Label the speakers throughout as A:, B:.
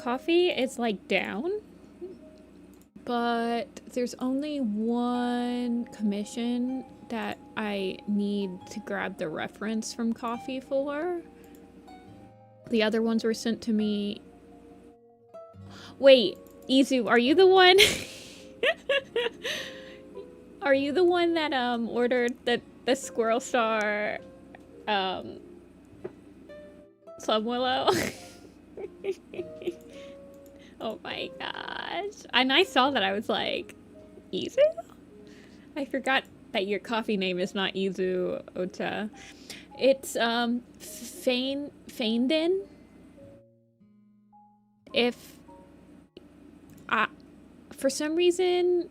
A: Coffee is like down, but there's only one commission that I need to grab the reference from Coffee for. The other ones were sent to me. Wait, Izu, are you the one? Are you the one that ordered the Squirrel Star Plum Willow? Oh my gosh. And I saw that, I was like, Izu? I forgot that your coffee name is not Izu Ota. It's Feinden. If for some reason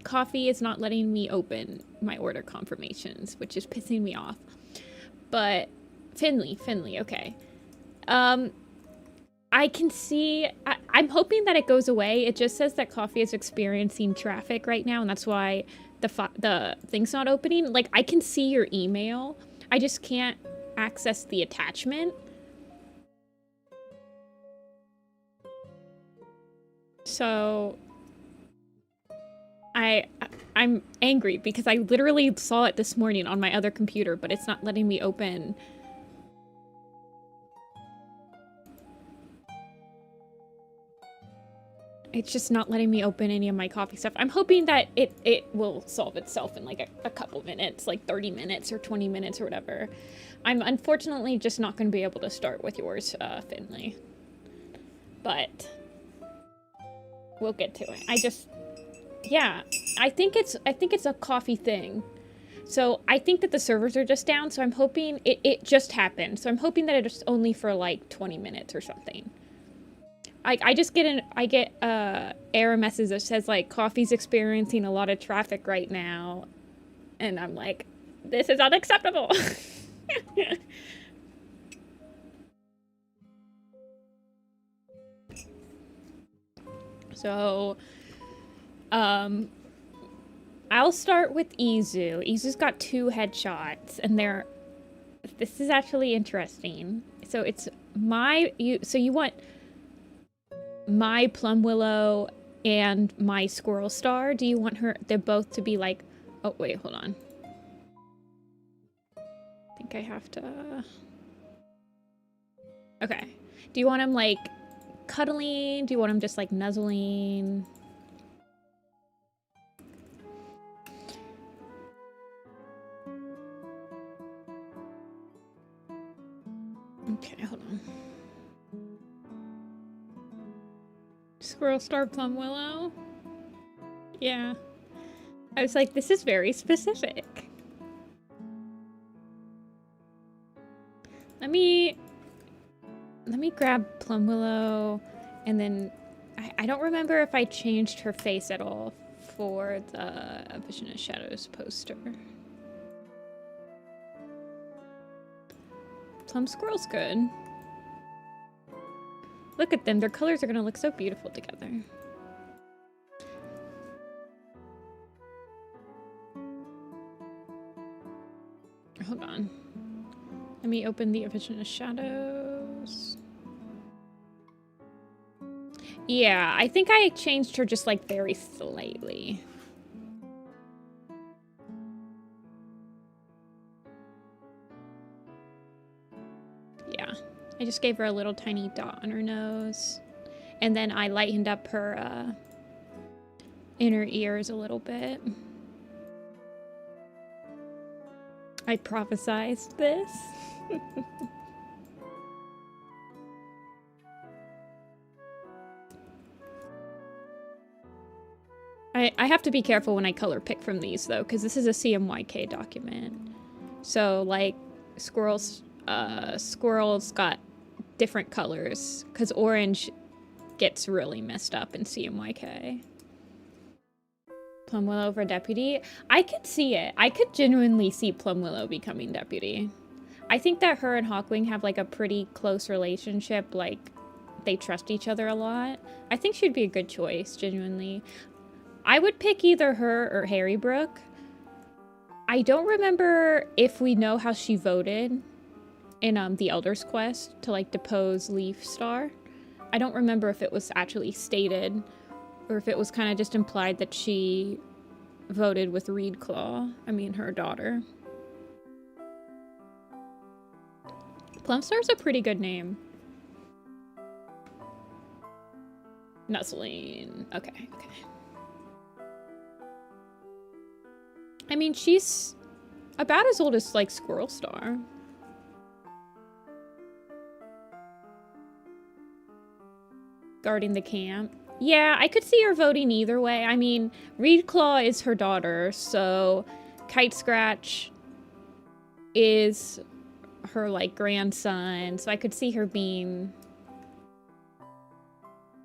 A: Coffee is not letting me open my order confirmations, which is pissing me off. But Finley, okay. I can see, I'm hoping that it goes away. It just says that Coffee is experiencing traffic right now, and that's why the thing's not opening. Like, I can see your email. I just can't access the attachment. So I'm angry because I literally saw it this morning on my other computer, but it's not letting me open. It's just not letting me open any of my coffee stuff. I'm hoping that it will solve itself in like a couple minutes, like 30 minutes or 20 minutes or whatever. I'm unfortunately just not going to be able to start with yours, Finley. But we'll get to it. Yeah, I think it's a coffee thing. So I think that the servers are just down, so I'm hoping it just happened. So I'm hoping that it's only for like 20 minutes or something. I get error message that says like Coffee's experiencing a lot of traffic right now, and I'm like, this is unacceptable. So I'll start with Izu. Izu's got 2 headshots, and this is actually interesting. So it's so you want my Plum Willow and my Squirrel Star. Do you want they're both to be like, oh wait, hold on. I think I have to, okay. Do you want them like cuddling? Do you want them just like nuzzling? Okay, hold on. Squirrel Star Plum Willow? Yeah. I was like, this is very specific. Let me grab Plum Willow, and then I don't remember if I changed her face at all for the Vision of Shadows poster. Plum Squirrel's good. Look at them, their colors are gonna look so beautiful together. Hold on. Let me open the Vision of Shadows. Yeah, I think I changed her just like very slightly. Yeah, I just gave her a little tiny dot on her nose. And then I lightened up her inner ears a little bit. I prophesized this. I have to be careful when I color pick from these though, because this is a CMYK document. So like squirrels got different colors because orange gets really messed up in CMYK. Plum Willow for deputy. I could see it. I could genuinely see Plum Willow becoming deputy. I think that her and Hawkwing have like a pretty close relationship. Like they trust each other a lot. I think she'd be a good choice, genuinely. I would pick either her or Harry Brook. I don't remember if we know how she voted. in the Elder's Quest to like depose Leaf Star. I don't remember if it was actually stated or if it was kind of just implied that she voted with Reedclaw. I mean, her daughter. Plumstar's a pretty good name. Nuzzoline. Okay, okay. I mean, she's about as old as, like, Squirrel Star. Guarding the camp. Yeah, I could see her voting either way. I mean, Reedclaw is her daughter, so Kite Scratch is her, like, grandson. So I could see her being...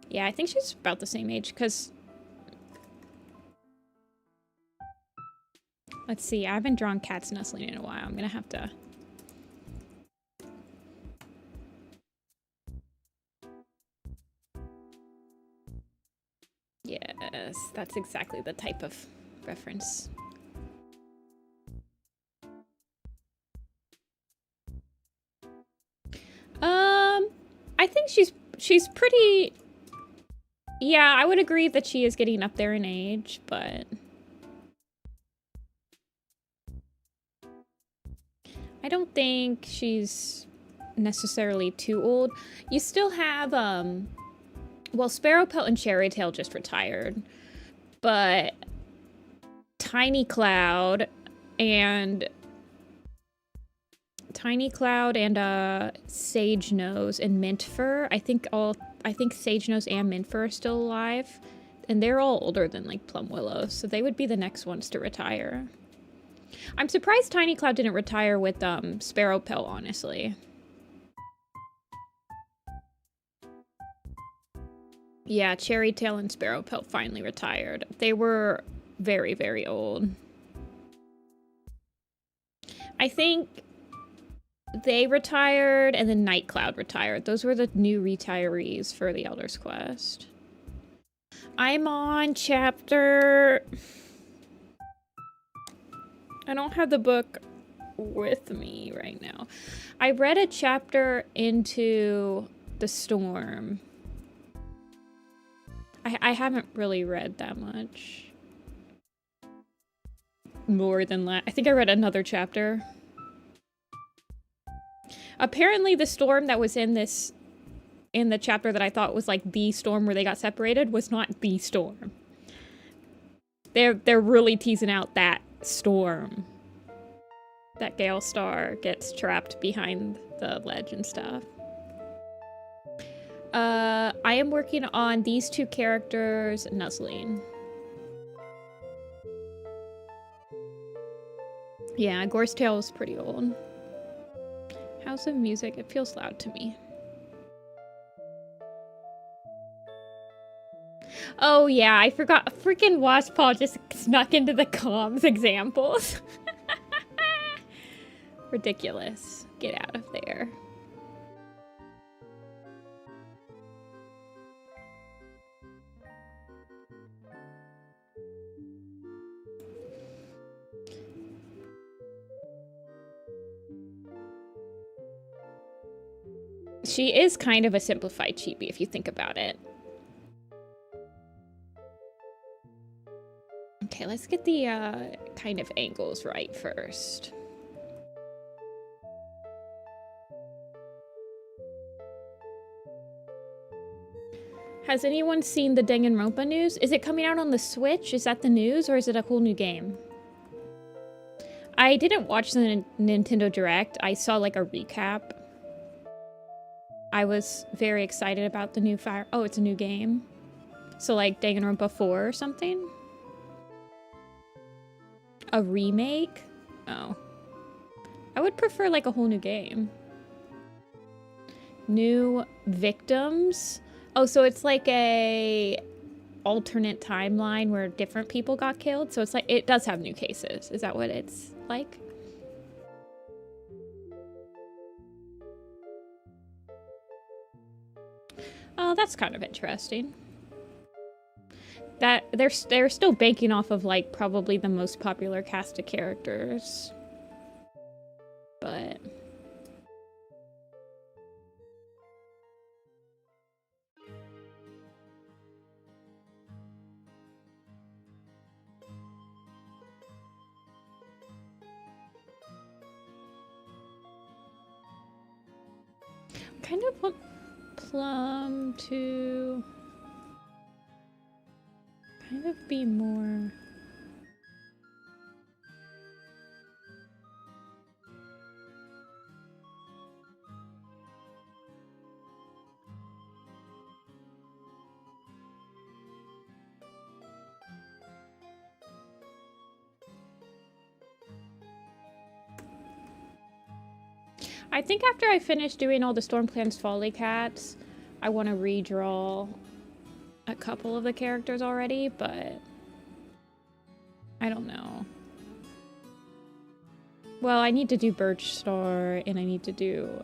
A: Yeah, I think she's about the same age, because... Let's see, I haven't drawn Cat's Nestling in a while. I'm gonna have to... Yes, that's exactly the type of reference. I think she's pretty... Yeah, I would agree that she is getting up there in age, but... I don't think she's necessarily too old. You still have, well, Sparrowpelt and Cherrytail just retired, but Tiny Cloud and Sage Nose and Mintfur, I think Sage Nose and Mintfur are still alive, and they're all older than like Plum Willow, so they would be the next ones to retire. I'm surprised Tiny Cloud didn't retire with Sparrowpelt, honestly. Yeah, Cherrytail and Sparrowpelt finally retired. They were very, very old. I think they retired and then Nightcloud retired. Those were the new retirees for the Elder's Quest. I'm on chapter... I don't have the book with me right now. I read a chapter into the storm. I haven't really read that much. More than that. I think I read another chapter. Apparently the storm that was in the chapter that I thought was like the storm where they got separated was not the storm. They're really teasing out that storm. That Gale Star gets trapped behind the ledge and stuff. I am working on these two characters, Nuzzoline. Yeah, Gorsetail is pretty old. How's the music? It feels loud to me. Oh yeah, I forgot. Freaking Waspal just snuck into the comms examples. Ridiculous. Get out of there. She is kind of a simplified Chibi if you think about it. Okay, let's get the kind of angles right first. Has anyone seen the Danganronpa news? Is it coming out on the Switch? Is that the news, or is it a whole new game? I didn't watch the Nintendo Direct. I saw like a recap. I was very excited about the new Fire. Oh, it's a new game. So like Danganronpa 4 or something? A remake? Oh. I would prefer like a whole new game. New victims? Oh, so it's like a alternate timeline where different people got killed? So it's like, it does have new cases. Is that what it's like? Oh, that's kind of interesting. That they're still banking off of like probably the most popular cast of characters. But kind of want Plum to kind of be more... I think after I finish doing all the Stormclan's Folly Cats, I want to redraw a couple of the characters already, but I don't know. Well, I need to do Birch Star, and I need to do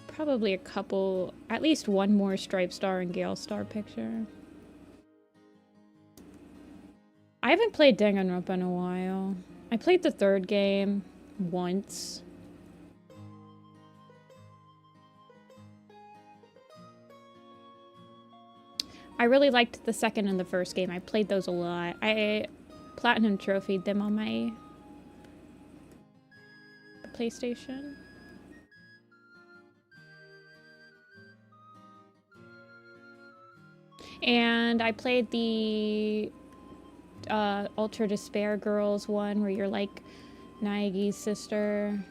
A: probably a couple, at least one more Stripe Star and Gale Star picture. I haven't played Danganronpa in a while. I played the third game once. I really liked the second and the first game. I played those a lot. I platinum trophied them on my PlayStation. And I played the Ultra Despair Girls one where you're like Naegi's sister.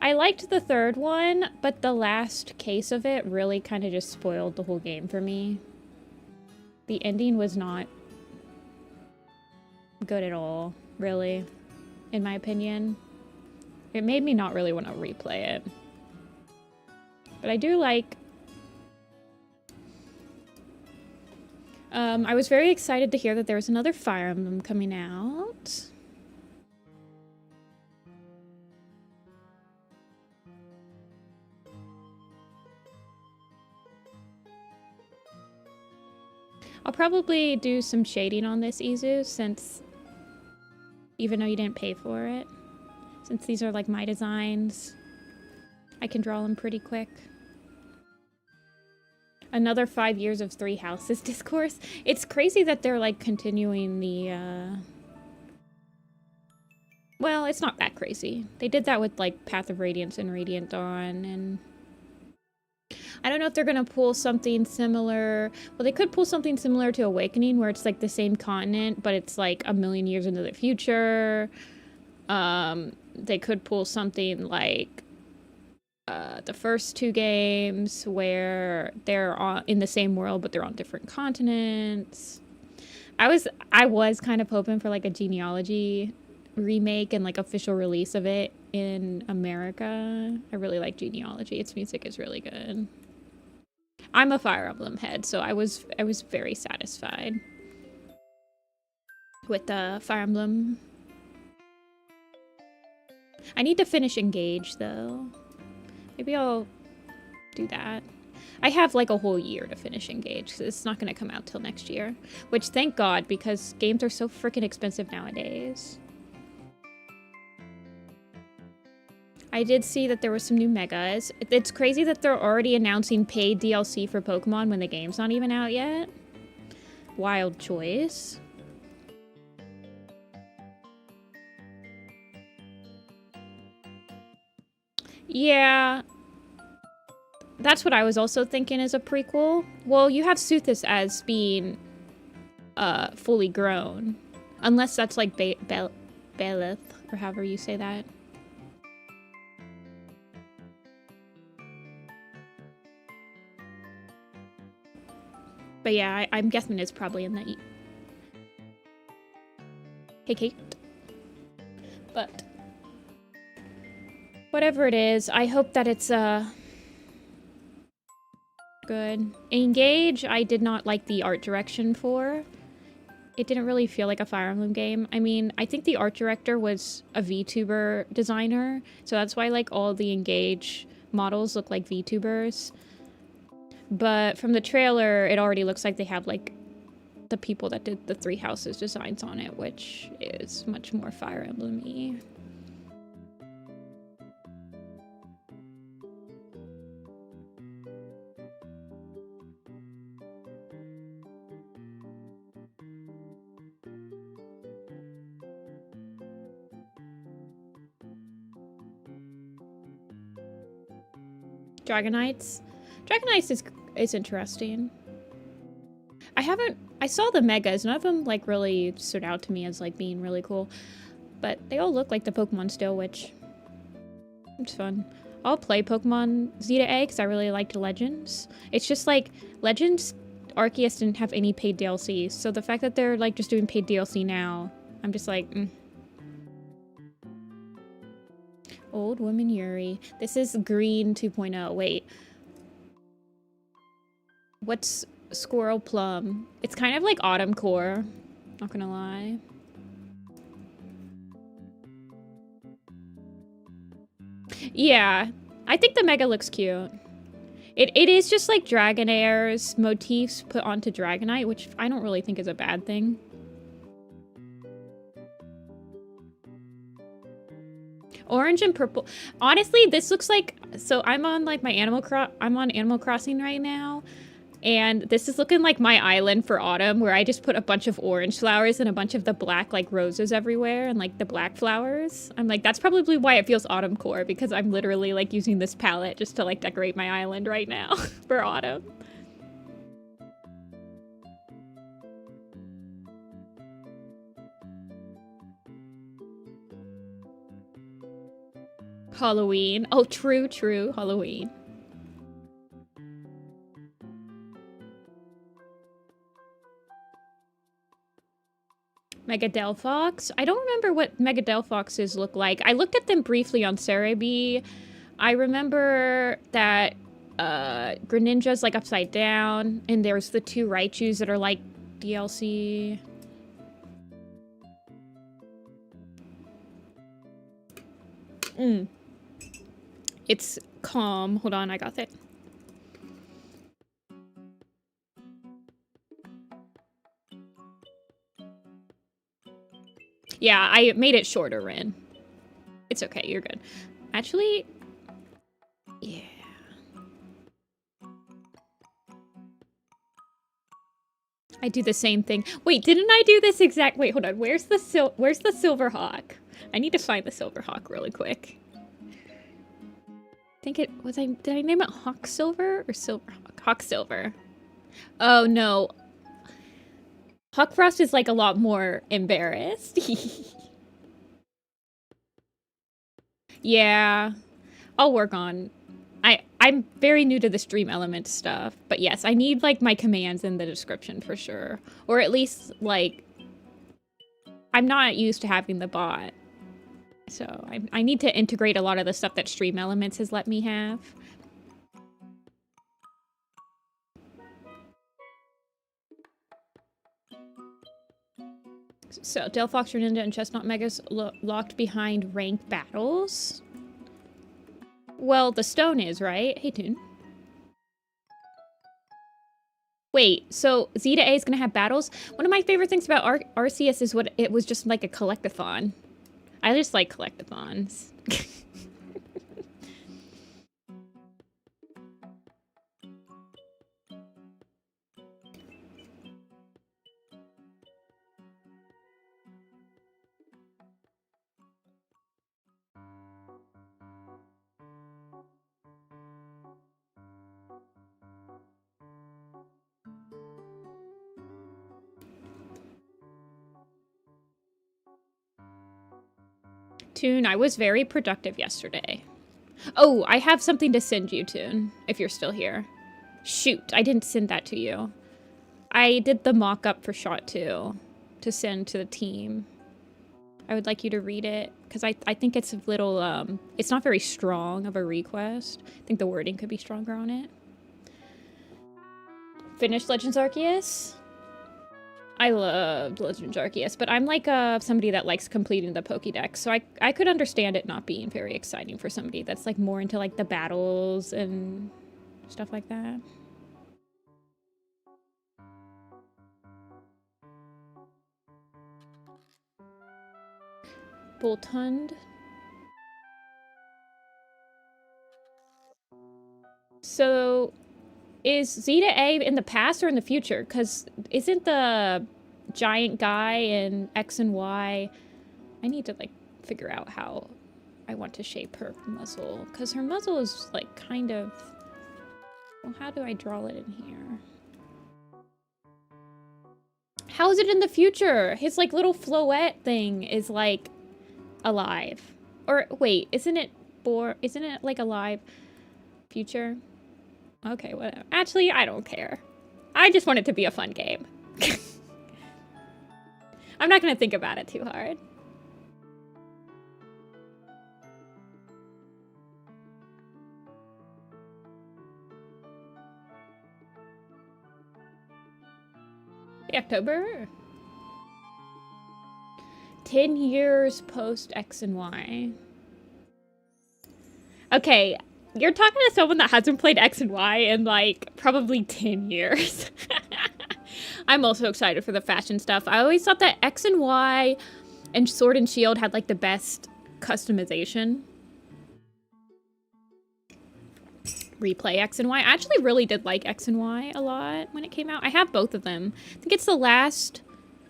A: I liked the third one, but the last case of it really kind of just spoiled the whole game for me. The ending was not good at all, really, in my opinion. It made me not really want to replay it. But I do like... I was very excited to hear that there was another Fire Emblem coming out. I'll probably do some shading on this Izu, since, even though you didn't pay for it, since these are like my designs, I can draw them pretty quick. Another 5 years of Three Houses discourse. It's crazy that they're like continuing the, well, it's not that crazy. They did that with like Path of Radiance and Radiant Dawn, and I don't know if they're gonna pull something similar. Well, they could pull something similar to Awakening, where it's like the same continent, but it's like a million years into the future. They could pull something like the first two games, where they're in the same world, but they're on different continents. I was kind of hoping for like a Genealogy remake and like official release of it in America. I really like Genealogy. Its music is really good. I'm a Fire Emblem head, so I was very satisfied with the Fire Emblem. I need to finish Engage though. Maybe I'll do that. I have like a whole year to finish Engage, because it's not going to come out till next year. Which, thank God, because games are so freaking expensive nowadays. I did see that there was some new megas. It's crazy that they're already announcing paid DLC for Pokemon when the game's not even out yet. Wild choice. Yeah. That's what I was also thinking as a prequel. Well, you have Suthis as being fully grown. Unless that's like Belith, or however you say that. But yeah, I'm guessing it's probably in the... Hey, Kate. But... whatever it is, I hope that it's, good. Engage, I did not like the art direction for. It didn't really feel like a Fire Emblem game. I mean, I think the art director was a VTuber designer, so that's why, like, all the Engage models look like VTubers. But from the trailer, it already looks like they have, like, the people that did the Three Houses designs on it, which is much more Fire Emblem-y. Dragonites. Dragonites is interesting. I saw the megas. None of them like really stood out to me as like being really cool. But they all look like the Pokemon still, which it's fun. I'll play Pokemon Z to A because I really liked Legends. It's just like Legends Arceus didn't have any paid DLC, so the fact that they're like just doing paid DLC now, I'm just like, Old Woman Yuri. This is Green 2.0. Wait. What's Squirrel Plum? It's kind of like Autumn Core. Not gonna lie. Yeah, I think the Mega looks cute. It is just like Dragonair's motifs put onto Dragonite, which I don't really think is a bad thing. Orange and purple. Honestly, this looks like, so I'm on like my I'm on Animal Crossing right now. And this is looking like my island for autumn, where I just put a bunch of orange flowers and a bunch of the black like roses everywhere and like the black flowers. I'm like, that's probably why it feels autumn core, because I'm literally like using this palette just to like decorate my island right now for autumn. Halloween. Oh, true, true. Halloween. Mega Delphox? I don't remember what Mega Delphoxes look like. I looked at them briefly on Cerebi. I remember that Greninja's like upside down, and there's the two Raichus that are like DLC. It's calm. Hold on, I got it. Yeah, I made it shorter, Rin. It's okay, you're good. Actually, yeah. I do the same thing. Wait, didn't I do this exact? Wait, hold on. Where's the Silver Hawk? I need to find the Silver Hawk really quick. I think it was did I name it Hawk Silver or Silver Hawk? Hawk Silver. Oh no. Hawk Frost is like a lot more embarrassed. Yeah. I'll work on. I'm very new to the stream element stuff, but yes, I need like my commands in the description for sure. Or at least like I'm not used to having the bot. So I need to integrate a lot of the stuff that Stream Elements has let me have. So, Delphox, Greninja, and Chestnut Megas locked behind ranked battles? Well, the stone is, right? Hey, Toon. Wait, so Z to A is going to have battles? One of my favorite things about Arceus is what it was just like a collectathon. I just like collectathons. Toon, I was very productive yesterday. Oh, I have something to send you, Toon, if you're still here. Shoot, I didn't send that to you. I did the mock-up for Shot 2 to send to the team. I would like you to read it, because I think it's a little, it's not very strong of a request. I think the wording could be stronger on it. Finished Legends Arceus? I loved Legends Arceus, but I'm like somebody that likes completing the Pokédex, so I could understand it not being very exciting for somebody that's like more into like the battles and stuff like that. Boltund. So, is Z to A in the past or in the future? Because isn't the giant guy in X and Y... I need to, like, figure out how I want to shape her muzzle. Because her muzzle is, like, kind of... Well, how do I draw it in here? How is it in the future? His, like, little floette thing is, like, alive. Or, wait, isn't it like, alive? Future? Okay, whatever. Actually, I don't care. I just want it to be a fun game. I'm not gonna think about it too hard. October? 10 years post X and Y. Okay, you're talking to someone that hasn't played X and Y in, like, probably 10 years. I'm also excited for the fashion stuff. I always thought that X and Y and Sword and Shield had, like, the best customization. Replay X and Y. I actually really did like X and Y a lot when it came out. I have both of them. I think it's the last...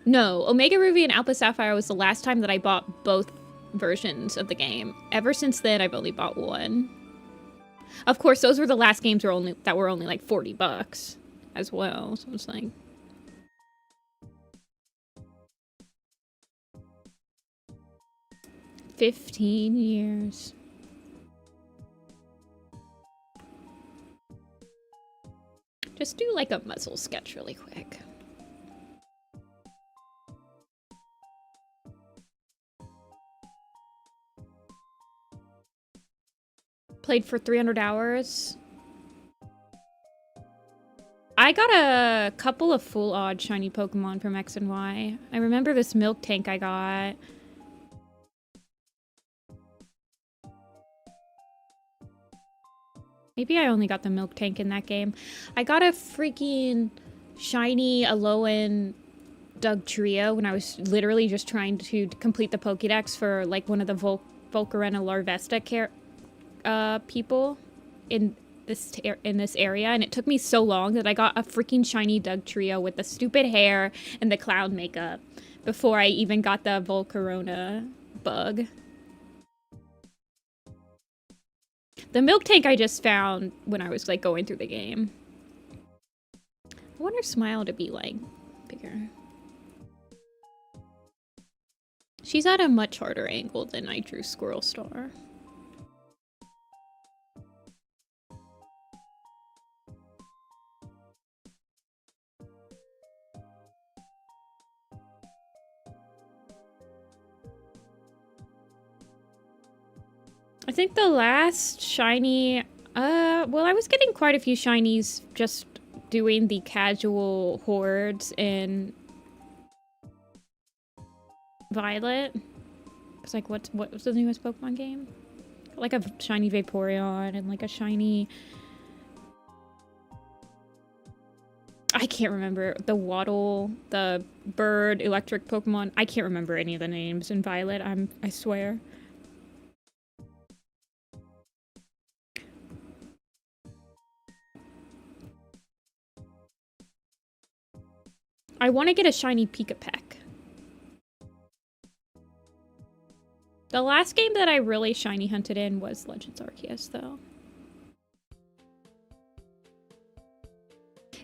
A: No, Omega Ruby and Alpha Sapphire was the last time that I bought both versions of the game. Ever since then, I've only bought one. Of course, those were the last games that were only like 40 bucks as well. So it's like... 15 years. Just do like a muzzle sketch really quick. Played for 300 hours. I got a couple of full odd shiny Pokemon from X and Y. I remember this milk tank I got. Maybe I only got the milk tank in that game. I got a freaking shiny Alolan Dugtrio when I was literally just trying to complete the Pokédex for like one of the Volcarona Larvesta people in this area, and it took me so long that I got a freaking shiny Dugtrio with the stupid hair and the cloud makeup before I even got the Volcarona bug. The milk tank I just found when I was like going through the game. I want her smile to be like bigger. She's at a much harder angle than I drew Squirrel Star. I think the last shiny, well, I was getting quite a few shinies just doing the casual hordes in Violet. It's like, what was the newest Pokemon game? Like a shiny Vaporeon and like a shiny... I can't remember. The Waddle, the bird, electric Pokemon. I can't remember any of the names in Violet, I swear. I want to get a shiny Pika-Peck. The last game that I really shiny hunted in was Legends Arceus, though.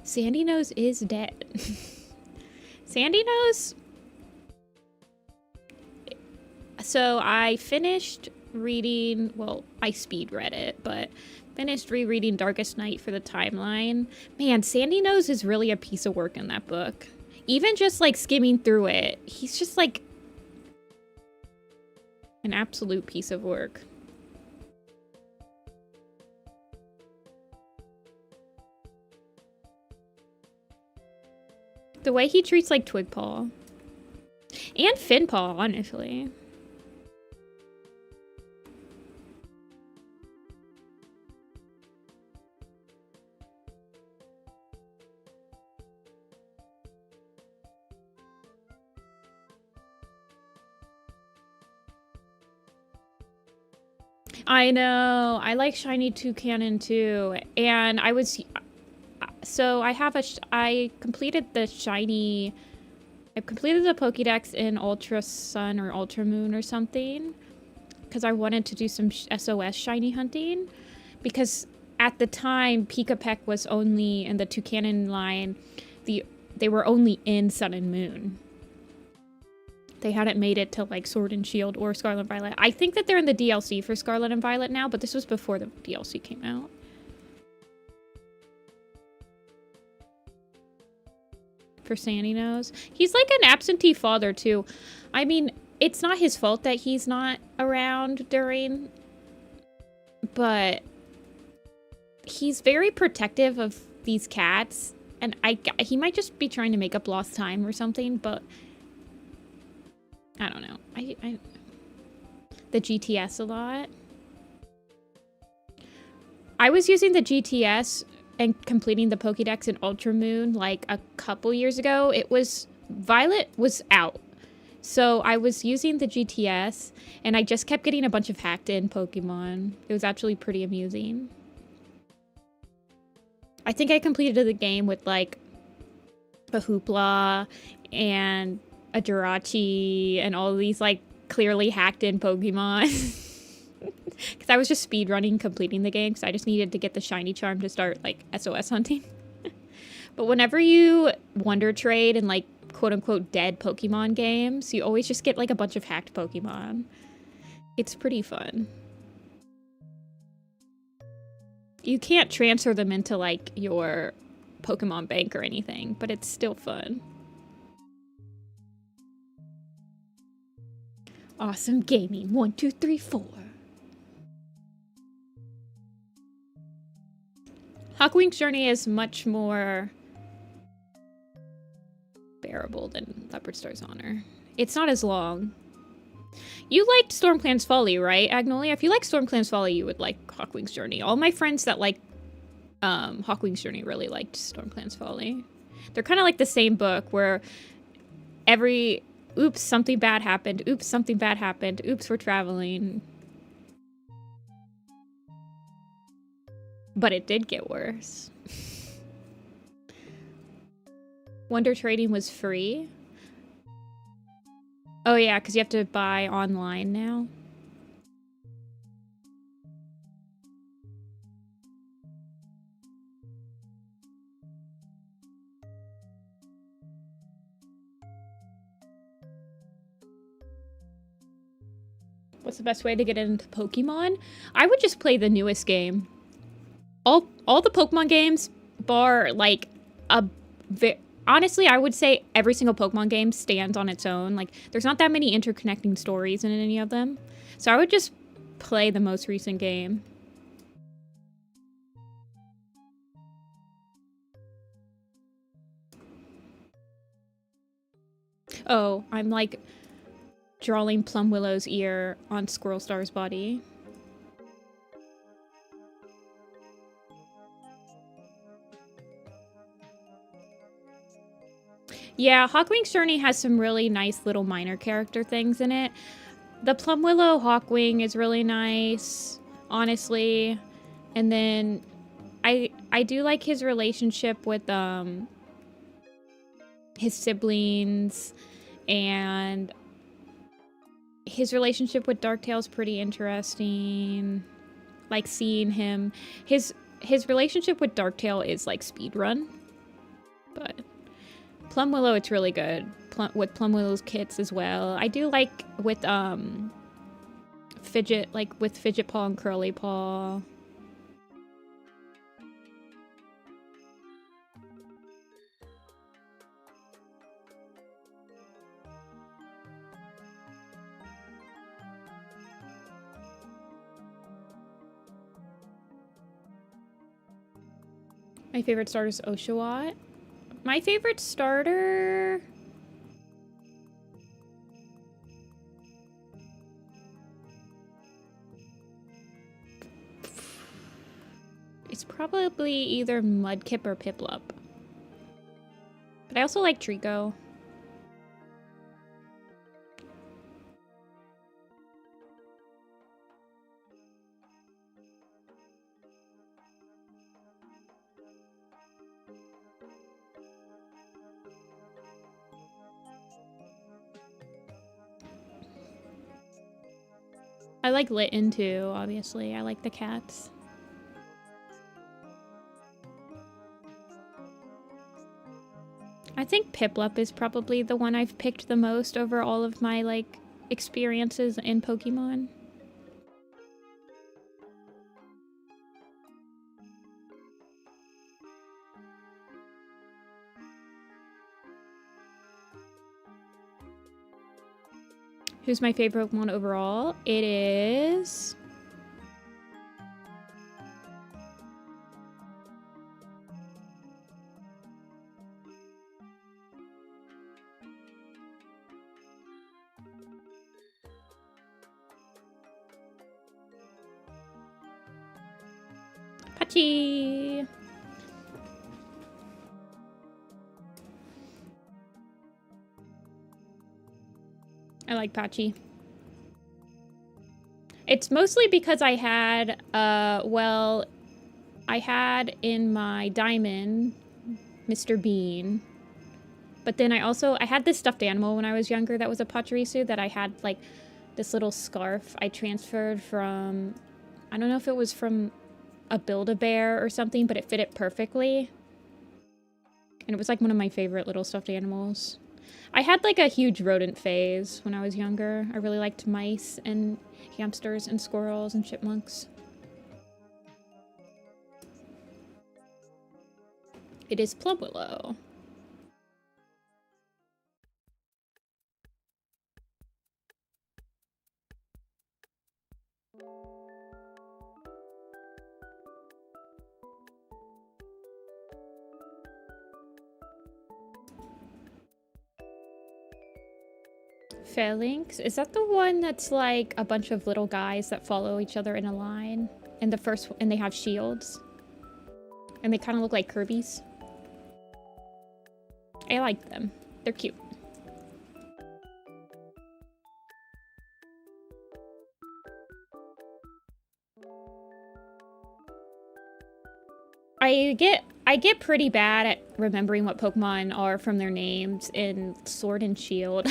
A: Sandy Nose is dead. Sandy Nose... So I finished reading... Well, I speed read it, but... Finished rereading Darkest Night for the timeline. Man, Sandy Nose is really a piece of work in that book. Even just, like, skimming through it, he's just, like, an absolute piece of work. The way he treats, like, Twigpaw. And Finpaw, honestly. I know. I like shiny Toucannon too. And I was... So I have I completed the shiny... I completed the Pokédex in Ultra Sun or Ultra Moon or something. Because I wanted to do some SOS shiny hunting. Because at the time, Pika-Pek was only in the Toucanon line. They were only in Sun and Moon. They hadn't made it to like Sword and Shield or Scarlet and Violet. I think that they're in the DLC for Scarlet and Violet now, but this was before the DLC came out. For Sandy knows. He's like an absentee father too. I mean, it's not his fault that he's not around during, but he's very protective of these cats, and he might just be trying to make up lost time or something, but I don't know. The GTS a lot. I was using the GTS and completing the Pokédex in Ultra Moon like a couple years ago. Violet was out. So I was using the GTS and I just kept getting a bunch of hacked in Pokemon. It was actually pretty amusing. I think I completed the game with like a Hoopla and a Jirachi and all of these like clearly hacked in Pokemon. Because I was just speedrunning completing the game because I just needed to get the shiny charm to start like SOS hunting. But whenever you wonder trade in like quote unquote dead Pokemon games, you always just get like a bunch of hacked Pokemon. It's pretty fun. You can't transfer them into like your Pokemon bank or anything, but it's still fun. Awesome gaming. 1, 2, 3, 4. Hawkwing's Journey is much more bearable than Leopard Star's Honor. It's not as long. You liked Stormclan's Folly, right, Agnolia? If you like Stormclan's Folly, you would like Hawkwing's Journey. All my friends that like Hawkwing's Journey really liked Stormclan's Folly. They're kind of like the same book where oops, something bad happened. Oops, something bad happened. Oops, we're traveling. But it did get worse. Wonder Trading was free. Oh yeah, because you have to buy online now. What's the best way to get into Pokemon? I would just play the newest game. All the Pokemon games, bar like honestly, I would say every single Pokemon game stands on its own. Like, there's not that many interconnecting stories in any of them. So I would just play the most recent game. Oh, I'm like drawing Plum Willow's ear on Squirrel Star's body. Yeah, Hawkwing's Journey has some really nice little minor character things in it. The Plum Willow Hawkwing is really nice, honestly. And then I do like his relationship with his siblings, and his relationship with Darktail's pretty interesting. Like seeing him, his relationship with Darktail is like speedrun, but Plum Willow, it's really good. With Plum Willow's kits as well. I do like with Fidget, like with Fidget Paw and Curly Paw. My favorite starter is Oshawott. My favorite starter... it's probably either Mudkip or Piplup. But I also like Trico. I like Litten too, obviously. I like the cats. think Piplup is probably the one I've picked the most over all of my, like, experiences in Pokemon. Who's my favorite Pokemon overall? It is... Pachi! I like Pachi. It's mostly because I had, well, I had in my diamond Mr. Bean. But then I had this stuffed animal when I was younger that was a Pachirisu that I had, like, this little scarf I transferred from, I don't know if it was from a Build-A-Bear or something, but it fit it perfectly. And it was, like, one of my favorite little stuffed animals. I had, like, a huge rodent phase when I was younger. I really liked mice and hamsters and squirrels and chipmunks. It is Plum Willow. Phalanx? Is that the one that's like a bunch of little guys that follow each other in a line? And and they have shields? And they kind of look like Kirby's? I like them. They're cute. I get pretty bad at remembering what Pokemon are from their names in Sword and Shield.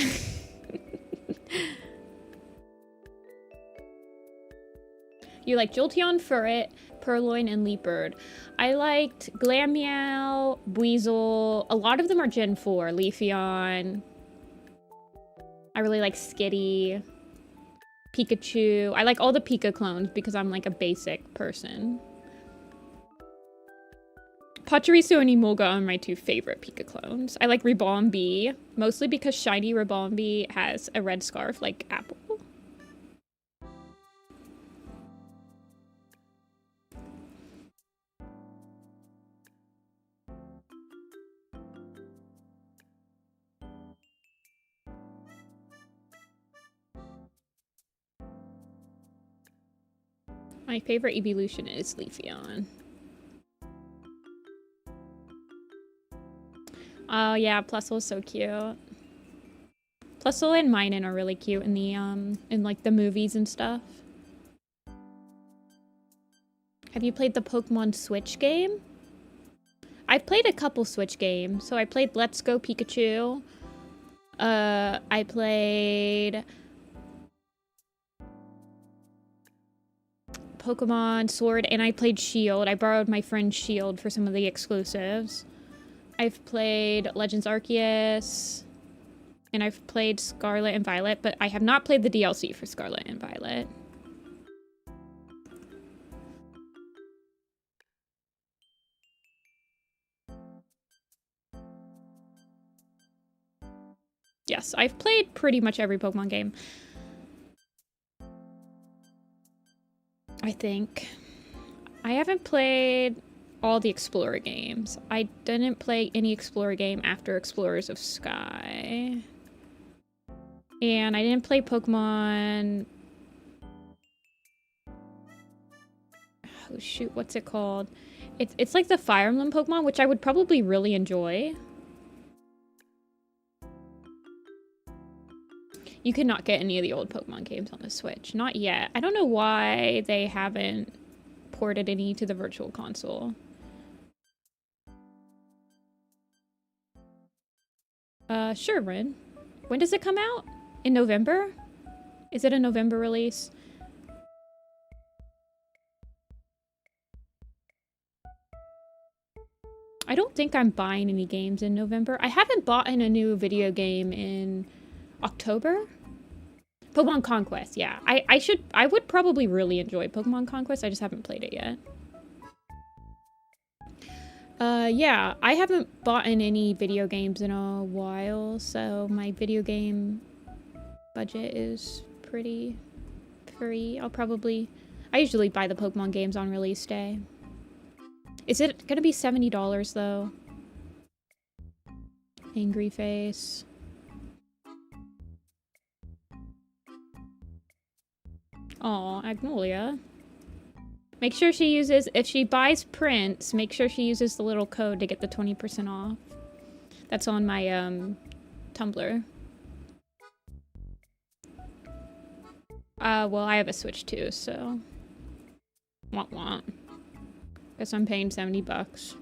A: You like Jolteon, Furret, Purloin, and Leopard. I liked Glameow, Weasel. A lot of them are Gen 4. Leafeon. I really like Skitty. Pikachu. I like all the Pika clones because I'm like a basic person. Pachirisu and Emolga are my two favorite Pika clones. I like Ribombee, mostly because shiny Ribombee has a red scarf like Apple. My favorite evolution is Leafeon. Oh yeah, Plusle is so cute. Plusle and Minun are really cute in the in like the movies and stuff. Have you played the Pokemon Switch game? I've played a couple Switch games. So I played Let's Go Pikachu. I played Pokemon Sword, and I played Shield. I borrowed my friend's Shield for some of the exclusives. I've played Legends Arceus, and I've played Scarlet and Violet, but I have not played the DLC for Scarlet and Violet. Yes, I've played pretty much every Pokemon game. I think. I haven't played all the Explorer games. I didn't play any Explorer game after Explorers of Sky. And I didn't play Pokemon... Oh shoot, what's it called? It's like the Fire Emblem Pokemon, which I would probably really enjoy. You cannot get any of the old Pokemon games on the Switch. Not yet. I don't know why they haven't ported any to the Virtual Console. Sure, Rin. When does it come out? In November? Is it a November release? I don't think I'm buying any games in November. I haven't bought in a new video game in October. Pokemon Conquest, yeah. I would probably really enjoy Pokemon Conquest. I just haven't played it yet. Yeah, I haven't bought in any video games in a while, so my video game budget is pretty free. I usually buy the Pokemon games on release day. Is it gonna be $70 though? Angry face. Aw, Agnolia. Make sure she uses, if she buys prints, make sure she uses the little code to get the 20% off. That's on my, Tumblr. Well, I have a Switch too, so. Want. Guess I'm paying 70 bucks.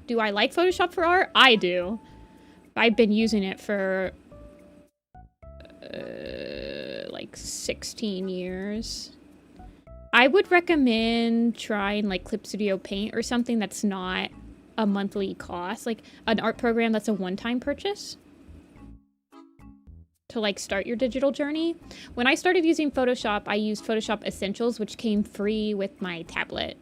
A: Do I like Photoshop for art? I do. I've been using it for like 16 years. I would recommend trying like Clip Studio Paint or something that's not a monthly cost, like an art program that's a one-time purchase to like start your digital journey. When I started using Photoshop, I used Photoshop Essentials, which came free with my tablet.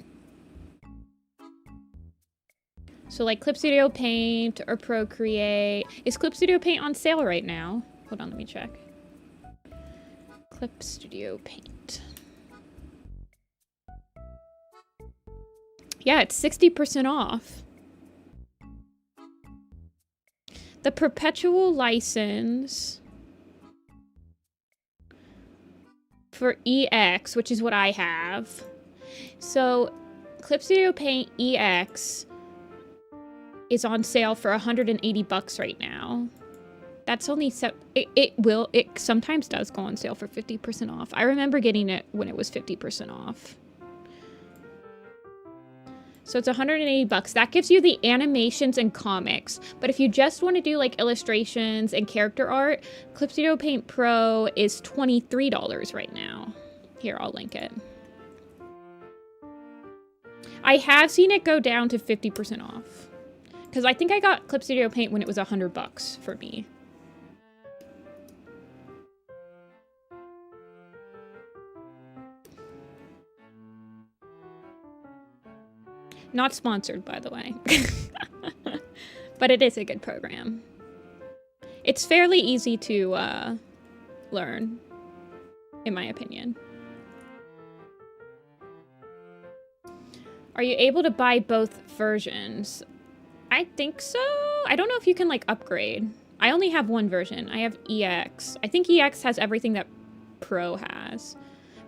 A: So like Clip Studio Paint or Procreate. Is Clip Studio Paint on sale right now? Hold on, let me check. Clip Studio Paint. Yeah, it's 60% off. The perpetual license for EX, which is what I have. So Clip Studio Paint EX is on sale for 180 bucks right now. That's only it sometimes does go on sale for 50% off. I remember getting it when it was 50% off. So it's 180 bucks. That gives you the animations and comics. But if you just want to do like illustrations and character art, Clip Studio Paint Pro is $23 right now. Here, I'll link it. I have seen it go down to 50% off. Because I think I got Clip Studio Paint when it was 100 bucks for me. Not sponsored, by the way. But it is a good program. It's fairly easy to learn, in my opinion. Are you able to buy both versions? I think so. I don't know if you can like upgrade. I only have one version. I have EX. I think EX has everything that Pro has.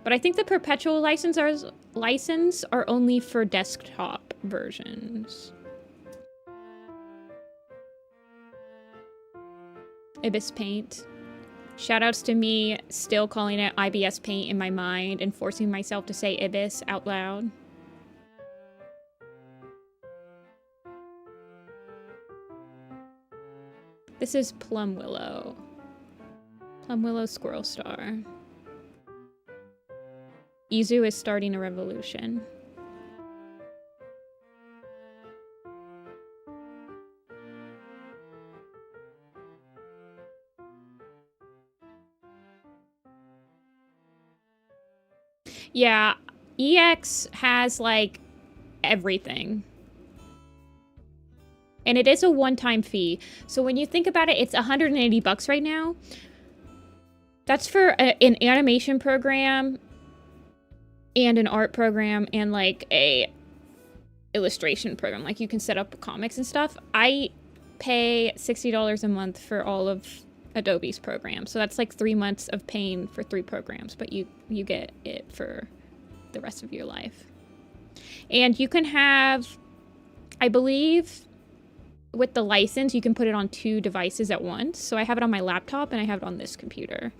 A: But I think the perpetual license are only for desktop versions. Ibis Paint. Shoutouts to me still calling it IBS Paint in my mind and forcing myself to say Ibis out loud. This is Plum Willow. Plum Willow Squirrel Star. Izu is starting a revolution. Yeah, EX has like everything. And it is a one-time fee. So when you think about it, it's 180 bucks right now. That's for an animation program and an art program and like a illustration program. Like you can set up comics and stuff. I pay $60 a month for all of Adobe's programs. So that's like 3 months of paying for 3 programs, but you get it for the rest of your life. And you can have, I believe, with the license, you can put it on 2 devices at once. So I have it on my laptop and I have it on this computer.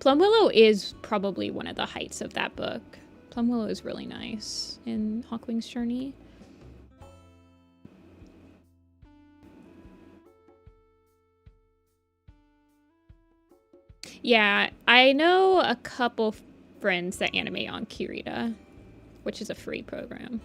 A: Plum Willow is probably one of the heights of that book. Plum Willow is really nice in Hawkwing's Journey. Yeah, I know a couple friends that animate on Kirita, which is a free program.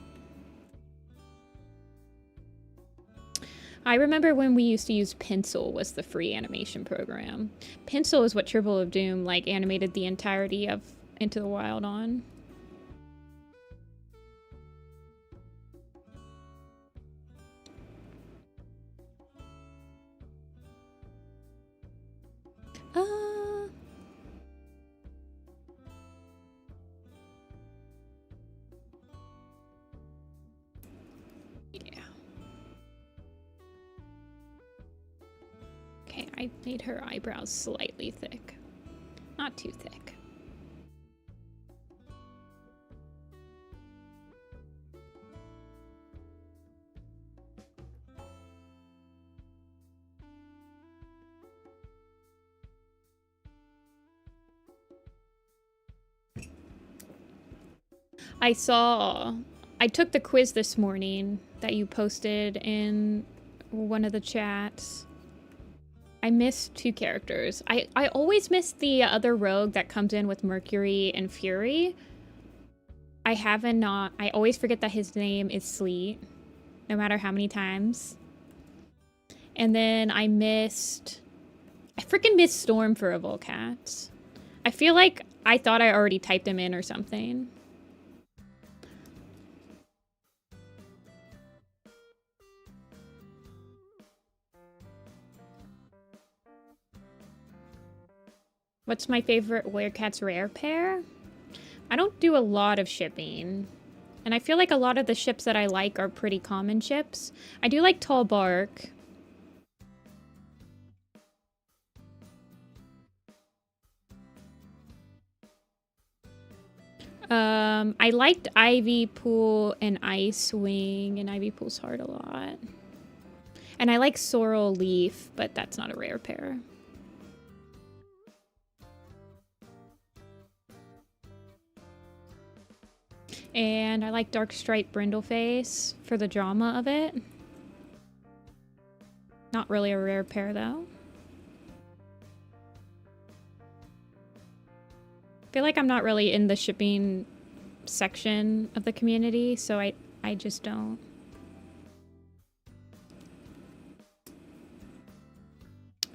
A: I remember when we used to use Pencil was the free animation program. Pencil is what Triple of Doom like animated the entirety of Into the Wild on. Yeah. Okay, I made her eyebrows slightly thick. Not too thick. I took the quiz this morning that you posted in one of the chats. I missed 2 characters. I always miss the other rogue that comes in with Mercury and Fury. I always forget that his name is Sleet, no matter how many times. And then I freaking missed Storm for a Volcat. I feel like I thought I already typed him in or something. What's my favorite Werecats rare pair? I don't do a lot of shipping. And I feel like a lot of the ships that I like are pretty common ships. I do like Tall Bark. I liked Ivy Pool and Icewing and Ivy Pool's Heart a lot. And I like Sorrel Leaf, but that's not a rare pair. And I like Dark Stripe Brindleface for the drama of it. Not really a rare pair, though. I feel like I'm not really in the shipping section of the community, so I just don't.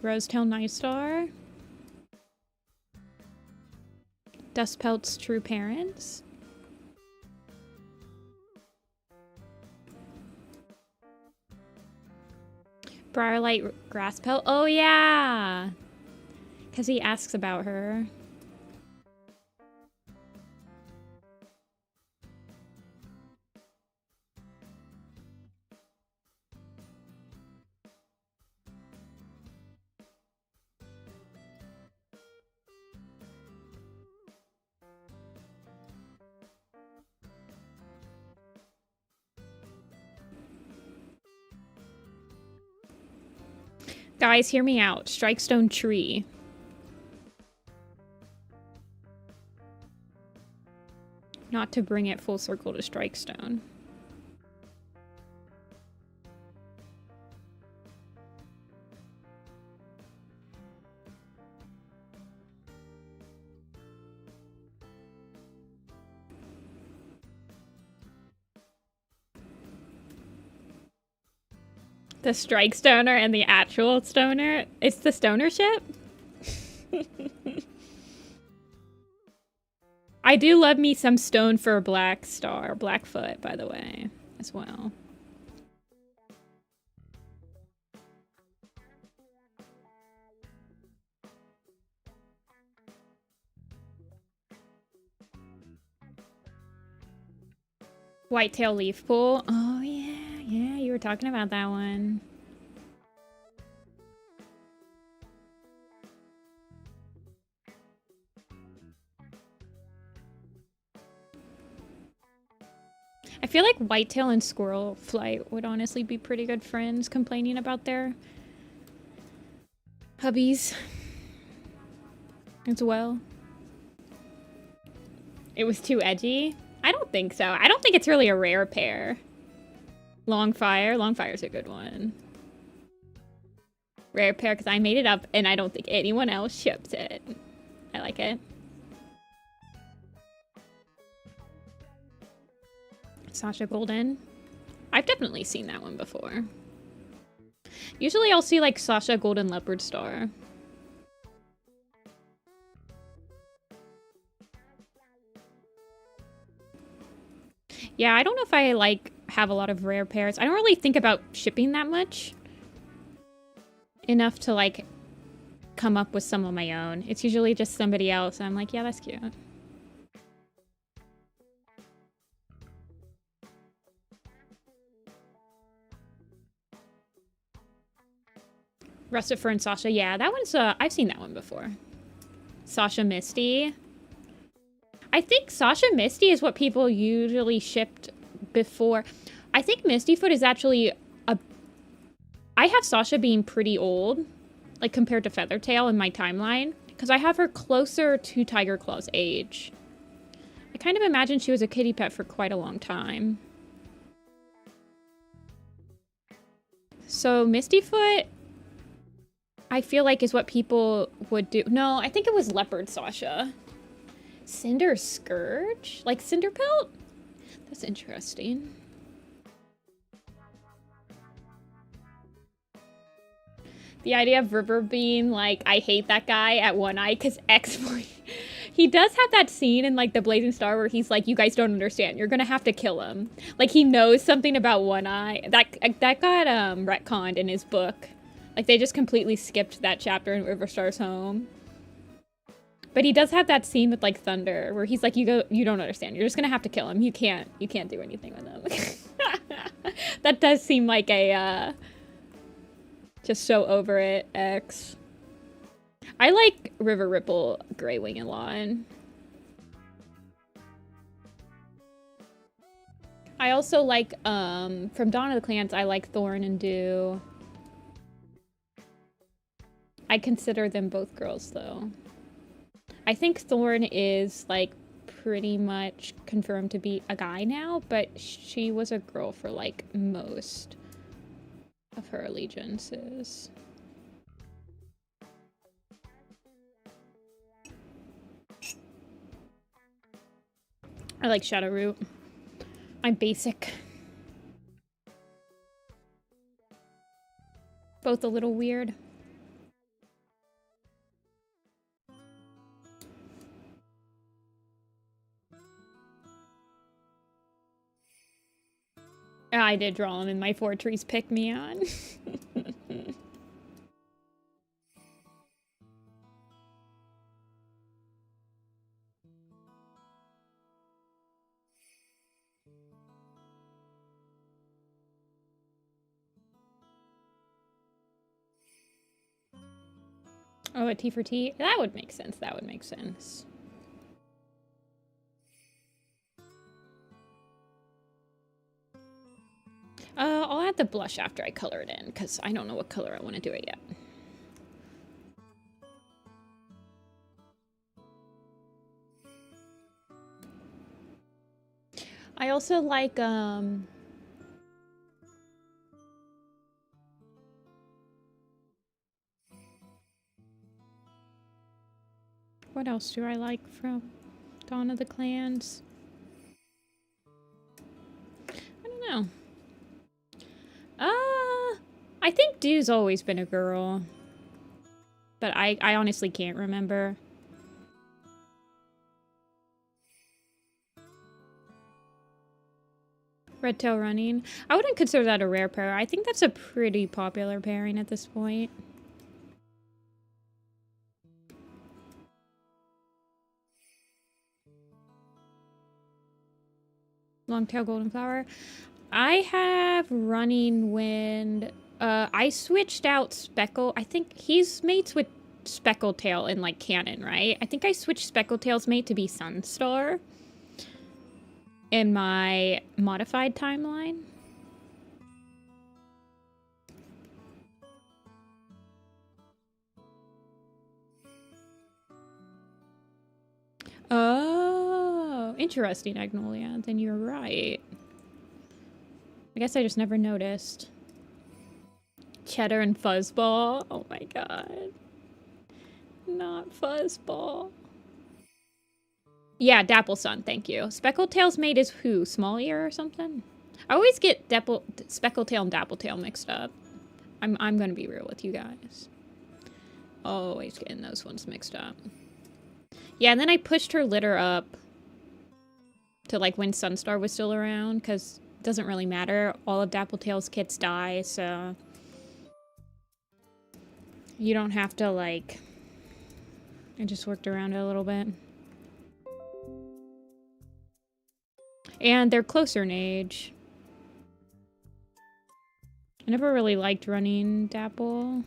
A: Rosetail Nightstar. Dustpelt's True Parents. Briarlight Grasspelt. Oh, yeah! Because he asks about her. Guys, hear me out. Strikestone Tree. Not to bring it full circle to Strikestone. The Strike Stoner and the actual Stoner. It's the Stoner ship? I do love me some Stone for Black Star, Blackfoot, by the way, as well. Whitetail Leaf Pool. Oh, yeah. Yeah, you were talking about that one. I feel like Whitetail and Squirrel Flight would honestly be pretty good friends, complaining about their hubbies as well. It was too edgy? I don't think so. I don't think it's really a rare pair. Longfire. Longfire's a good one. Rare pair because I made it up and I don't think anyone else ships it. I like it. Sasha Golden. I've definitely seen that one before. Usually I'll see like Sasha Golden Leopard Star. Yeah, I don't know if I like have a lot of rare pairs. I don't really think about shipping that much. Enough to like come up with some of my own. It's usually just somebody else. I'm like, yeah, that's cute. Rustifer and Sasha. Yeah, that one's, I've seen that one before. Sasha Misty. I think Sasha Misty is what people usually shipped before. I think Mistyfoot is actually a... I have Sasha being pretty old, like compared to Feathertail in my timeline, because I have her closer to Tiger Claw's age. I kind of imagine she was a kitty pet for quite a long time. So Mistyfoot, I feel like is what people would do. No, I think it was Leopard Sasha. Cinder Scourge? Like Cinderpelt? That's interesting. The idea of River being like, I hate that guy at One Eye because X-Boy. He does have that scene in like the Blazing Star where he's like, you guys don't understand. You're gonna have to kill him. Like he knows something about One Eye. That got retconned in his book. Like they just completely skipped that chapter in Riverstar's home. But he does have that scene with like Thunder where he's like, you don't understand. You're just gonna have to kill him. You can't do anything with him. That does seem like a just so over it X. I like River Ripple Greywing a lot. I also like from Dawn of the Clans, I like Thorn and Dew. I consider them both girls though. I think Thorn is like pretty much confirmed to be a guy now, but she was a girl for like most of her allegiances. I like Shadowroot. I'm basic. Both a little weird. I did draw him in my Fortress pick me on. Oh, a T for T? That would make sense. That would make sense. I'll add the blush after I color it in, because I don't know what color I want to do it yet. I also like, what else do I like from Dawn of the Clans? I don't know. I think Dew's always been a girl. But I honestly can't remember. Red Tail Running. I wouldn't consider that a rare pair. I think that's a pretty popular pairing at this point. Longtail Golden Flower. I have Running Wind. I switched out Speckle. I think he's mates with Speckletail in like canon, right? I think I switched Speckletail's mate to be Sunstar in my modified timeline. Oh, interesting, Agnolia. Then you're right. I guess I just never noticed. Cheddar and Fuzzball. Oh my god. Not Fuzzball. Yeah, Dapple Sun, thank you. Speckled Tail's mate is who? Small Ear or something? I always get Speckled Tail and Dapple Tail mixed up. I'm gonna be real with you guys. Always getting those ones mixed up. Yeah, and then I pushed her litter up to like when Sunstar was still around, because it doesn't really matter. All of Dapple Tail's kits die, so you don't have to like... I just worked around it a little bit. And they're closer in age. I never really liked running Dapple.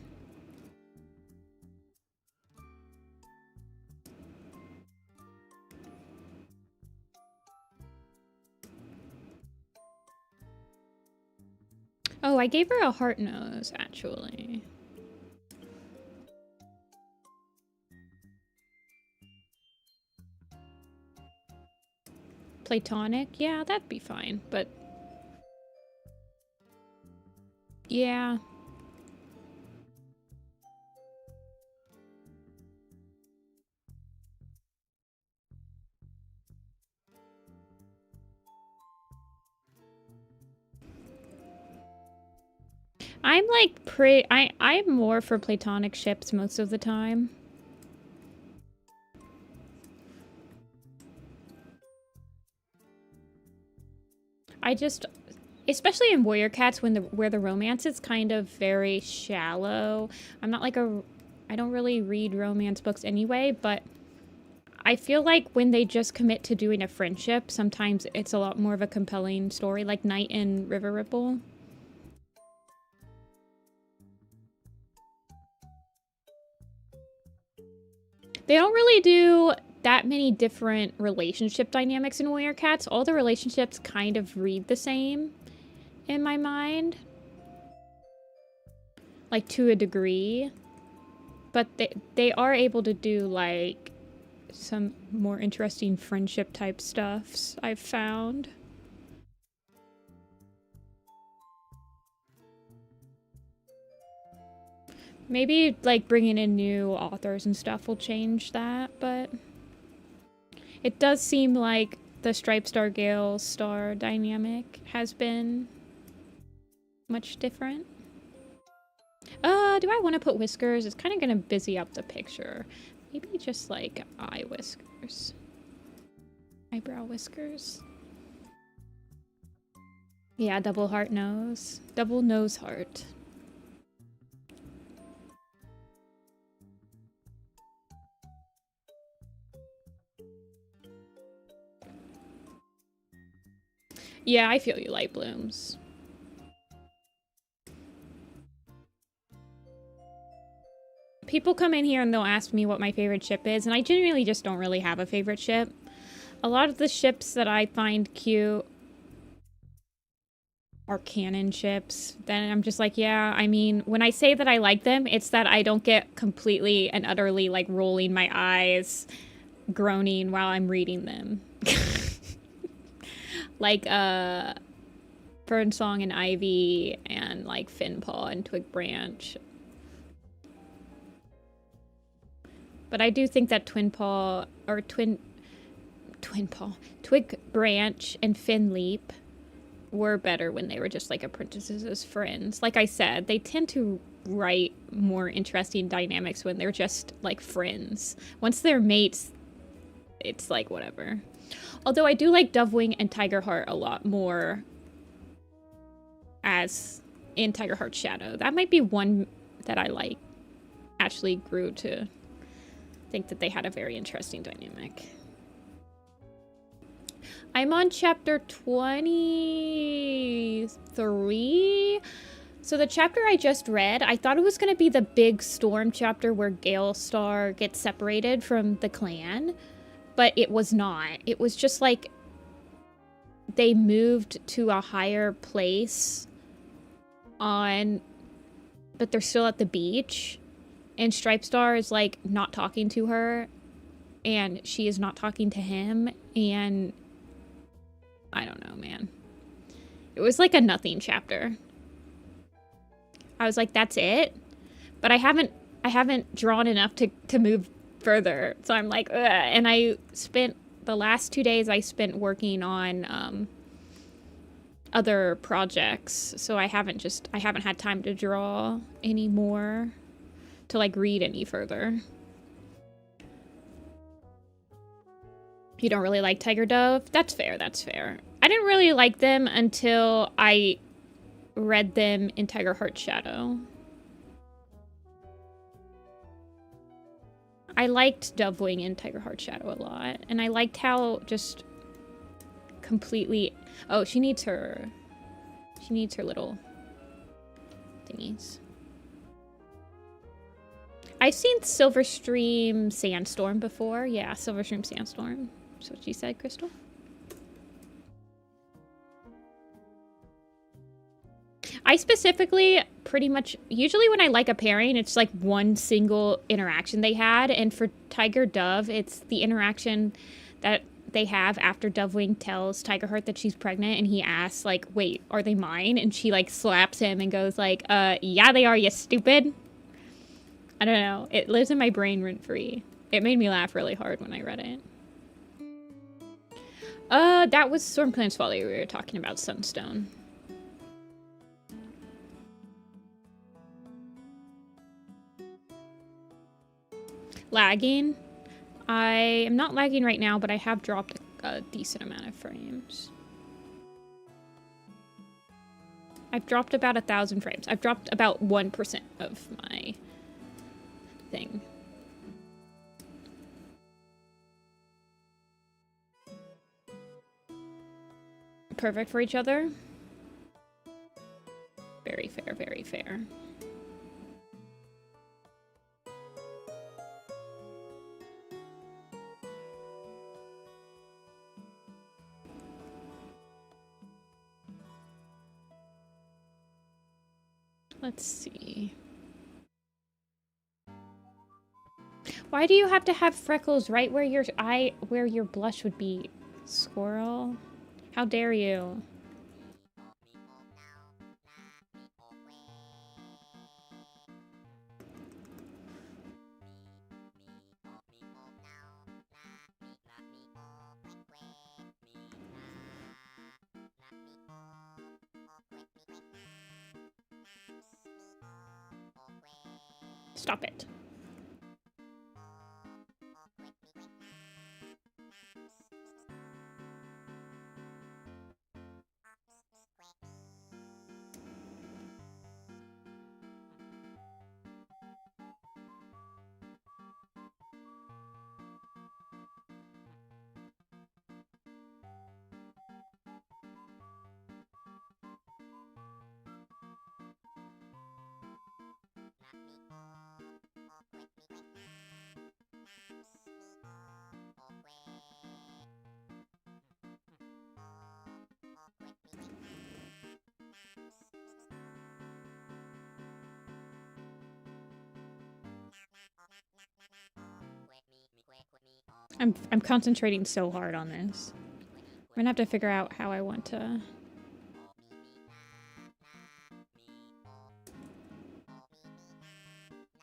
A: Oh, I gave her a heart nose, actually. Platonic? Yeah, that'd be fine, but... Yeah. I'm like I'm more for platonic ships most of the time. I just, especially in Warrior Cats where the romance is kind of very shallow. I'm not like I don't really read romance books anyway, but I feel like when they just commit to doing a friendship, sometimes it's a lot more of a compelling story, like Night and River Ripple. They don't really do that many different relationship dynamics in Warrior Cats. All the relationships kind of read the same in my mind. Like, to a degree. But they are able to do, like, some more interesting friendship type stuffs I've found. Maybe, like, bringing in new authors and stuff will change that, but... It does seem like the Stripe Star Gale Star dynamic has been much different. Do I want to put whiskers? It's kind of going to busy up the picture. Maybe just, like, eye whiskers. Eyebrow whiskers. Yeah, double heart nose. Double nose heart. Yeah, I feel you, Light Blooms. People come in here and they'll ask me what my favorite ship is, and I genuinely just don't really have a favorite ship. A lot of the ships that I find cute are canon ships. Then I'm just like, yeah, I mean, when I say that I like them, it's that I don't get completely and utterly, like, rolling my eyes, groaning while I'm reading them. Like, Fernsong and Ivy, and, like, Finpaw and Twig Branch. But I do think that Twig Branch and Fin Leap were better when they were just, like, apprentices as friends. Like I said, they tend to write more interesting dynamics when they're just, like, friends. Once they're mates, it's, like, whatever. Although I do like Dovewing and Tigerheart a lot more as in Tigerheart's Shadow. That might be one that I like. Actually grew to think that they had a very interesting dynamic. I'm on chapter 23. So the chapter I just read, I thought it was going to be the big storm chapter where Gale Star gets separated from the clan. But it was not. It was just like they moved to a higher place but they're still at the beach. And Stripe Star is like not talking to her and she is not talking to him. And I don't know, man. It was like a nothing chapter. I was like, that's it. But I haven't drawn enough to move further, so I'm like, ugh. And I spent The last 2 days I spent working on other projects, so I haven't had time to draw anymore, to like read any further. You don't really like Tiger Dove? That's fair, that's fair. I didn't really like them until I read them in Tiger Heart Shadow. I liked Dovewing in Tiger Heart Shadow a lot, and I liked how just completely... Oh, she needs her little thingies. I've seen Silverstream Sandstorm before. Yeah, Silverstream Sandstorm. That's what she said, Crystal. I specifically pretty much, usually when I like a pairing, it's like one single interaction they had. And for Tiger Dove, it's the interaction that they have after Dovewing tells Tigerheart that she's pregnant, and he asks, like, wait, are they mine? And she, like, slaps him and goes, like, yeah, they are, you stupid. I don't know. It lives in my brain rent-free. It made me laugh really hard when I read it. That was Stormclan's Folly. We were talking about Sunstone. Lagging. I am not lagging right now, but I have dropped a decent amount of frames. I've dropped about 1,000 frames. I've dropped about 1% of my thing. Perfect for each other. Very fair, very fair. Let's see. Why do you have to have freckles right where your blush would be, squirrel? How dare you? Stop it. I'm concentrating so hard on this. I'm gonna have to figure out how I want to...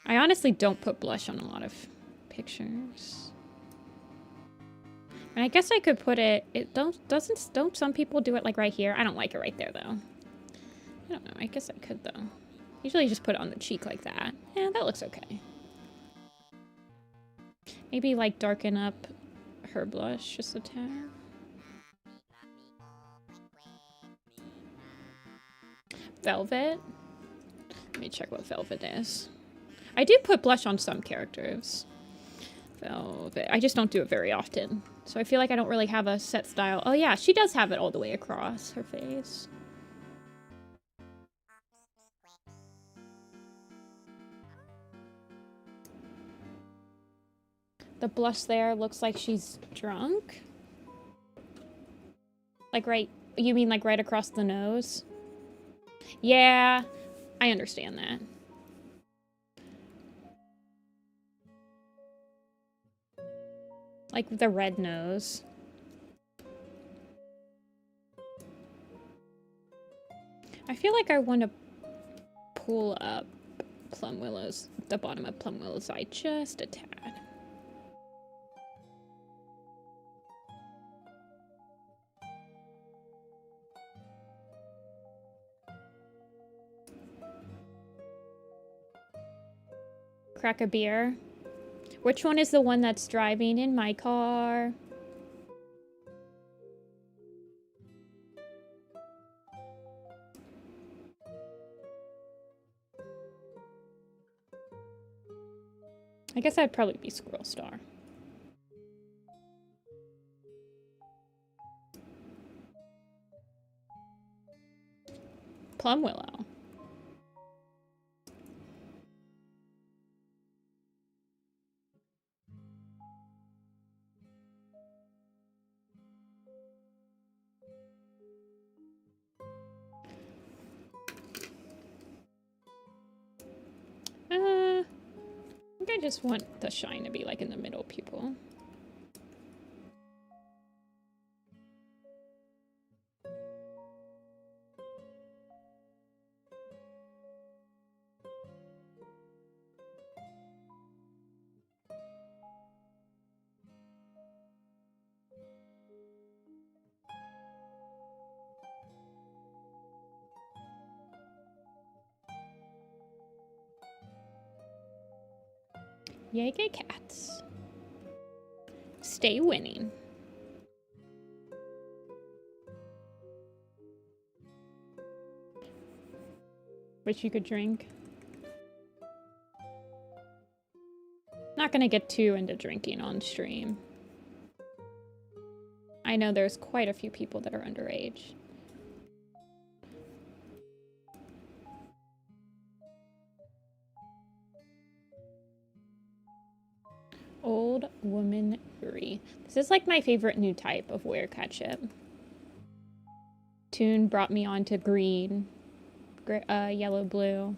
A: I honestly don't put blush on a lot of pictures. And I guess I could put it... Don't some people do it like right here? I don't like it right there though. I don't know, I guess I could though. Usually just put it on the cheek like that. Yeah, that looks okay. Maybe like darken up her blush just a tad. Velvet. Let me check what Velvet is. I do put blush on some characters. Velvet. I just don't do it very often. So I feel like I don't really have a set style. Oh yeah, she does have it all the way across her face. The blush there looks like she's drunk. Like right, you mean like right across the nose? Yeah, I understand that. Like the red nose. I feel like I want to pull up Plum Willow's, the bottom of Plum Willow's eye just a tad. crack a beer. Which one is the one that's driving in my car? I guess I'd probably be Squirrel Star. Plum Willow. I think I just want the shine to be like in the middle pupil. Yay, gay cats. Stay winning. Wish you could drink. Not gonna get too into drinking on stream. I know there's quite a few people that are underage. Old Woman 3. This is like my favorite new type of werecat ship. Toon brought me on to green, yellow, blue.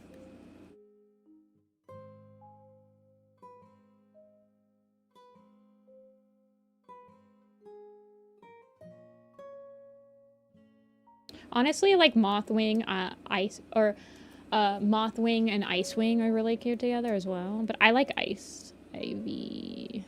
A: Honestly, like Mothwing, Mothwing and Icewing are really cute together as well. But I like Ice. Ivy.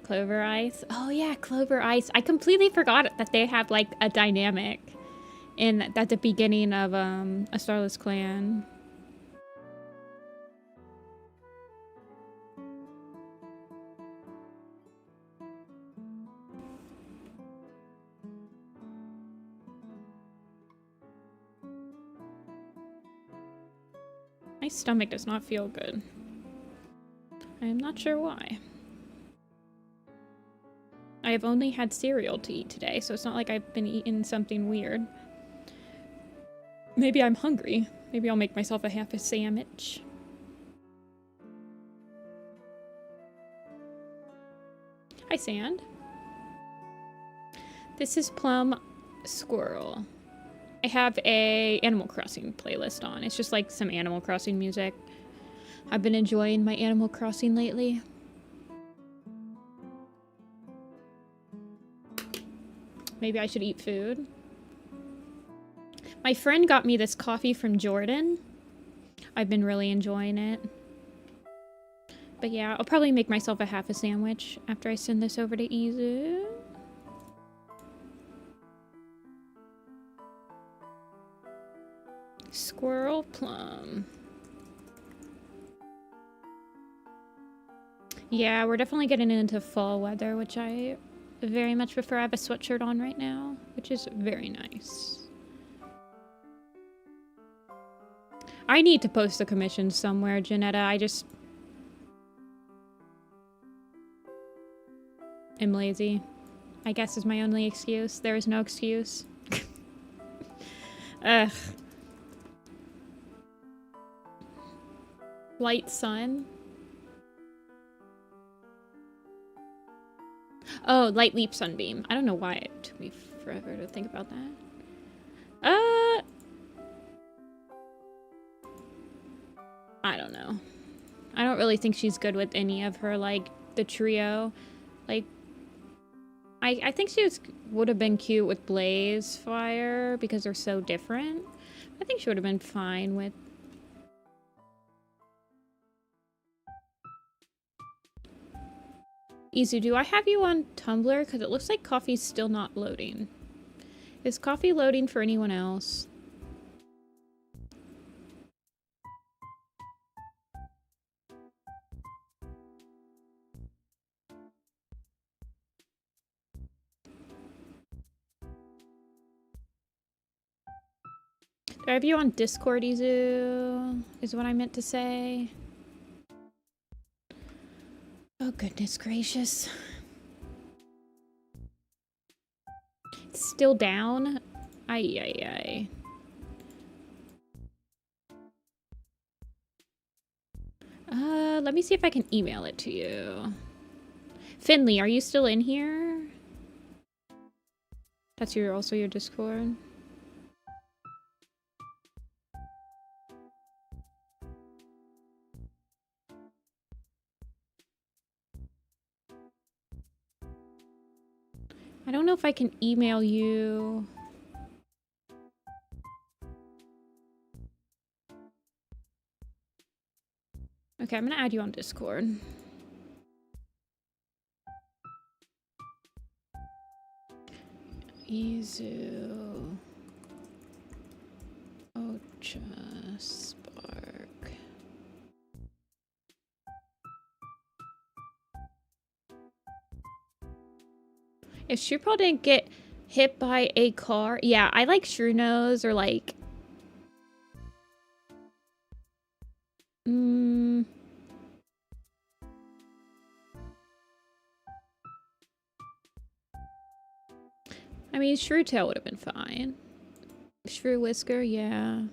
A: Clover Ice. Oh yeah, Clover Ice. I completely forgot that they have like a dynamic at the beginning of A Starless Clan. My stomach does not feel good. I am not sure why. I have only had cereal to eat today, so it's not like I've been eating something weird. Maybe I'm hungry. Maybe I'll make myself a sandwich. Hi, Sand. This is Plum Squirrel. I have a Animal Crossing playlist on. It's just like some Animal Crossing music. I've been enjoying my Animal Crossing lately. Maybe I should eat food. My friend got me this coffee from Jordan. I've been really enjoying it. But yeah, I'll probably make myself a sandwich after I send this over to Izu. Squirrel Plum. Yeah, we're definitely getting into fall weather, which I very much prefer. I have a sweatshirt on right now, which is very nice. I need to post the commissions somewhere, Janetta. I just am lazy. I guess is my only excuse. There is no excuse. Ugh. Light sun. Oh, light leap sunbeam. I don't know why it took me forever to think about that. I don't know. I don't really think she's good with any of her, like, the trio. Like, I think she would have been cute with Blaze Fire because they're so different. I think she would have been fine with... Izu, do I have you on Tumblr? Because it looks like coffee's still not loading. Is coffee loading for anyone else? Do I have you on Discord, Izu? Is what I meant to say. Oh, goodness gracious. It's still down? Ay. Let me see if I can email it to you. Finley, are you still in here? That's also your Discord? I don't know if I can email you. Okay, I'm gonna add you on Discord. Izu. Ocha Spark. If Shrew didn't get hit by a car, yeah, I like Shrew Nose or like... I mean, Shrew Tail would have been fine. Shrew Whisker, yeah.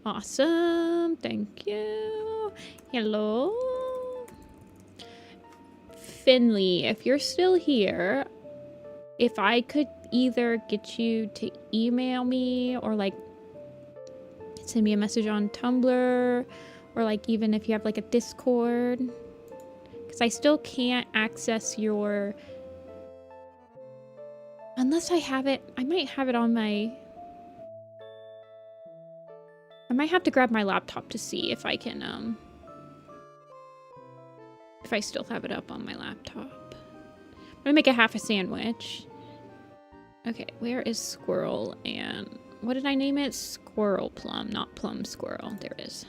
A: Awesome, thank you. Hello? Finley, if you're still here, if I could either get you to email me or like send me a message on Tumblr or like even if you have like a Discord, because I still can't access your, unless I have it, I might have it on my, I might have to grab my laptop to see if I can if I still have it up on my laptop. I'm gonna make a half a sandwich. Okay, where is Squirrel and... What did I name it? Squirrel Plum, not Plum Squirrel. There it is.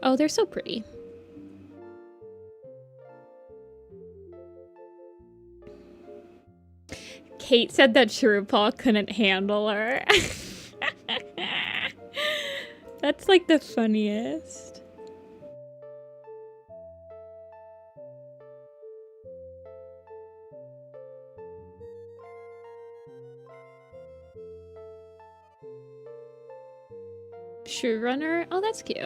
A: Oh, they're so pretty. Kate said that Shrewpaw couldn't handle her. That's like the funniest. Shrew Runner? Oh, that's cute.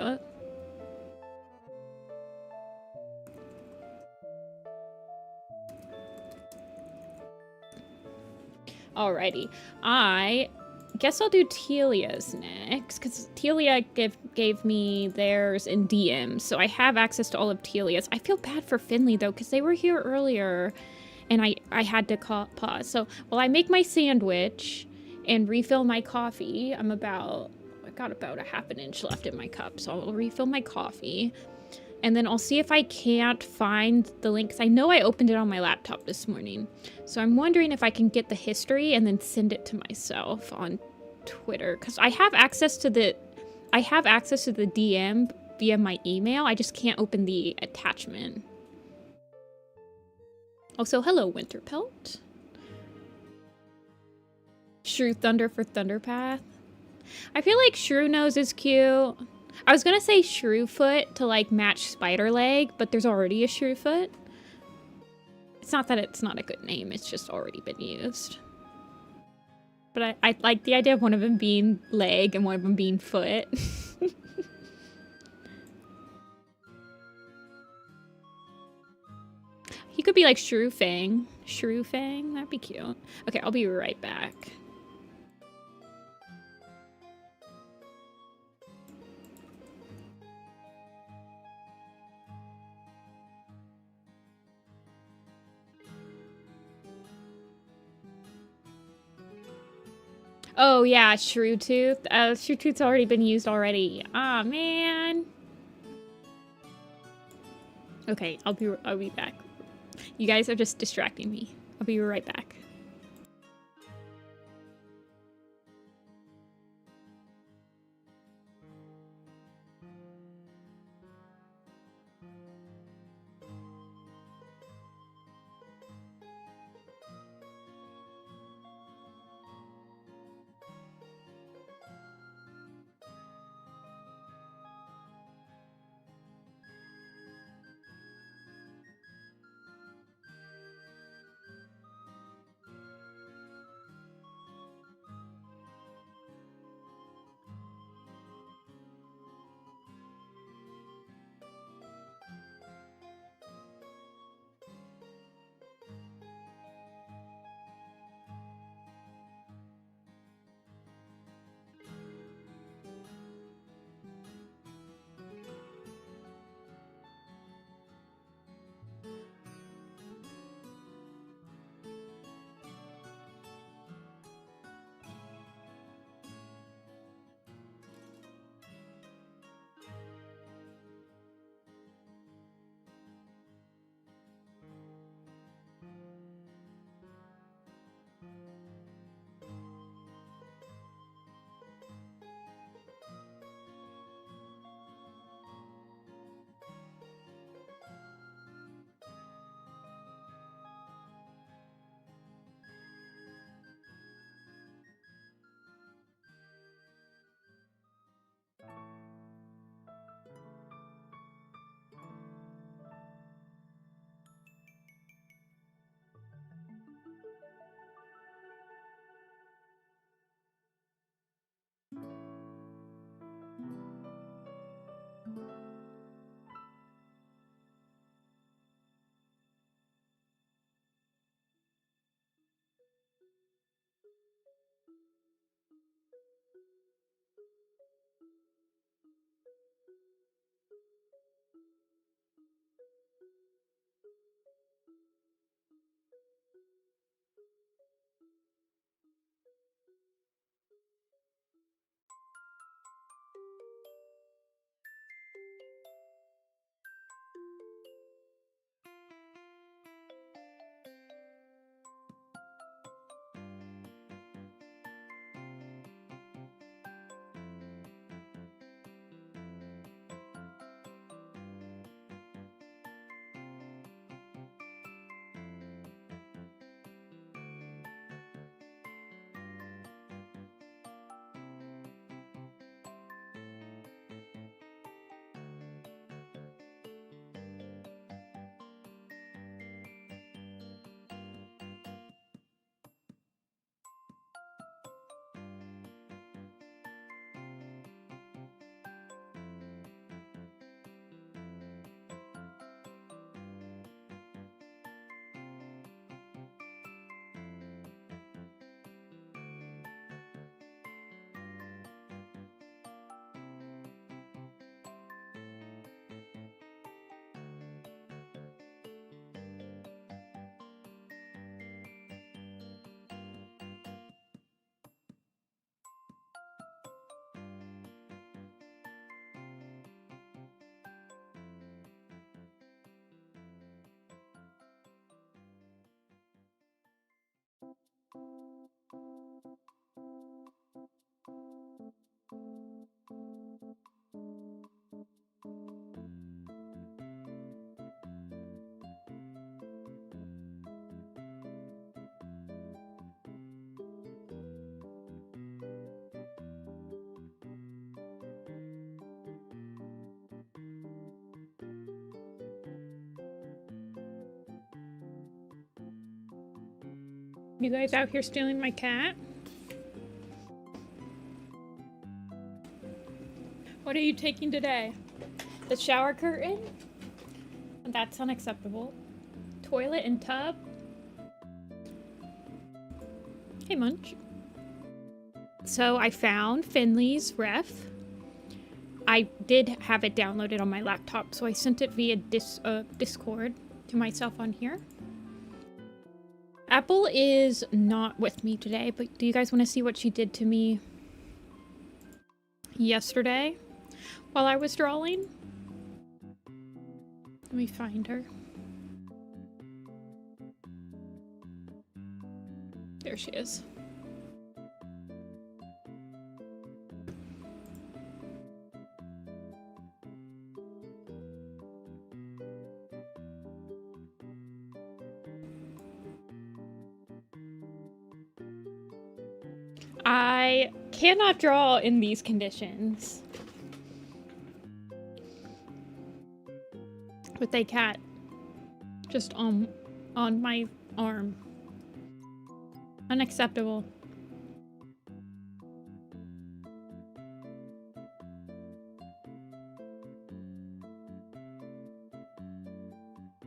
A: Alrighty. I guess I'll do Telia's next, because Telia gave me theirs in DM, so I have access to all of Telia's. I feel bad for Finley, though, because they were here earlier, and I had to pause. So while I make my sandwich and refill my coffee, I got about a half an inch left in my cup, so I'll refill my coffee. And then I'll see if I can't find the link, because I know I opened it on my laptop this morning. So I'm wondering if I can get the history and then send it to myself on Twitter, because I have access to the DM via my email. I just can't open the attachment. Also, hello, Winterpelt. Shrew Thunder for Thunderpath. I feel like Shrew Nose is cute. I was gonna say Shrewfoot to like match Spider Leg, but there's already a Shrewfoot. It's not that it's not a good name, it's just already been used. But I like the idea of one of them being leg and one of them being foot. He could be like Shrew Fang. Shrew Fang? That'd be cute. Okay, I'll be right back. Oh yeah, Shrew Tooth. Shrew Tooth's already been used already. Ah, man. Okay, I'll be back. You guys are just distracting me. I'll be right back. You guys out here stealing my cat? What are you taking today? The shower curtain? That's unacceptable. Toilet and tub? Hey, Munch. So I found Finley's ref. I did have it downloaded on my laptop, so I sent it via Discord to myself on here. Apple is not with me today, but do you guys want to see what she did to me yesterday while I was drawing? Let me find her. There she is. I cannot draw in these conditions with a cat just on my arm. Unacceptable.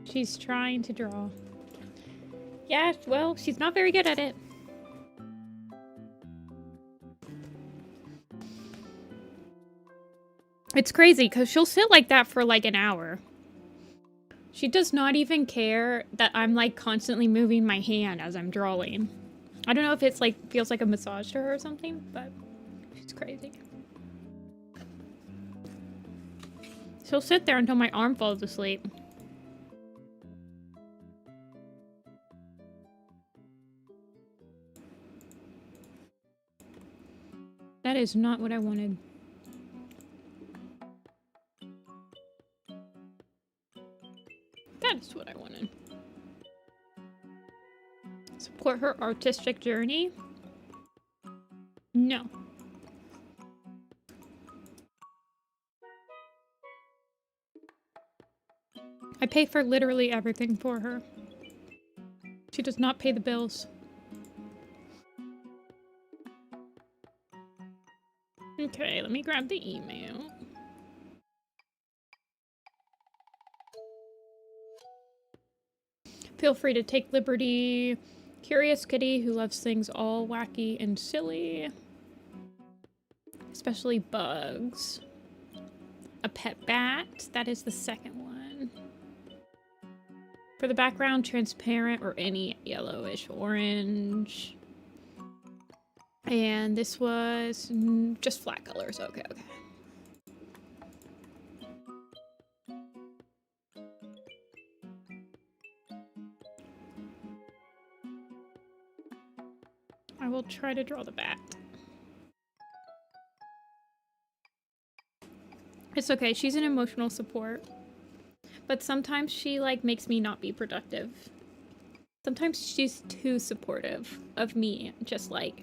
A: She's trying to draw. Yeah, well, she's not very good at it. It's crazy because she'll sit like that for like an hour. She does not even care that I'm like constantly moving my hand as I'm drawing. I don't know if it's like feels like a massage to her or something, but she's crazy. She'll sit there until my arm falls asleep. That is not what I wanted. That's what I wanted. Support her artistic journey? No. I pay for literally everything for her. She does not pay the bills. Okay, let me grab the email. Feel free to take liberty. Curious kitty who loves things all wacky and silly. Especially bugs. A pet bat. That is the second one. For the background, transparent or any yellowish orange. And this was just flat colors. Okay, okay. I will try to draw the bat. It's okay, she's an emotional support. But sometimes she like makes me not be productive. Sometimes she's too supportive of me, just like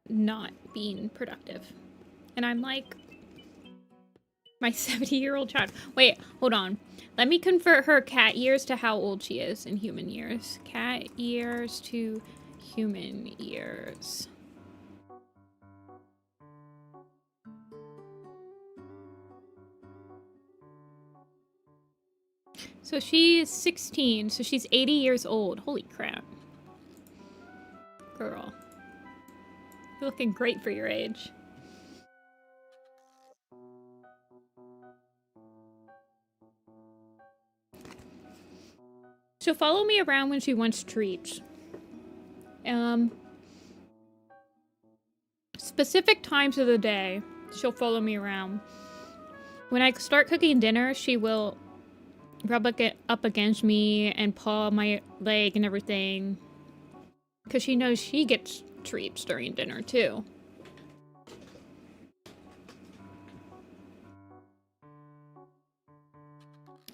A: not being productive. And I'm like my 70-year-old child. Wait, hold on. Let me convert her cat years to how old she is in human years. Cat years to human years. So she's 16, so she's 80 years old. Holy crap. Girl. You're looking great for your age. She'll follow me around when she wants treats. Specific times of the day, she'll follow me around. When I start cooking dinner, she will rub up against me and paw my leg and everything. Because she knows she gets treats during dinner, too.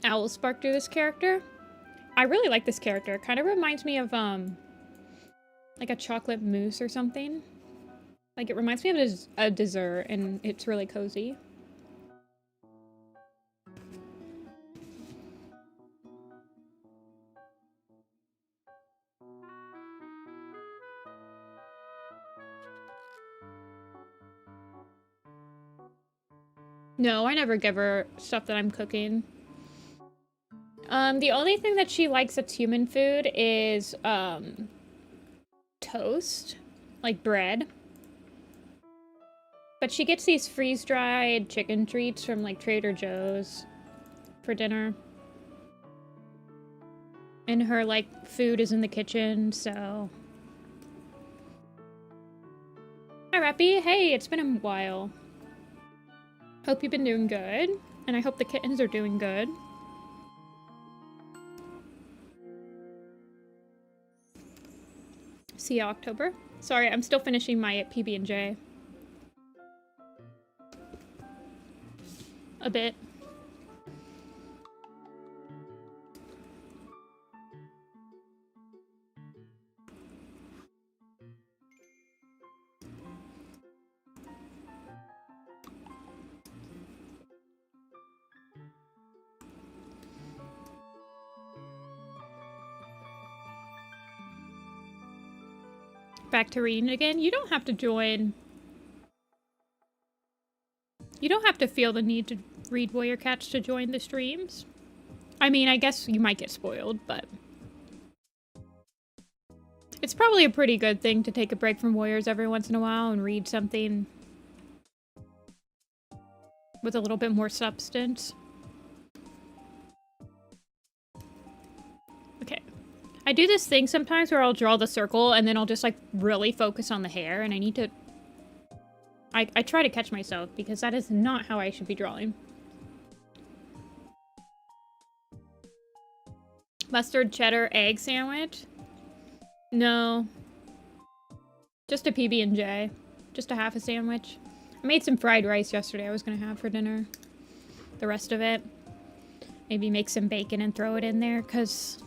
A: Owl spark to this character. I really like this character. It kind of reminds me of, like a chocolate mousse or something. Like, it reminds me of a dessert, and it's really cozy. No, I never give her stuff that I'm cooking. The only thing that she likes that's human food is, toast. Like bread. But she gets these freeze-dried chicken treats from, like, Trader Joe's for dinner. And her, like, food is in the kitchen, so... Hi, Rappy. Hey, it's been a while. Hope you've been doing good. And I hope the kittens are doing good. See you October. Sorry, I'm still finishing my PB&J. A bit. Back to reading again. You don't have to join. You don't have to feel the need to read Warrior Cats to join the streams. I mean, I guess you might get spoiled, but... It's probably a pretty good thing to take a break from Warriors every once in a while and read something with a little bit more substance. Okay. I do this thing sometimes where I'll draw the circle and then I'll just like really focus on the hair, and I need to... I try to catch myself because that is not how I should be drawing. Mustard cheddar egg sandwich? No. Just a PB&J. Just a half a sandwich. I made some fried rice yesterday I was gonna have for dinner. The rest of it. Maybe make some bacon and throw it in there, because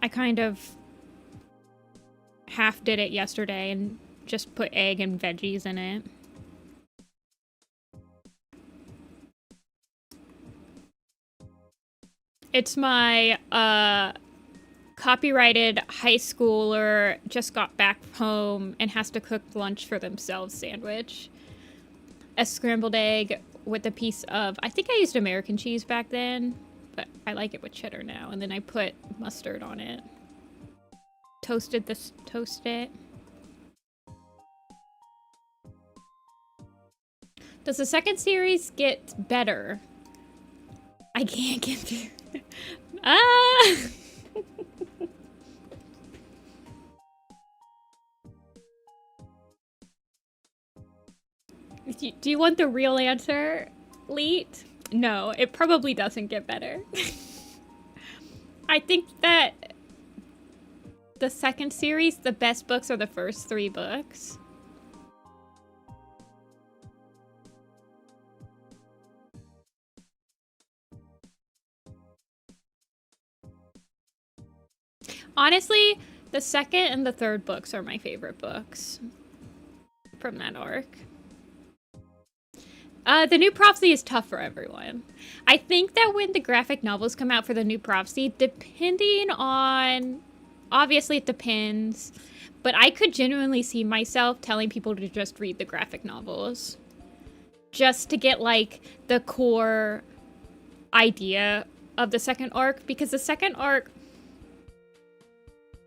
A: I kind of half did it yesterday and just put egg and veggies in it. It's my, copyrighted high schooler just got back home and has to cook lunch for themselves sandwich. A scrambled egg with a piece of... I think I used American cheese back then, but I like it with cheddar now. And then I put mustard on it. Toast it. Does the second series get better? I can't get through. Ah! Do you want the real answer, Leet? No, it probably doesn't get better. I think that the second series, the best books are the first 3 books. Honestly, the second and the third books are my favorite books from that arc. The New Prophecy is tough for everyone. I think that when the graphic novels come out for the New Prophecy, depending on... Obviously, it depends. But I could genuinely see myself telling people to just read the graphic novels. Just to get, like, the core idea of the second arc. Because the second arc...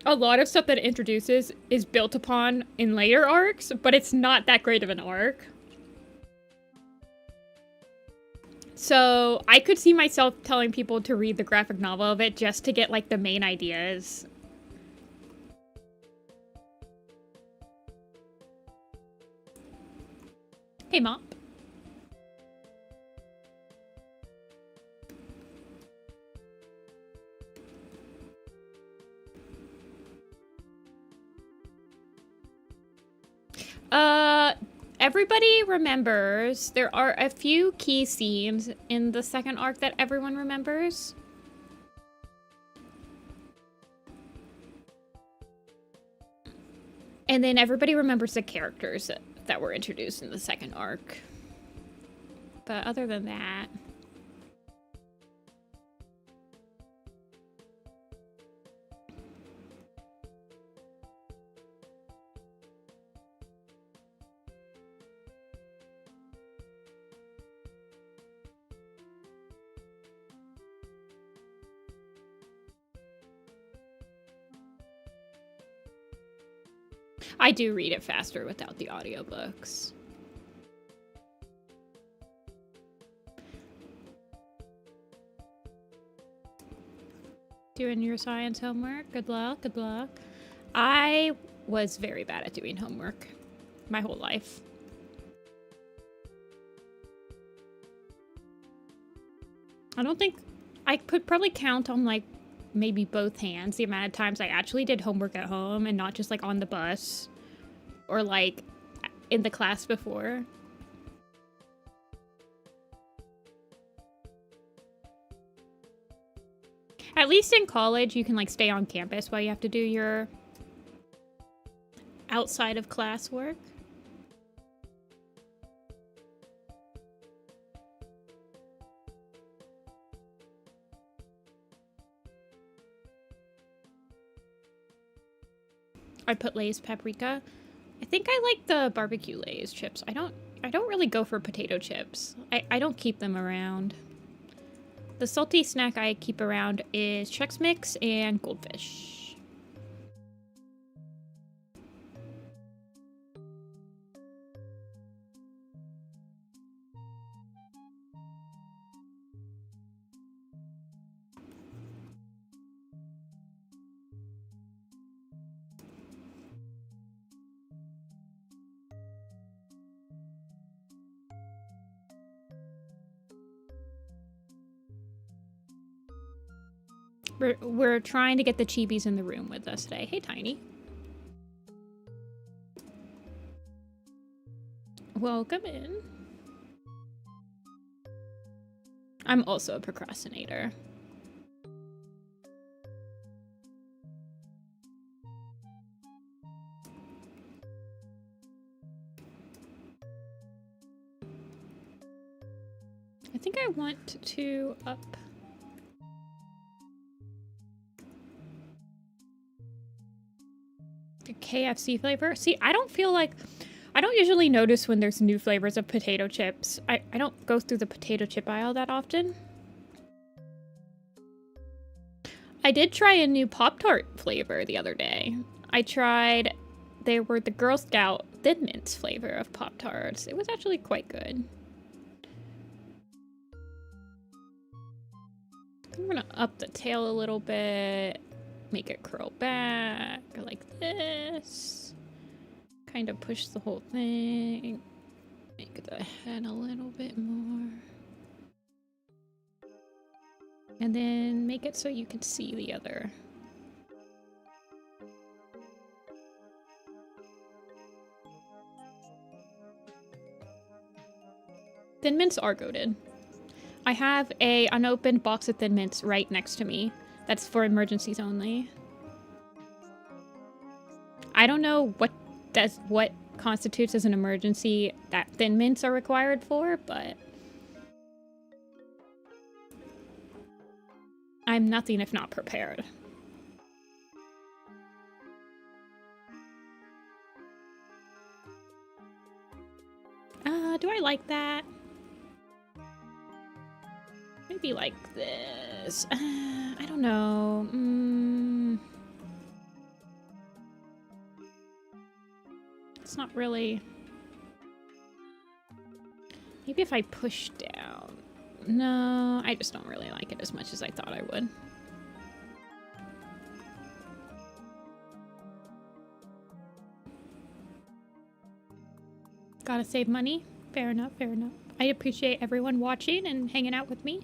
A: A lot of stuff that it introduces is built upon in later arcs, but it's not that great of an arc. So I could see myself telling people to read the graphic novel of it just to get, like, the main ideas. Hey, Mop. Everybody remembers. There are a few key scenes in the second arc that everyone remembers. And then everybody remembers the characters that were introduced in the second arc. But other than that... I do read it faster without the audiobooks. Doing your science homework. Good luck, good luck. I was very bad at doing homework my whole life. I don't think I could probably count on like maybe both hands the amount of times I actually did homework at home and not just like on the bus or like in the class before. At least in college, you can like stay on campus while you have to do your outside of class work. I put Lay's paprika. I think I like the barbecue Lay's chips. I don't really go for potato chips. I don't keep them around. The salty snack I keep around is Chex Mix and Goldfish. We're trying to get the chibis in the room with us today. Hey, Tiny. Welcome in. I'm also a procrastinator. I think I want to up... the KFC flavor. See, I don't feel like... I don't usually notice when there's new flavors of potato chips. I don't go through the potato chip aisle that often. I did try a new Pop-Tart flavor the other day. I tried... They were the Girl Scout Thin Mints flavor of Pop-Tarts. It was actually quite good. I'm gonna up the tail a little bit. Make it curl back like this. Kind of push the whole thing. Make the head a little bit more. And then make it so you can see the other. Thin Mints are goated. I have a unopened box of Thin Mints right next to me. That's for emergencies only. I don't know what constitutes as an emergency that Thin Mints are required for, but I'm nothing if not prepared. Do I like that? Maybe like this. I don't know. It's not really... Maybe if I push down. No, I just don't really like it as much as I thought I would. Gotta save money. Fair enough, fair enough. I appreciate everyone watching and hanging out with me.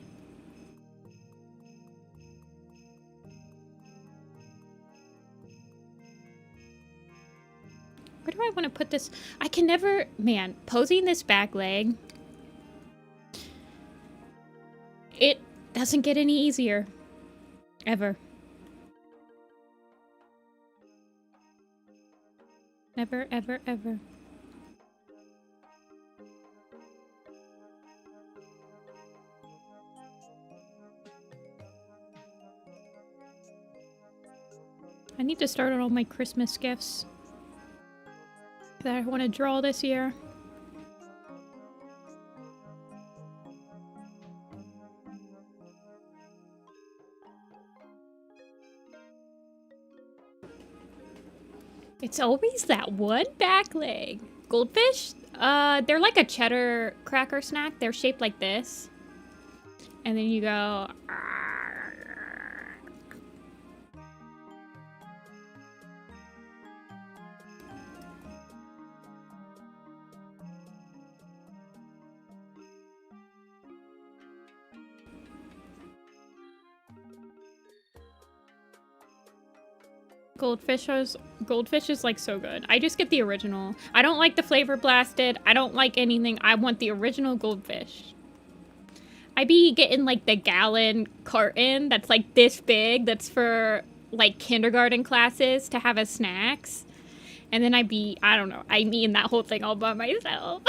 A: Where do I want to put this? I can never... Man, posing this back leg... It doesn't get any easier. Ever. Never, ever, ever. I need to start on all my Christmas gifts that I want to draw this year. It's always that one back leg. Goldfish? They're like a cheddar cracker snack. They're shaped like this. And then you go... Goldfish is like so good. I just get the original. I don't like the flavor blasted. I don't like anything. I want the original goldfish. I be getting like the gallon carton that's like this big. That's for like kindergarten classes to have as snacks. And then I don't know. I eating that whole thing all by myself.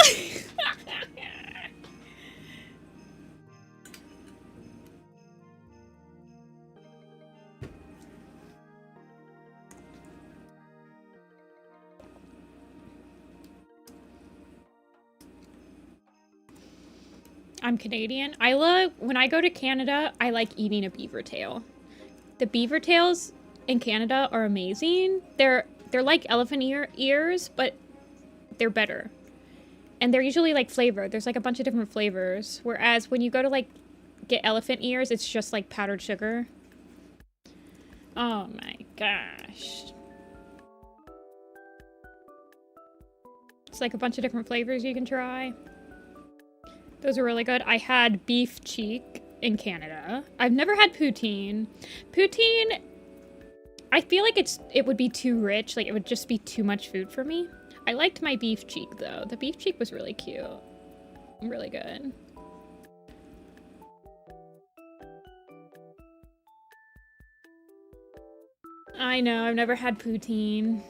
A: I'm Canadian. When I go to Canada, I like eating a beaver tail. The beaver tails in Canada are amazing. They're like elephant ears, but they're better. And they're usually like flavored. There's like a bunch of different flavors. Whereas when you go to like get elephant ears, it's just like powdered sugar. Oh my gosh. It's like a bunch of different flavors you can try. Those are really good. I had beef cheek in Canada. I've never had poutine. Poutine, I feel like it would be too rich. Like, it would just be too much food for me. I liked my beef cheek, though. The beef cheek was really cute. Really good. I know, I've never had poutine.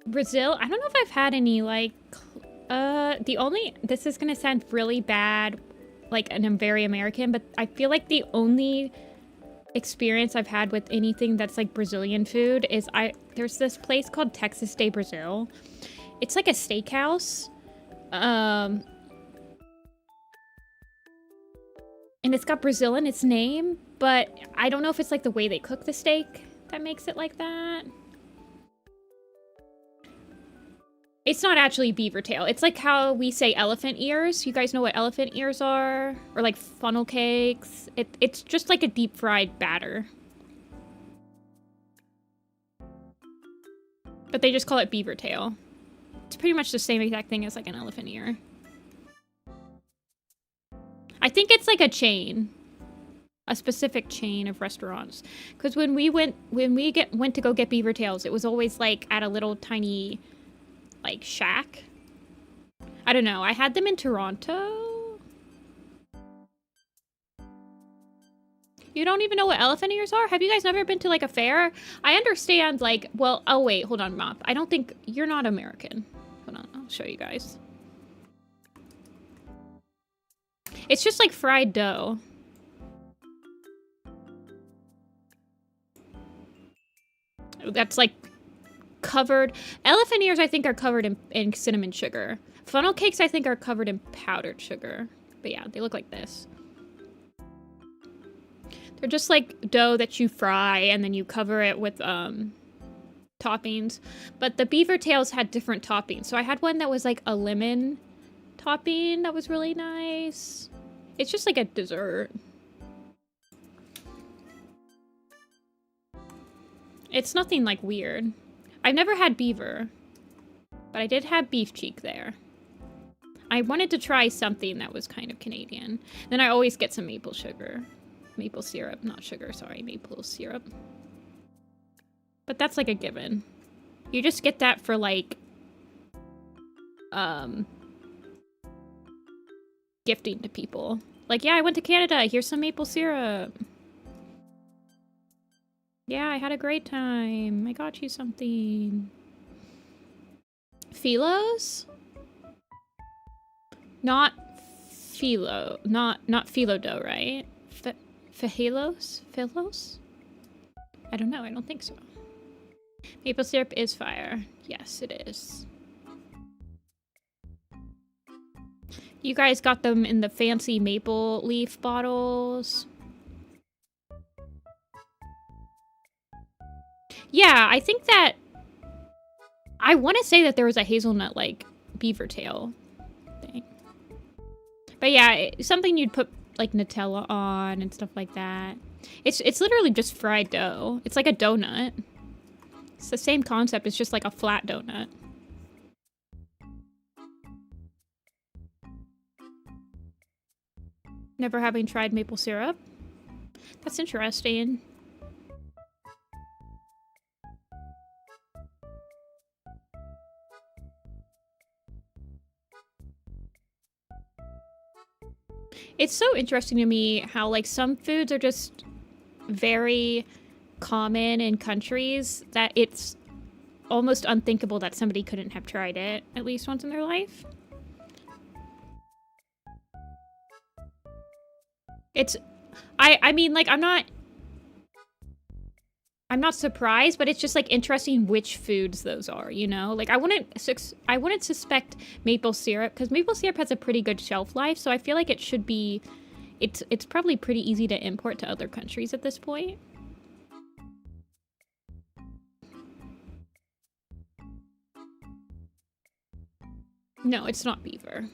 A: Brazil, I don't know if I've had any, like, this is gonna sound really bad, like, and I'm very American, but I feel like the only experience I've had with anything that's, like, Brazilian food is there's this place called Texas de Brazil. It's like a steakhouse, and it's got Brazil in its name, but I don't know if it's, like, the way they cook the steak that makes it like that. It's not actually beaver tail. It's like how we say elephant ears. You guys know what elephant ears are? Or like funnel cakes. It's just like a deep fried batter. But they just call it beaver tail. It's pretty much the same exact thing as like an elephant ear. I think it's like a chain. A specific chain of restaurants. Because when we went to go get beaver tails, it was always like at a little tiny like shack. I don't know. I had them in Toronto. You don't even know what elephant ears are? Have you guys never been to like a fair? I understand like, well, oh wait, hold on, Mop. I don't think you're not American. Hold on, I'll show you guys. It's just like fried dough. That's like covered. Elephant ears, I think, are covered in cinnamon sugar. Funnel cakes, I think, are covered in powdered sugar. But yeah, they look like this. They're just like dough that you fry and then you cover it with toppings. But the beaver tails had different toppings. So I had one that was like a lemon topping that was really nice. It's just like a dessert. It's nothing like weird. I've never had beaver, but I did have beef cheek there. I wanted to try something that was kind of Canadian. Then I always get some maple sugar. Maple syrup, not sugar, sorry, maple syrup. But that's like a given. You just get that for like, gifting to people. Like, yeah, I went to Canada, here's some maple syrup. Yeah, I had a great time. I got you something. Philos? Not philo. Not philo dough, right? Fajilos? Philos? I don't know. I don't think so. Maple syrup is fire. Yes, it is. You guys got them in the fancy maple leaf bottles. Yeah, I think that... I want to say that there was a hazelnut, like, beaver tail thing. But yeah, something you'd put, like, Nutella on and stuff like that. It's literally just fried dough. It's like a donut. It's the same concept. It's just like a flat donut. Never having tried maple syrup? That's interesting. It's so interesting to me how, like, some foods are just very common in countries that it's almost unthinkable that somebody couldn't have tried it at least once in their life. It's... I mean, like, I'm not surprised, but it's just, like, interesting which foods those are, you know? Like, I wouldn't suspect maple syrup, because maple syrup has a pretty good shelf life, so I feel like it should be... It's probably pretty easy to import to other countries at this point. No, it's not beaver.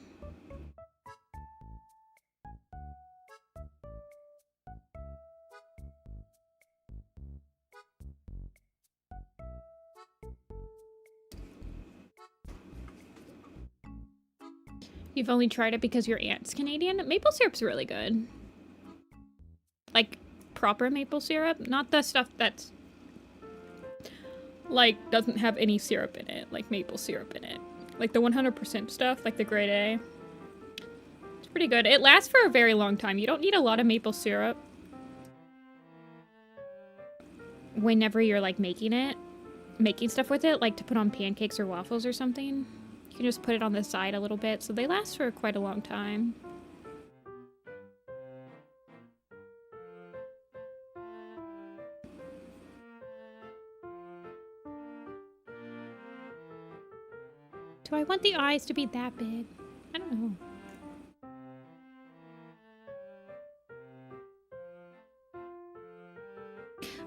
A: You've only tried it because your aunt's Canadian? Maple syrup's really good. Like, proper maple syrup? Not the stuff that's, like, doesn't have any syrup in it. Like, maple syrup in it. Like, the 100% stuff, like the grade A. It's pretty good. It lasts for a very long time. You don't need a lot of maple syrup whenever you're, like, making stuff with it, like to put on pancakes or waffles or something. You can just put it on the side a little bit, so they last for quite a long time. Do I want the eyes to be that big? I don't know.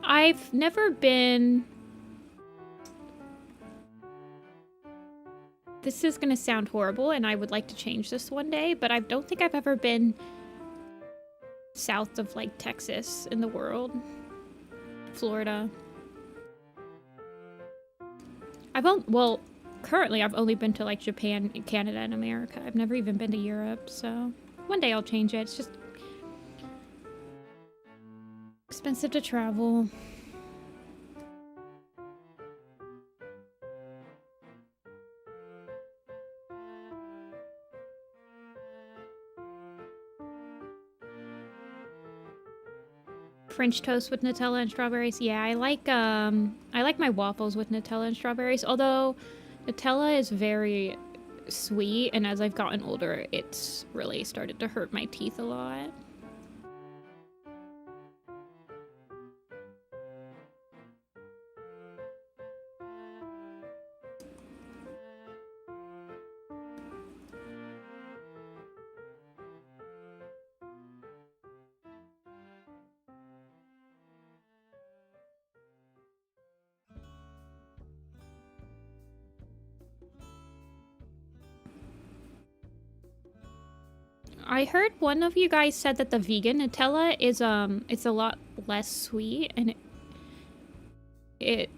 A: I've never been... This is gonna sound horrible, and I would like to change this one day, but I don't think I've ever been south of, like, Texas in the world. Florida. Well, currently I've only been to, like, Japan, Canada, and America. I've never even been to Europe, so one day I'll change it. It's just expensive to travel. French toast with Nutella and strawberries. Yeah, I like my waffles with Nutella and strawberries, although Nutella is very sweet, and as I've gotten older, it's really started to hurt my teeth a lot. I heard one of you guys said that the vegan Nutella is it's a lot less sweet and it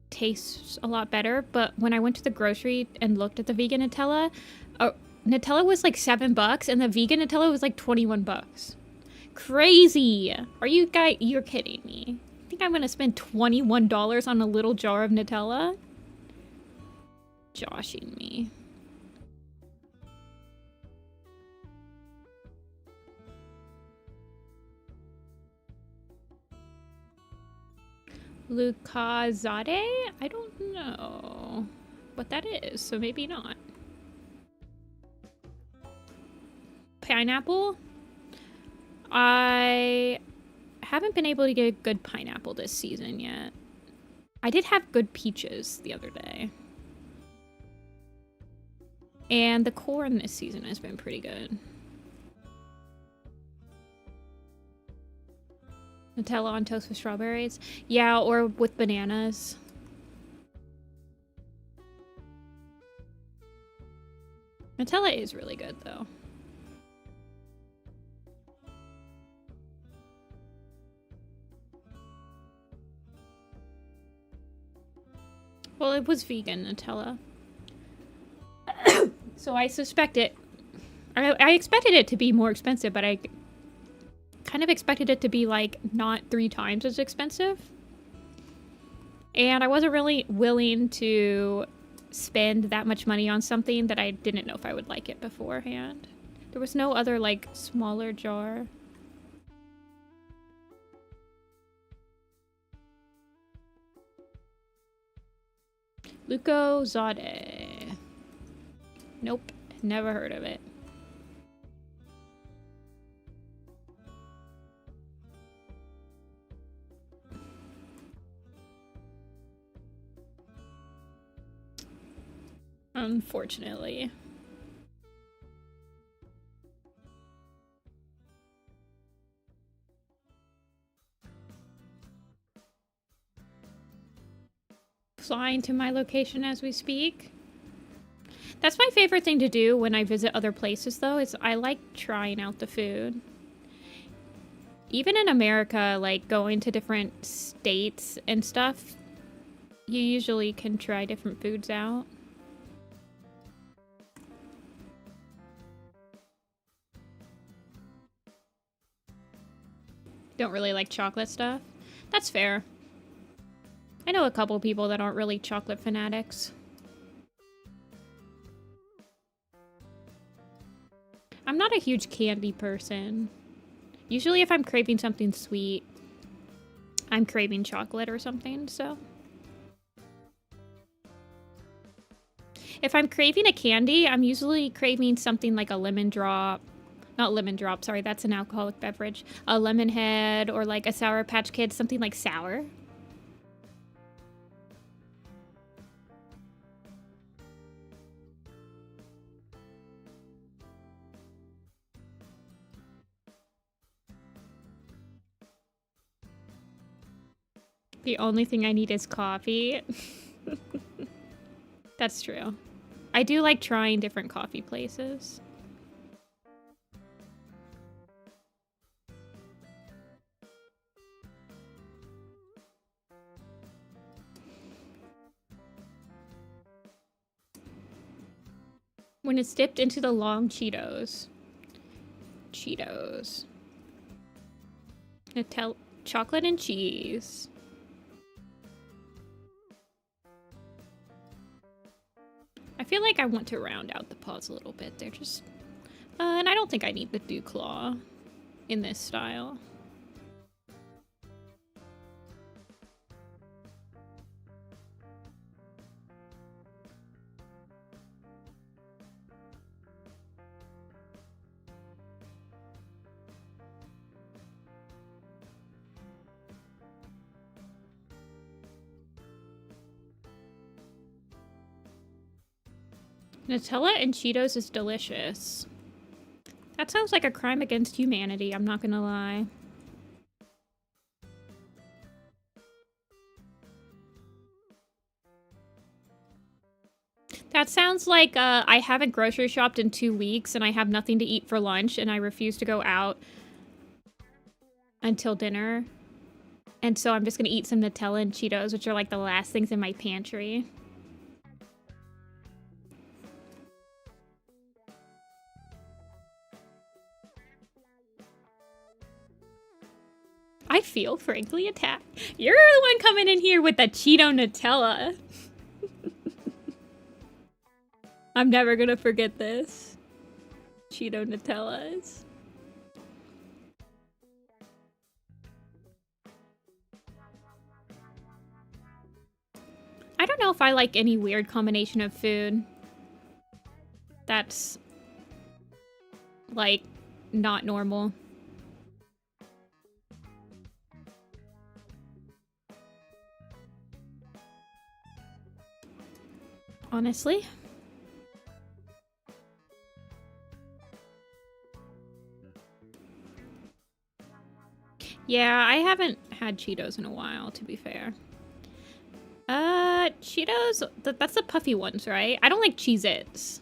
A: tastes a lot better, but when I went to the grocery and looked at the vegan Nutella, Nutella was like $7 and the vegan Nutella was like 21 bucks. Crazy. Are you guys, you're kidding me. I think I'm gonna spend $21 on a little jar of Nutella? Joshing me. Lucazade? I don't know what that is, so maybe not. Pineapple? I haven't been able to get a good pineapple this season yet. I did have good peaches the other day. And the corn this season has been pretty good. Nutella on toast with strawberries. Yeah, or with bananas. Nutella is really good, though. Well, it was vegan Nutella. So I suspect it. I expected it to be more expensive, but I kind of expected it to be, like, not 3 times as expensive. And I wasn't really willing to spend that much money on something that I didn't know if I would like it beforehand. There was no other, like, smaller jar. Lucozade. Nope, never heard of it. Unfortunately. Flying to my location as we speak. That's my favorite thing to do when I visit other places, though, is I like trying out the food. Even in America, like, going to different states and stuff, you usually can try different foods out. Don't really like chocolate stuff. That's fair. I know a couple people that aren't really chocolate fanatics. I'm not a huge candy person. Usually if I'm craving something sweet, I'm craving chocolate or something, so. If I'm craving a candy, I'm usually craving something like a lemon drop. Not lemon drop, sorry, that's an alcoholic beverage. A lemon head or like a Sour Patch Kid, something like sour. The only thing I need is coffee. That's true. I do like trying different coffee places. When it's dipped into the long Cheetos. Cheetos. Nutella, chocolate and cheese. I feel like I want to round out the paws a little bit. They're just... and I don't think I need the dew claw in this style. Nutella and Cheetos is delicious. That sounds like a crime against humanity, I'm not gonna lie. That sounds like I haven't grocery shopped in 2 weeks and I have nothing to eat for lunch and I refuse to go out until dinner. And so I'm just gonna eat some Nutella and Cheetos, which are like the last things in my pantry. I feel frankly attacked. You're the one coming in here with the Cheeto Nutella. I'm never gonna forget this. Cheeto Nutellas. I don't know if I like any weird combination of food that's like not normal. Honestly. Yeah, I haven't had Cheetos in a while, to be fair. Cheetos, that's the puffy ones, right? I don't like Cheez-Its.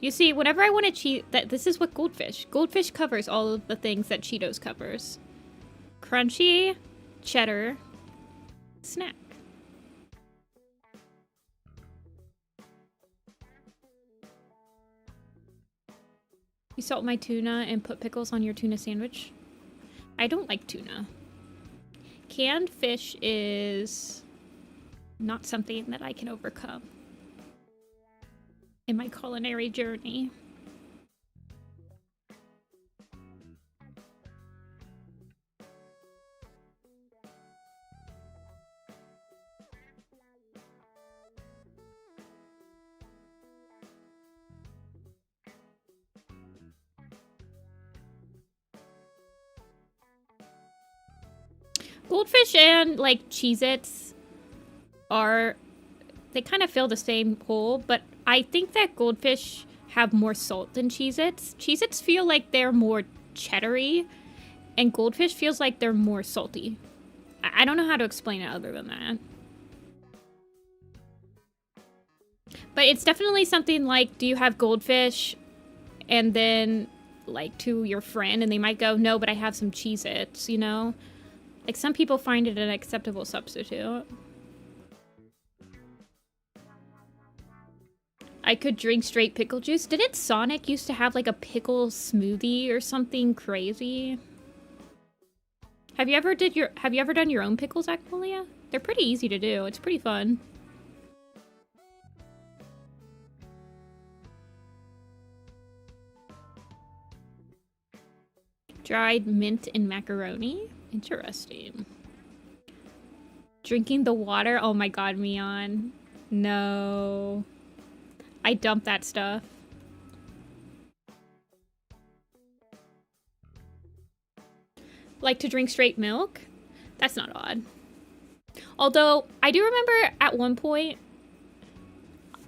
A: You see, whenever I want to cheat, this is what Goldfish. Goldfish covers all of the things that Cheetos covers. Crunchy, cheddar, snack. You salt my tuna and put pickles on your tuna sandwich? I don't like tuna. Canned fish is not something that I can overcome in my culinary journey. Goldfish and, like, Cheez-Its are... They kind of fill the same hole, but I think that Goldfish have more salt than Cheez-Its. Cheez-Its feel like they're more cheddary, and Goldfish feels like they're more salty. I don't know how to explain it other than that. But it's definitely something like, do you have Goldfish? And then, like, to your friend, and they might go, no, but I have some Cheez-Its, you know? Like, some people find it an acceptable substitute. I could drink straight pickle juice. Didn't Sonic used to have, like, a pickle smoothie or something crazy? Have you ever done your own pickles, Aqualia? They're pretty easy to do. It's pretty fun. Dried mint and macaroni. Interesting. Drinking the water. Oh my god, Mion. No. I dumped that stuff. Like to drink straight milk? That's not odd. Although, I do remember at one point,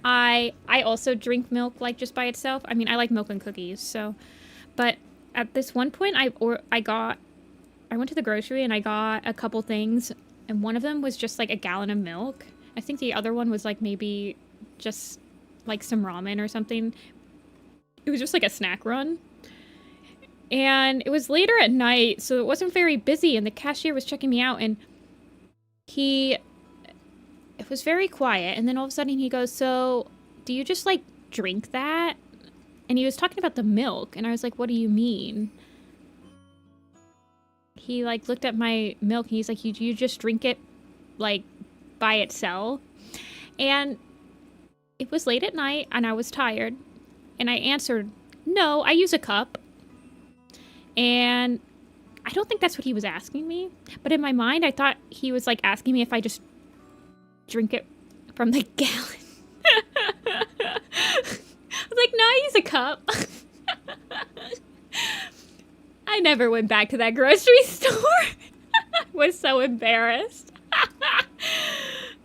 A: I also drink milk, like, just by itself. I mean, I like milk and cookies, so... But at this one point, I went to the grocery and I got a couple things, and one of them was just, like, a gallon of milk. I think the other one was, like, maybe just, like, some ramen or something. It was just, like, a snack run. And it was later at night, so it wasn't very busy, and the cashier was checking me out, and it was very quiet, and then all of a sudden he goes, so, do you just, like, drink that? And he was talking about the milk, and I was like, what do you mean? He, like, looked at my milk, and he's like, you just drink it, like, by itself? And it was late at night, and I was tired, and I answered, no, I use a cup. And I don't think that's what he was asking me, but in my mind, I thought he was, like, asking me if I just drink it from the gallon. I was like, no, I use a cup. I never went back to that grocery store. I was so embarrassed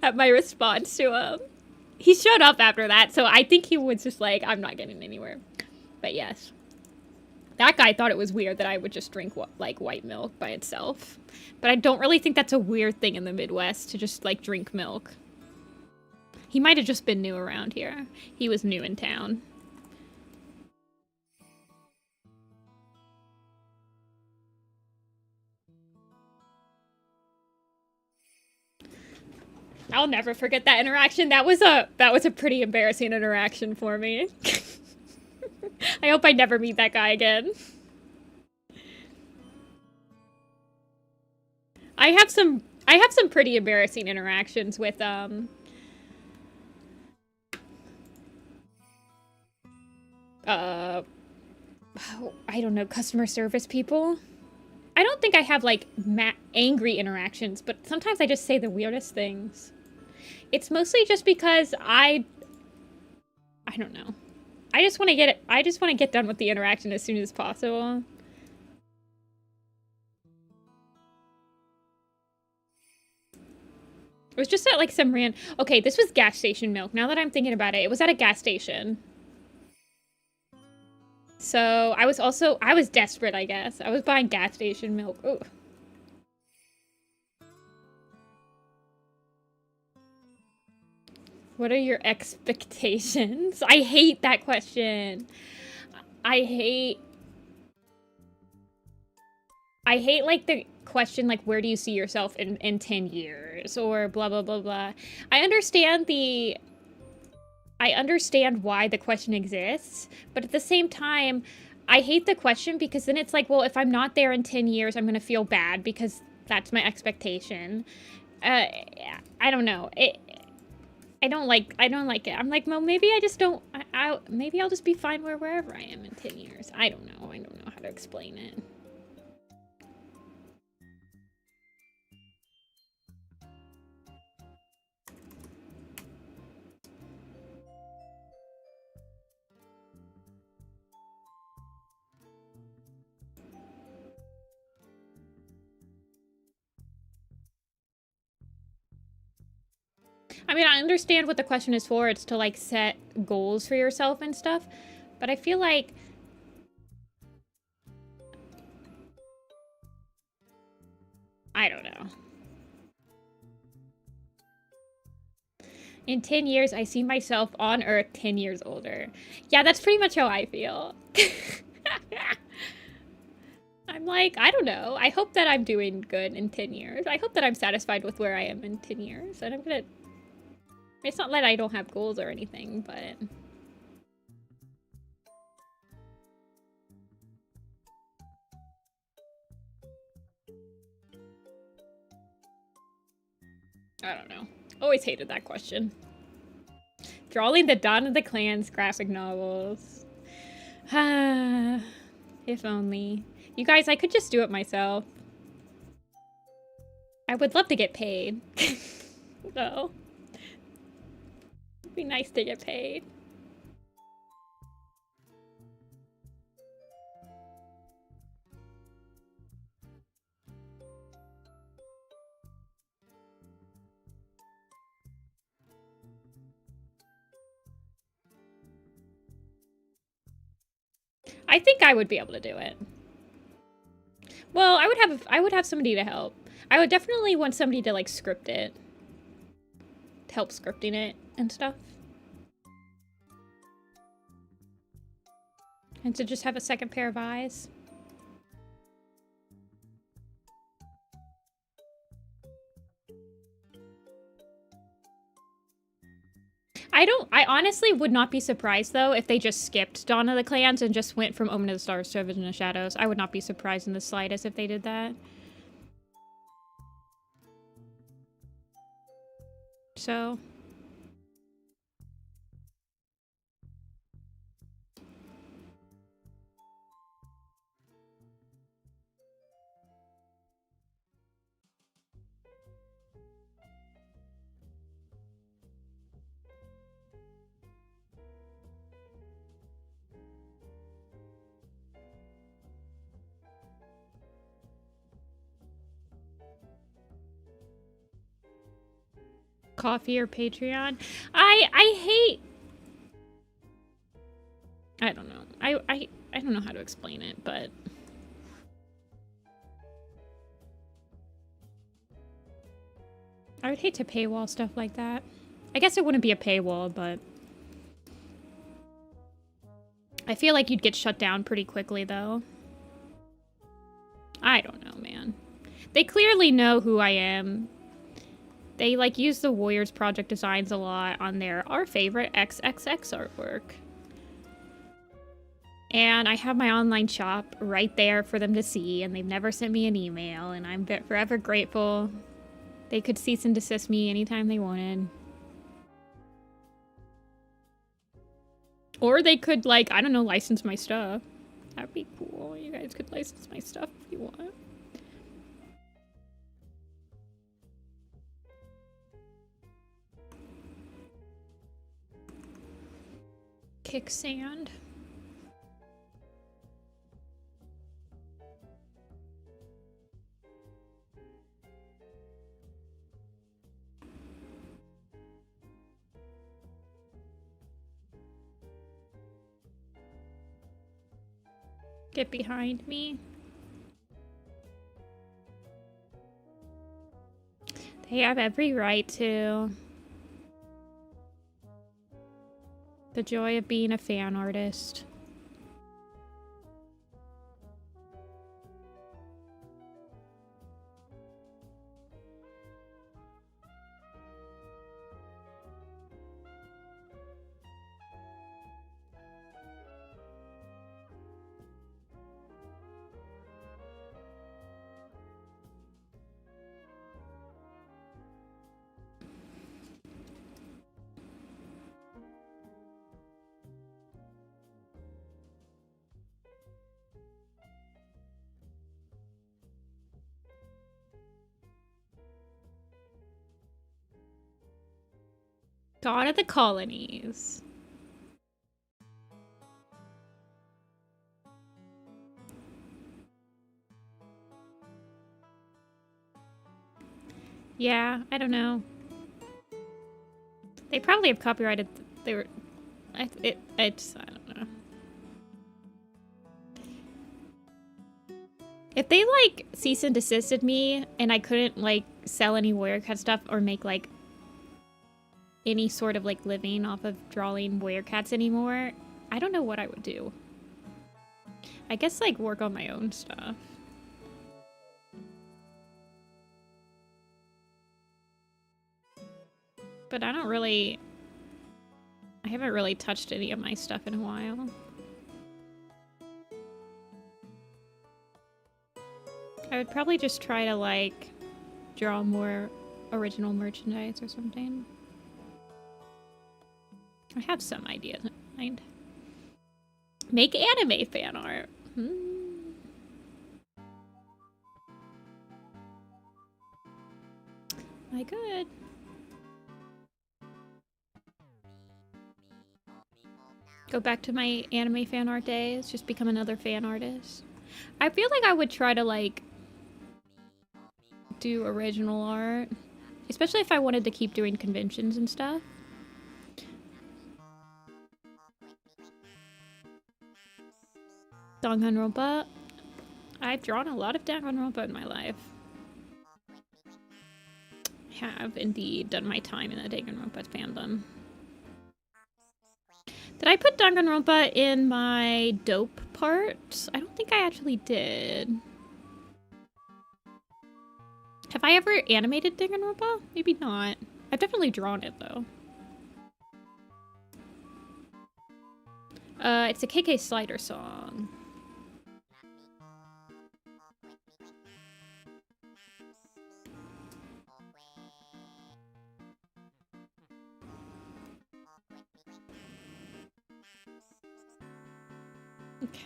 A: at my response to him. He showed up after that, so I think he was just like, I'm not getting anywhere. But yes. That guy thought it was weird that I would just drink, like, white milk by itself. But I don't really think that's a weird thing in the Midwest, to just, like, drink milk. He might have just been new around here. He was new in town. I'll never forget that interaction. That was a pretty embarrassing interaction for me. I hope I never meet that guy again. I have some pretty embarrassing interactions with I don't know, customer service people. I don't think I have, like, angry interactions, but sometimes I just say the weirdest things. It's mostly just because I don't know. I just want to get done with the interaction as soon as possible. It was just at, like, some okay, this was gas station milk. Now that I'm thinking about it, it was at a gas station. So I was desperate, I guess. I was buying gas station milk. Ooh. What are your expectations? I hate that question. I hate like the question like where do you see yourself in 10 years or blah blah blah blah. I understand why the question exists, but at the same time I hate the question because then it's like, well, if I'm not there in 10 years, I'm going to feel bad because that's my expectation. I don't know. I don't like it. I'm like, well, maybe I just don't, maybe I'll just be fine wherever I am in 10 years. I don't know. I don't know how to explain it. I mean, I understand what the question is for. It's to, like, set goals for yourself and stuff. But I feel like... I don't know. In 10 years, I see myself on Earth 10 years older. Yeah, that's pretty much how I feel. I'm like, I don't know. I hope that I'm doing good in 10 years. I hope that I'm satisfied with where I am in 10 years. And I'm gonna... It's not that I don't have goals or anything, but... I don't know. Always hated that question. Drawing the Dawn of the Clans graphic novels. If only. You guys, I could just do it myself. I would love to get paid. Though. It'd be nice to get paid. I think I would be able to do it. Well, I would have somebody to help. I would definitely want somebody to, like, script it. To help scripting it and stuff. And to just have a second pair of eyes. I honestly would not be surprised, though, if they just skipped Dawn of the Clans and just went from Omen of the Stars to Vision of Shadows. I would not be surprised in the slightest if they did that. So... Coffee or Patreon. I hate... I don't know. I don't know how to explain it, but... I would hate to paywall stuff like that. I guess it wouldn't be a paywall, but... I feel like you'd get shut down pretty quickly, though. I don't know, man. They clearly know who I am. They, like, use the Warriors Project designs a lot on their Our Favorite XXX artwork. And I have my online shop right there for them to see, and they've never sent me an email, and I'm forever grateful. They could cease and desist me anytime they wanted. Or they could, like, I don't know, license my stuff. That'd be cool. You guys could license my stuff if you want. Kick sand. Get behind me. They have every right to. The joy of being a fan artist. God of the Colonies. Yeah, I don't know. They probably have copyrighted. They were. I don't know. If they like cease and desisted me and I couldn't like sell any warrior cat stuff or make like any sort of like living off of drawing warrior cats anymore, I don't know what I would do. I guess like work on my own stuff. But I haven't really touched any of my stuff in a while. I would probably just try to like draw more original merchandise or something. I have some ideas in mind. Make anime fan art. I could. Go back to my anime fan art days. Just become another fan artist. I feel like I would try to like do original art. Especially if I wanted to keep doing conventions and stuff. Danganronpa. I've drawn a lot of Danganronpa in my life. I have indeed done my time in the Danganronpa fandom. Did I put Danganronpa in my dope part? I don't think I actually did. Have I ever animated Danganronpa? Maybe not. I've definitely drawn it though. It's a KK Slider song. Okay.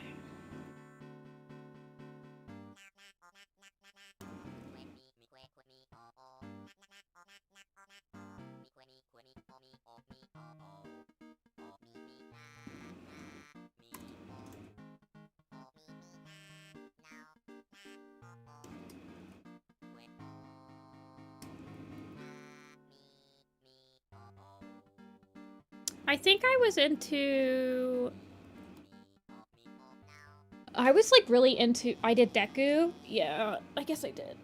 A: I think I was into... I was like really into... I did Deku? Yeah, I guess I did.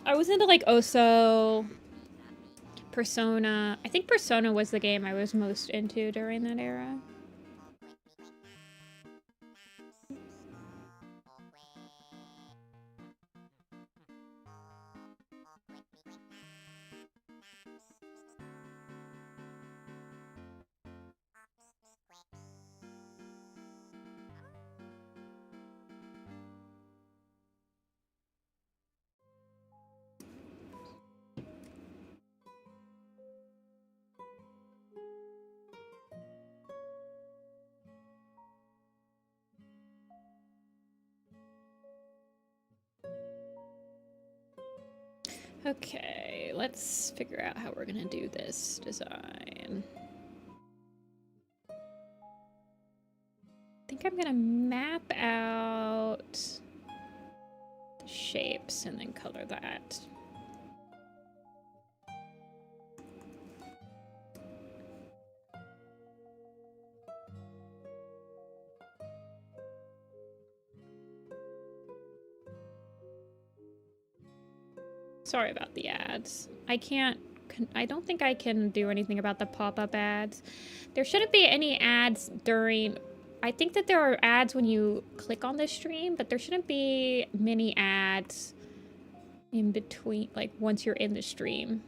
A: I was into like Oso, Persona. I think Persona was the game I was most into during that era. Okay, let's figure out how we're gonna do this design. I think I'm gonna map out the shapes and then color that. Sorry about the ads. I don't think I can do anything about the pop-up ads. There shouldn't be any ads during... I think that there are ads when you click on the stream, but there shouldn't be many ads in between, like, once you're in the stream.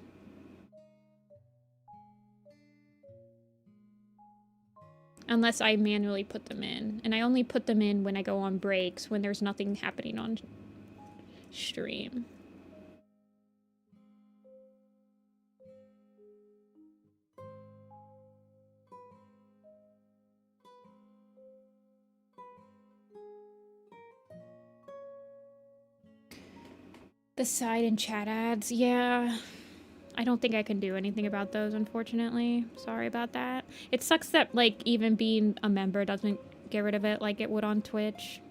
A: Unless I manually put them in. And I only put them in when I go on breaks, when there's nothing happening on stream. The side and chat ads, yeah. I don't think I can do anything about those, unfortunately. Sorry about that. It sucks that, like, even being a member doesn't get rid of it like it would on Twitch.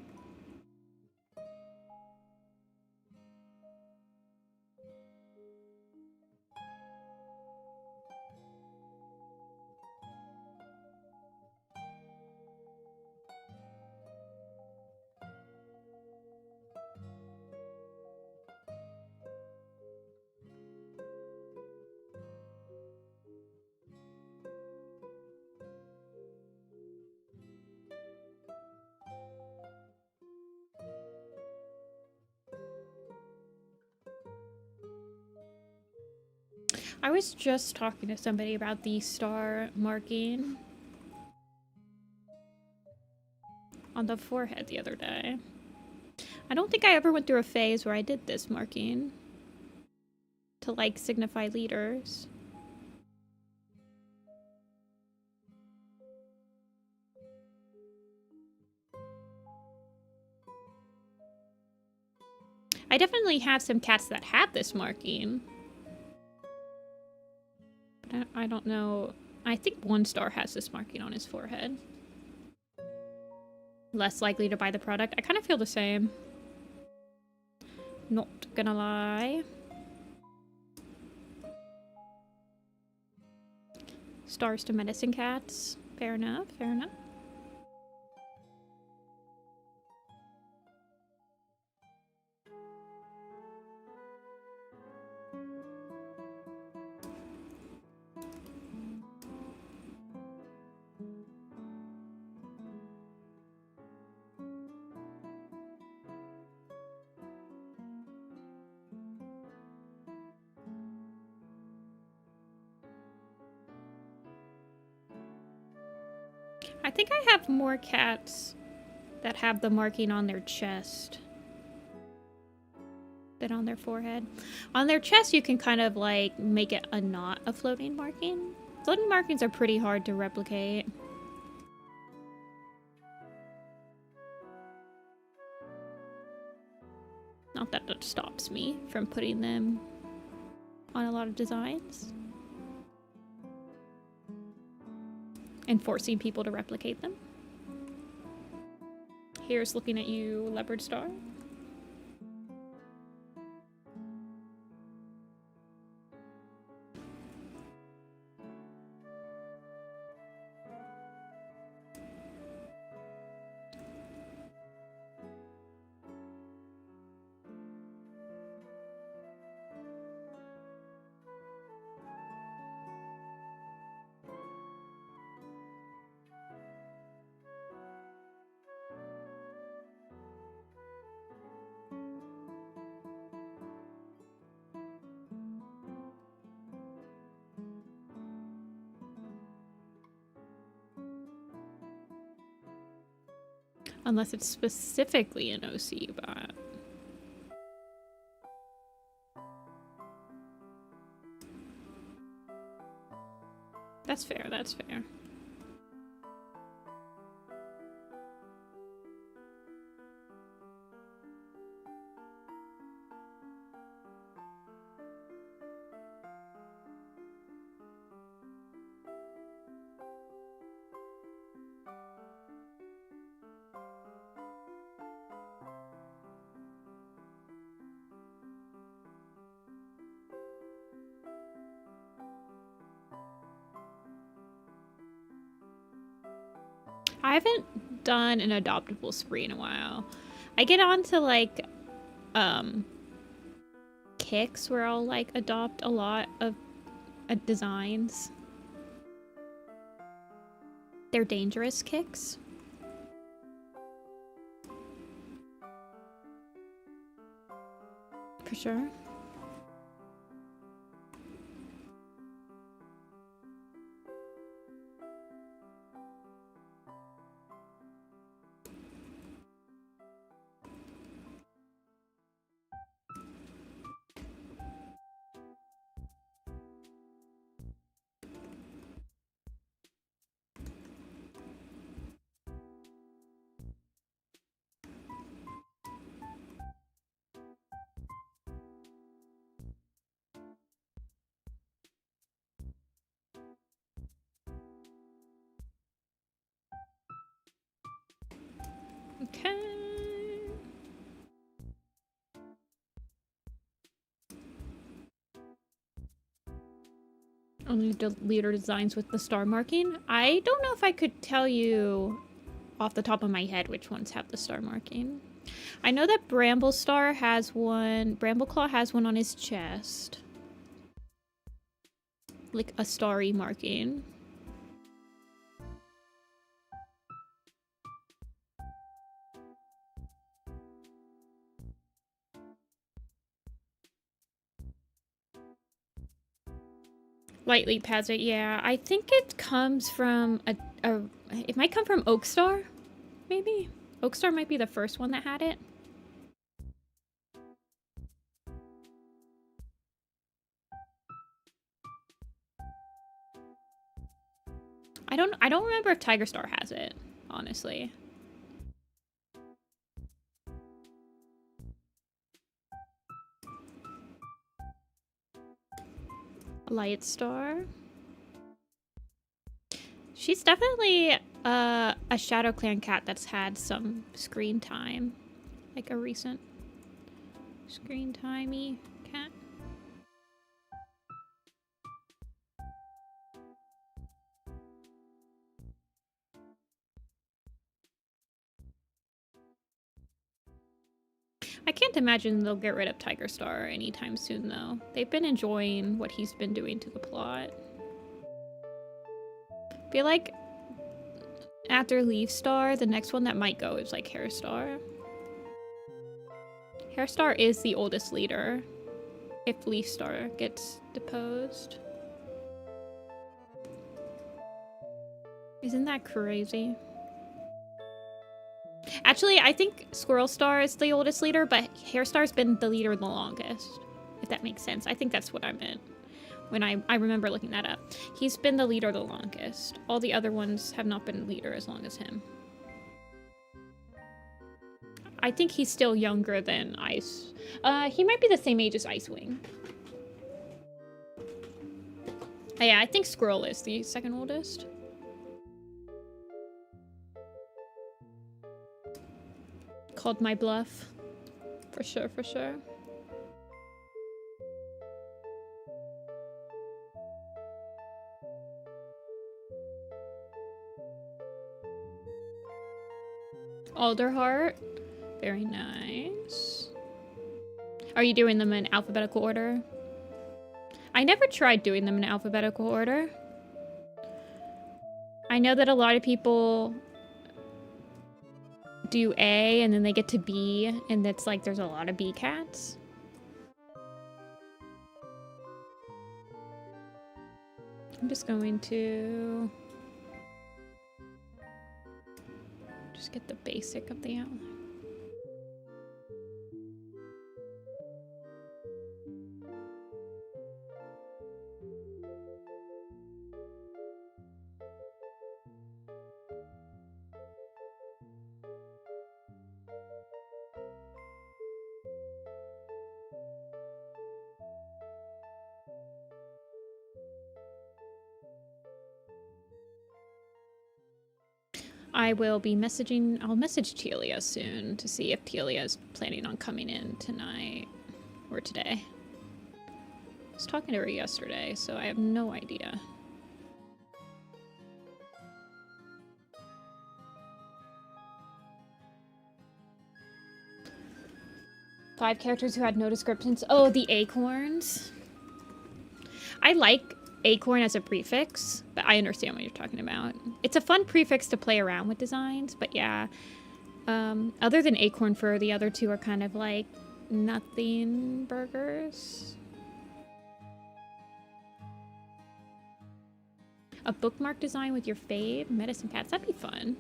A: I was just talking to somebody about the star marking on the forehead the other day. I don't think I ever went through a phase where I did this marking to, like, signify leaders. I definitely have some cats that have this marking. But I don't know. I think one star has this marking on his forehead. Less likely to buy the product. I kind of feel the same. Not gonna lie. Stars to medicine cats. Fair enough, fair enough. I think I have more cats that have the marking on their chest than on their forehead. On their chest, you can kind of, like, make it not a floating marking. Floating markings are pretty hard to replicate. Not that that stops me from putting them on a lot of designs and forcing people to replicate them. Here's looking at you, Leopard Star. Unless it's specifically an OC bot. That's fair, that's fair. I haven't done an adoptable spree in a while. I get on to, like, kicks where I'll like adopt a lot of designs. They're dangerous kicks. For sure. Okay. Only leader designs with the star marking. I don't know if I could tell you off the top of my head which ones have the star marking. I know that Bramblestar has one. Brambleclaw has one on his chest. Like a starry marking. Light Leap has it, yeah. I think it comes from it might come from Oakstar, maybe? Oakstar might be the first one that had it. I don't remember if Tiger Star has it, honestly. Light Star. She's definitely a Shadow Clan cat that's had some screen time. Like a recent screen timey cat. I can't imagine they'll get rid of Tiger Star anytime soon, though. They've been enjoying what he's been doing to the plot. I feel like after Leaf Star, the next one that might go is like Hair Star. Hair Star is the oldest leader if Leaf Star gets deposed. Isn't that crazy? Actually, I think Squirrel Star is the oldest leader, but Hair Star's been the leader the longest, if that makes sense. I think that's what I meant when I remember looking that up. He's been the leader the longest. All the other ones have not been leader as long as him. I think he's still younger than Ice. He might be the same age as Icewing. Oh, yeah, I think Squirrel is the second oldest. Called my bluff. For sure, for sure. Alderheart. Very nice. Are you doing them in alphabetical order? I never tried doing them in alphabetical order. I know that a lot of people do A and then they get to B, and it's like there's a lot of B cats. I'm just going to just get the basic of the outline. I will be messaging, I'll message Telia soon to see if Telia is planning on coming in tonight or today. I was talking to her yesterday, so I have no idea. 5 characters who had no descriptions. Oh, the acorns. I like acorn as a prefix, but I understand what you're talking about. It's a fun prefix to play around with designs, but yeah. Other than acorn fur, the other two are kind of like nothing burgers. A bookmark design with your fave medicine cats. That'd be fun.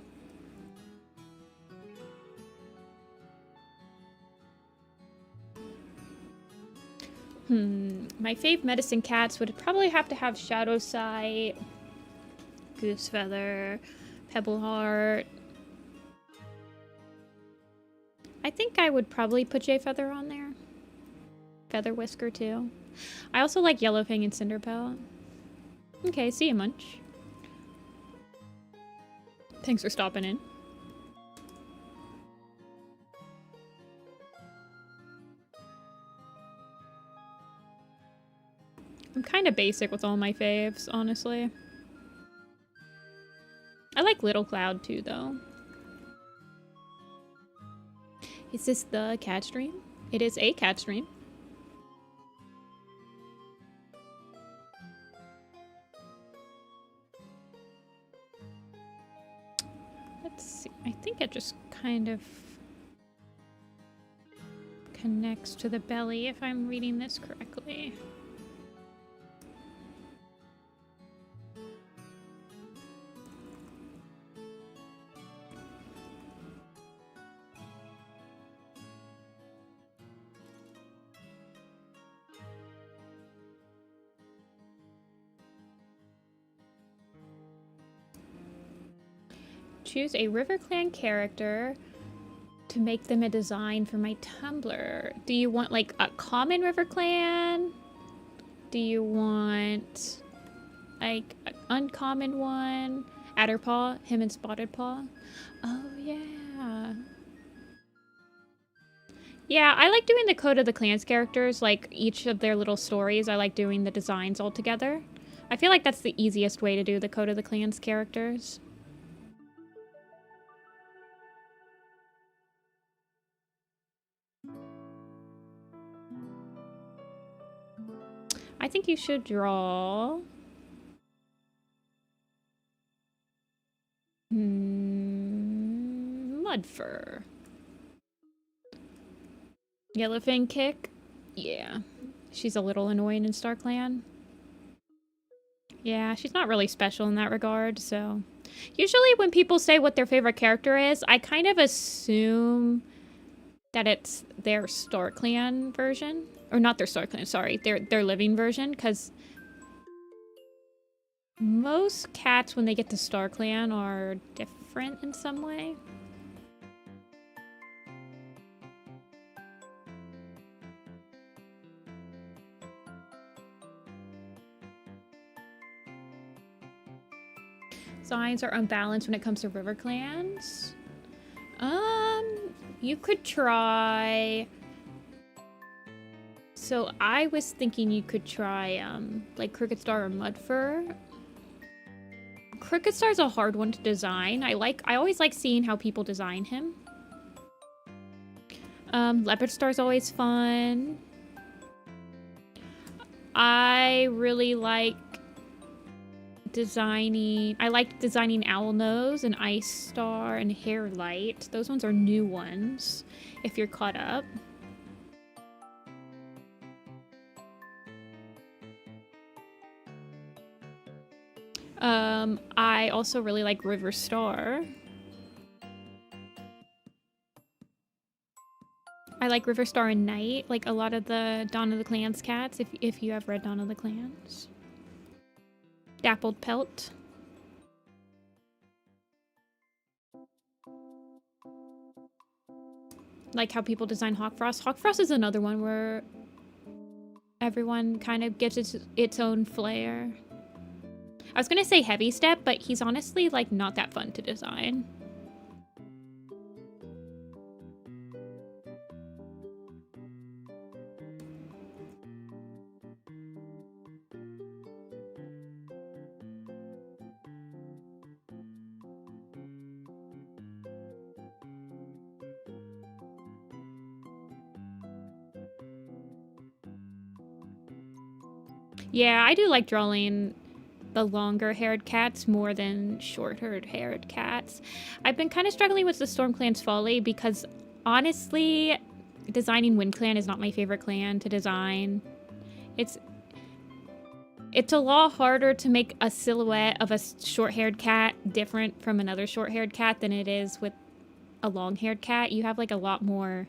A: My fave medicine cats would probably have to have Shadow Sight, Goose Feather, Pebble Heart. I think I would probably put Jay Feather on there. Feather Whisker too. I also like Yellowfang and Cinderpelt. Okay, see you, Munch. Thanks for stopping in. I'm kind of basic with all my faves, honestly. I like Little Cloud too, though. Is this the cat stream? It is a cat stream. Let's see. I think it just kind of connects to the belly, if I'm reading this correctly. Choose a RiverClan character to make them a design for my Tumblr. Do you want like a common RiverClan? Do you want like an uncommon one? Adderpaw, him and Spotted Paw. Oh yeah. Yeah, I like doing the Code of the Clans characters, like each of their little stories. I like doing the designs all together. I feel like that's the easiest way to do the Code of the Clans characters. I think you should draw... Mudfur. Yellowfang Kick? Yeah. She's a little annoying in StarClan. Yeah, she's not really special in that regard, so... Usually when people say what their favorite character is, I kind of assume that it's their StarClan version. Or not their StarClan, sorry. Their living version, because... most cats, when they get to StarClan, are different in some way. Signs are unbalanced when it comes to RiverClans. You could try... So I was thinking you could try, like Crooked Star or Mudfur. Crooked Star's a hard one to design. I always like seeing how people design him. Leopard Star's always fun. I really like designing... I like designing Owl Nose and Ice Star and Hair Light. Those ones are new ones, if you're caught up. I also really like River Star. I like River Star and Night, like a lot of the Dawn of the Clans cats, if you have read Dawn of the Clans. Dappled Pelt. Like how people design Hawk Frost. Hawk Frost is another one where everyone kind of gets its own flair. I was gonna say Heavy Step, but he's honestly like not that fun to design. Yeah, I do like drawing the longer-haired cats more than short-haired cats. I've been kind of struggling with the Storm Clan's Folly because, honestly, designing Wind Clan is not my favorite clan to design. It's a lot harder to make a silhouette of a short-haired cat different from another short-haired cat than it is with a long-haired cat. You have, like, a lot more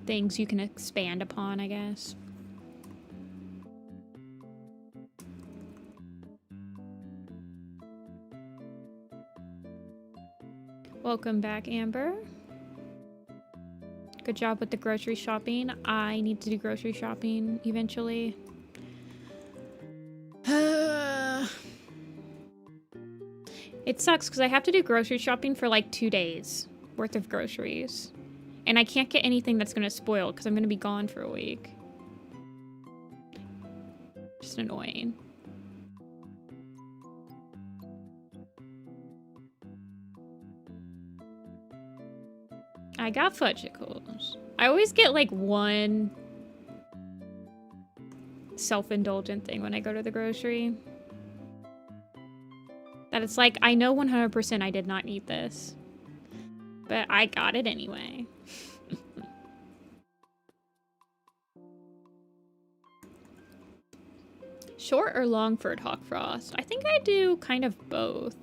A: things you can expand upon, I guess. Welcome back, Amber. Good job with the grocery shopping. I need to do grocery shopping eventually. It sucks because I have to do grocery shopping for like 2 days worth of groceries. And I can't get anything that's going to spoil because I'm going to be gone for a week. Just annoying. I got fudgicles. I always get like one self-indulgent thing when I go to the grocery. That it's like, I know 100% I did not need this. But I got it anyway. Short or long-furred hawk frost? I think I do kind of both.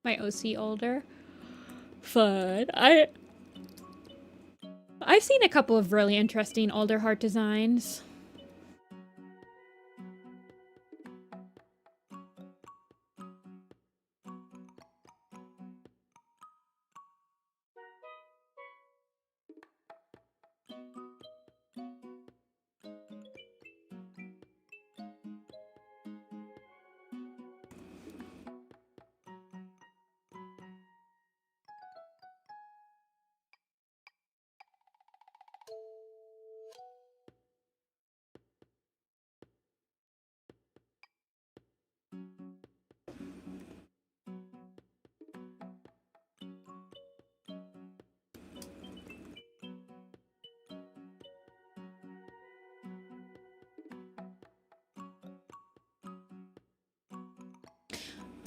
A: My OC older. Fun. I've seen a couple of really interesting older heart designs.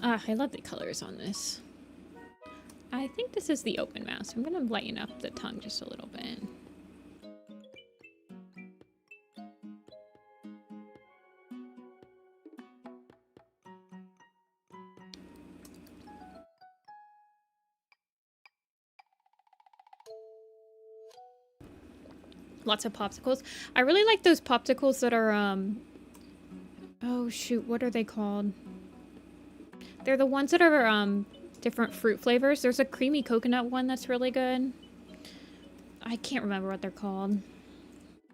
A: Ah, I love the colors on this. I think this is the open mouth. I'm gonna lighten up the tongue just a little bit. Lots of popsicles. I really like those popsicles that are, oh shoot, what are they called? They're the ones that are, different fruit flavors. There's a creamy coconut one that's really good. I can't remember what they're called.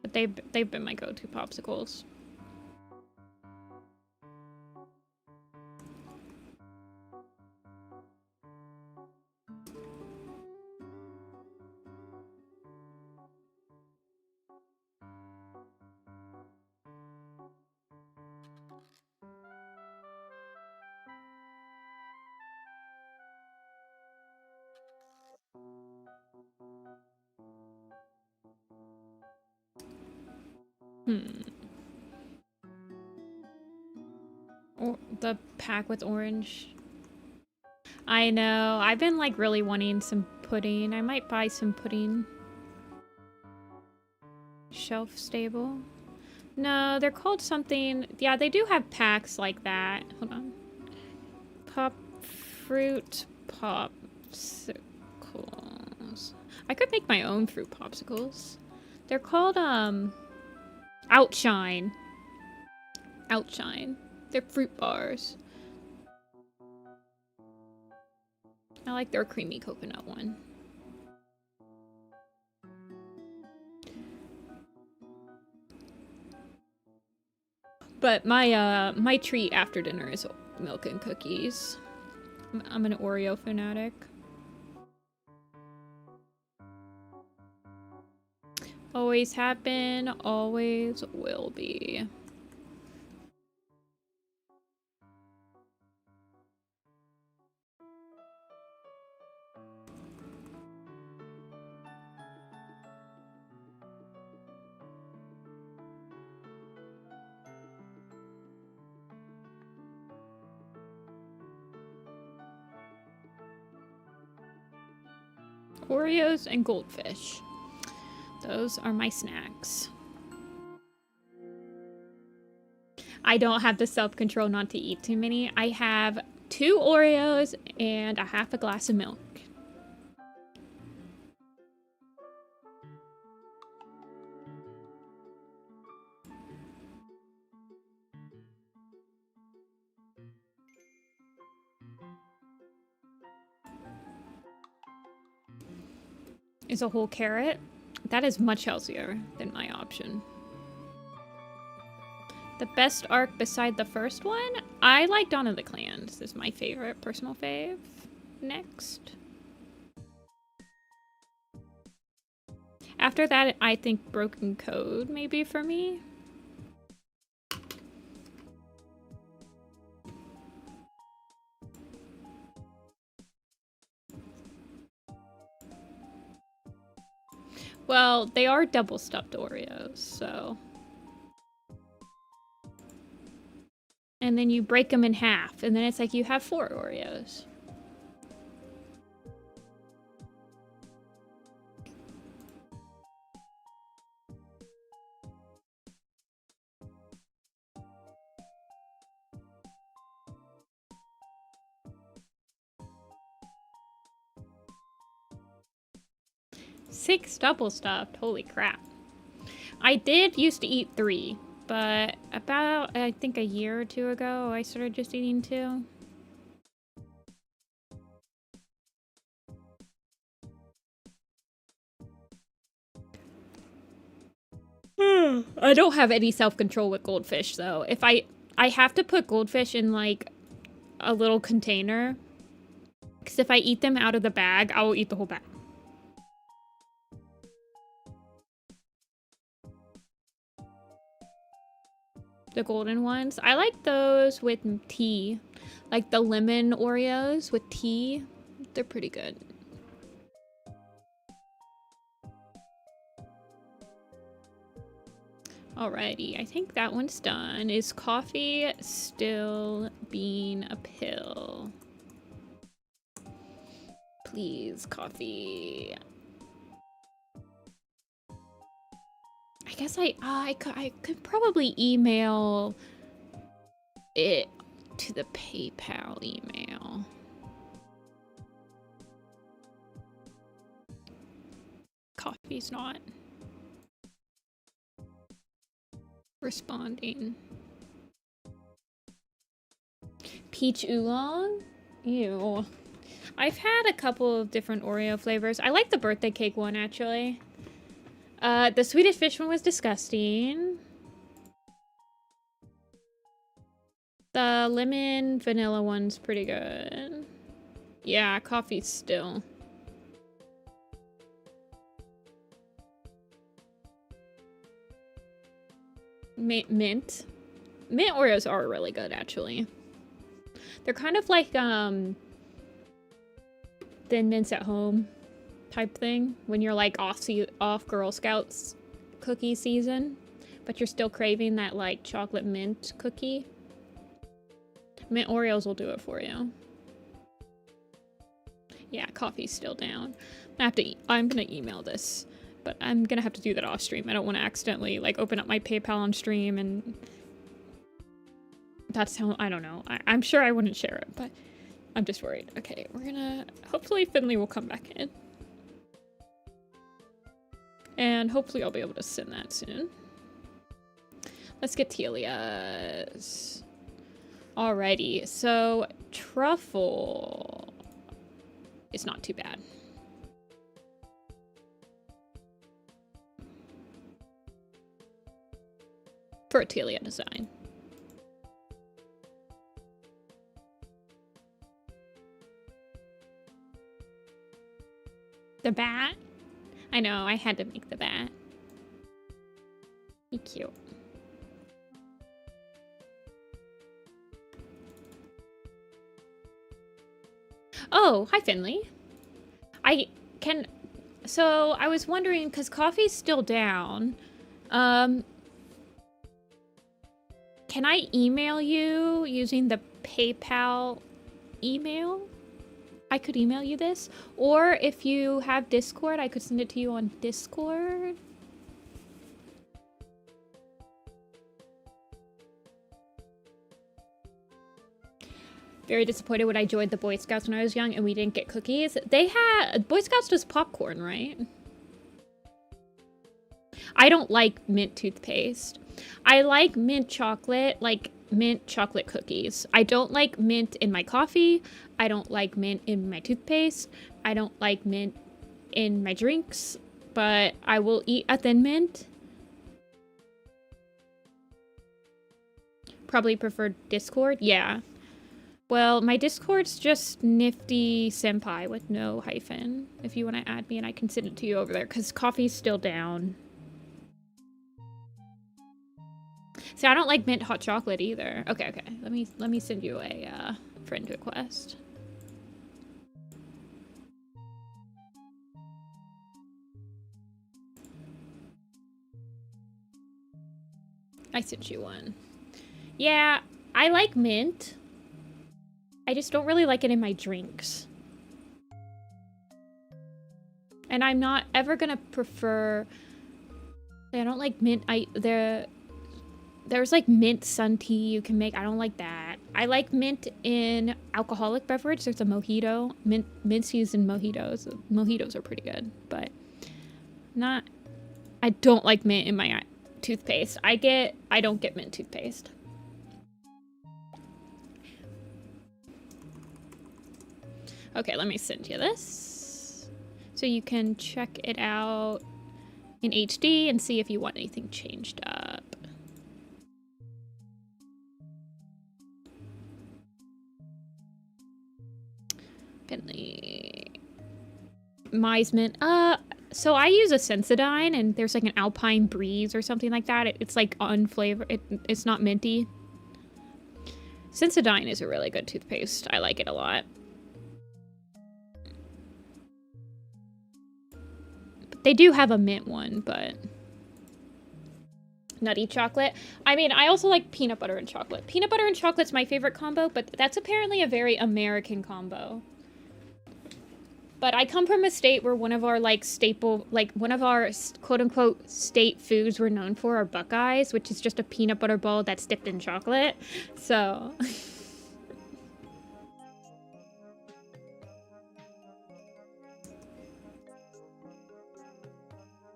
A: But they've been my go-to popsicles. Or the pack with orange. I know. I've been like really wanting some pudding. I might buy some pudding. Shelf stable. No, they're called something. Yeah, they do have packs like that. Hold on. Pop fruit popsicles. I could make my own fruit popsicles. They're called Outshine. Outshine. They're fruit bars. I like their creamy coconut one. But my my treat after dinner is milk and cookies. I'm an Oreo fanatic. Always have been, always will be. Oreos and goldfish. Those are my snacks. I don't have the self-control not to eat too many. I have 2 Oreos and a half a glass of milk. Is a whole carrot. That is much healthier than my option. The best arc beside the first one? I like Dawn of the Clans. This is my favorite personal fave. Next. After that, I think Broken Code maybe for me. Well, they are double stuffed Oreos, so. And then you break them in half, and then it's like you have 4 Oreos. Six double stuffed, holy crap. I did used to eat 3, but about, I think a year or 2 ago, I started just eating 2. I don't have any self-control with goldfish, though. If I have to put goldfish in, like, a little container. Because if I eat them out of the bag, I will eat the whole bag. The golden ones. I like those with tea. Like the lemon Oreos with tea. They're pretty good. Alrighty, I think that one's done. Is coffee still being a pill? Please, coffee. I guess I could probably email it to the PayPal email. Coffee's not responding. Peach oolong? Ew. I've had a couple of different Oreo flavors. I like the birthday cake one, actually. The Swedish fish one was disgusting. The lemon vanilla one's pretty good. Yeah, coffee still. Mint. Mint Oreos are really good, actually. They're kind of like, Thin Mints at home type thing. When you're like off Girl Scouts cookie season, but you're still craving that like chocolate mint cookie. Mint Oreos will do it for you. Yeah, coffee's still down. I'm gonna email this, but I'm gonna have to do that off stream. I don't want to accidentally like open up my PayPal on stream, and that's how, I don't know. I'm sure I wouldn't share it, but I'm just worried. Okay, we're gonna, hopefully Finley will come back in. And hopefully I'll be able to send that soon. Let's get Telia's. Alrighty, so truffle is not too bad. For a Telia design. The bat? I know, I had to make the bat. Be cute. Oh, hi Finley. So I was wondering, because coffee's still down, can I email you using the PayPal email? I could email you this, or if you have Discord, I could send it to you on Discord. Very disappointed when I joined the Boy Scouts when I was young and we didn't get cookies. They had... Boy Scouts does popcorn, right? I don't like mint toothpaste. I like mint chocolate, like mint chocolate cookies. I don't like mint in my coffee. I don't like mint in my toothpaste. I don't like mint in my drinks, but I will eat a Thin Mint. Probably prefer Discord. Yeah. Well, my Discord's just Nifty-Senpai with no hyphen. If you want to add me, and I can send it to you over there, because coffee's still down. See, I don't like mint hot chocolate either. Okay, okay. Let me send you a friend request. I sent you one. Yeah, I like mint. I just don't really like it in my drinks. And I'm not ever gonna prefer... I don't like mint. There's like mint sun tea you can make. I don't like that. I like mint in alcoholic beverage. There's a mojito. Mint's used in mojitos. Mojitos are pretty good, but not... I don't like mint in my toothpaste. I don't get mint toothpaste. Okay, let me send you this so you can check it out in HD and see if you want anything changed up. Finley. Mize mint. So I use a Sensodyne, and there's like an Alpine Breeze or something like that. It's like unflavored. It's not minty. Sensodyne is a really good toothpaste. I like it a lot. They do have a mint one, but... Nutty chocolate. I mean, I also like peanut butter and chocolate. Peanut butter and chocolate's my favorite combo, but that's apparently a very American combo. But I come from a state where one of our, like, staple... Like, one of our quote-unquote state foods we're known for are Buckeyes, which is just a peanut butter ball that's dipped in chocolate. So...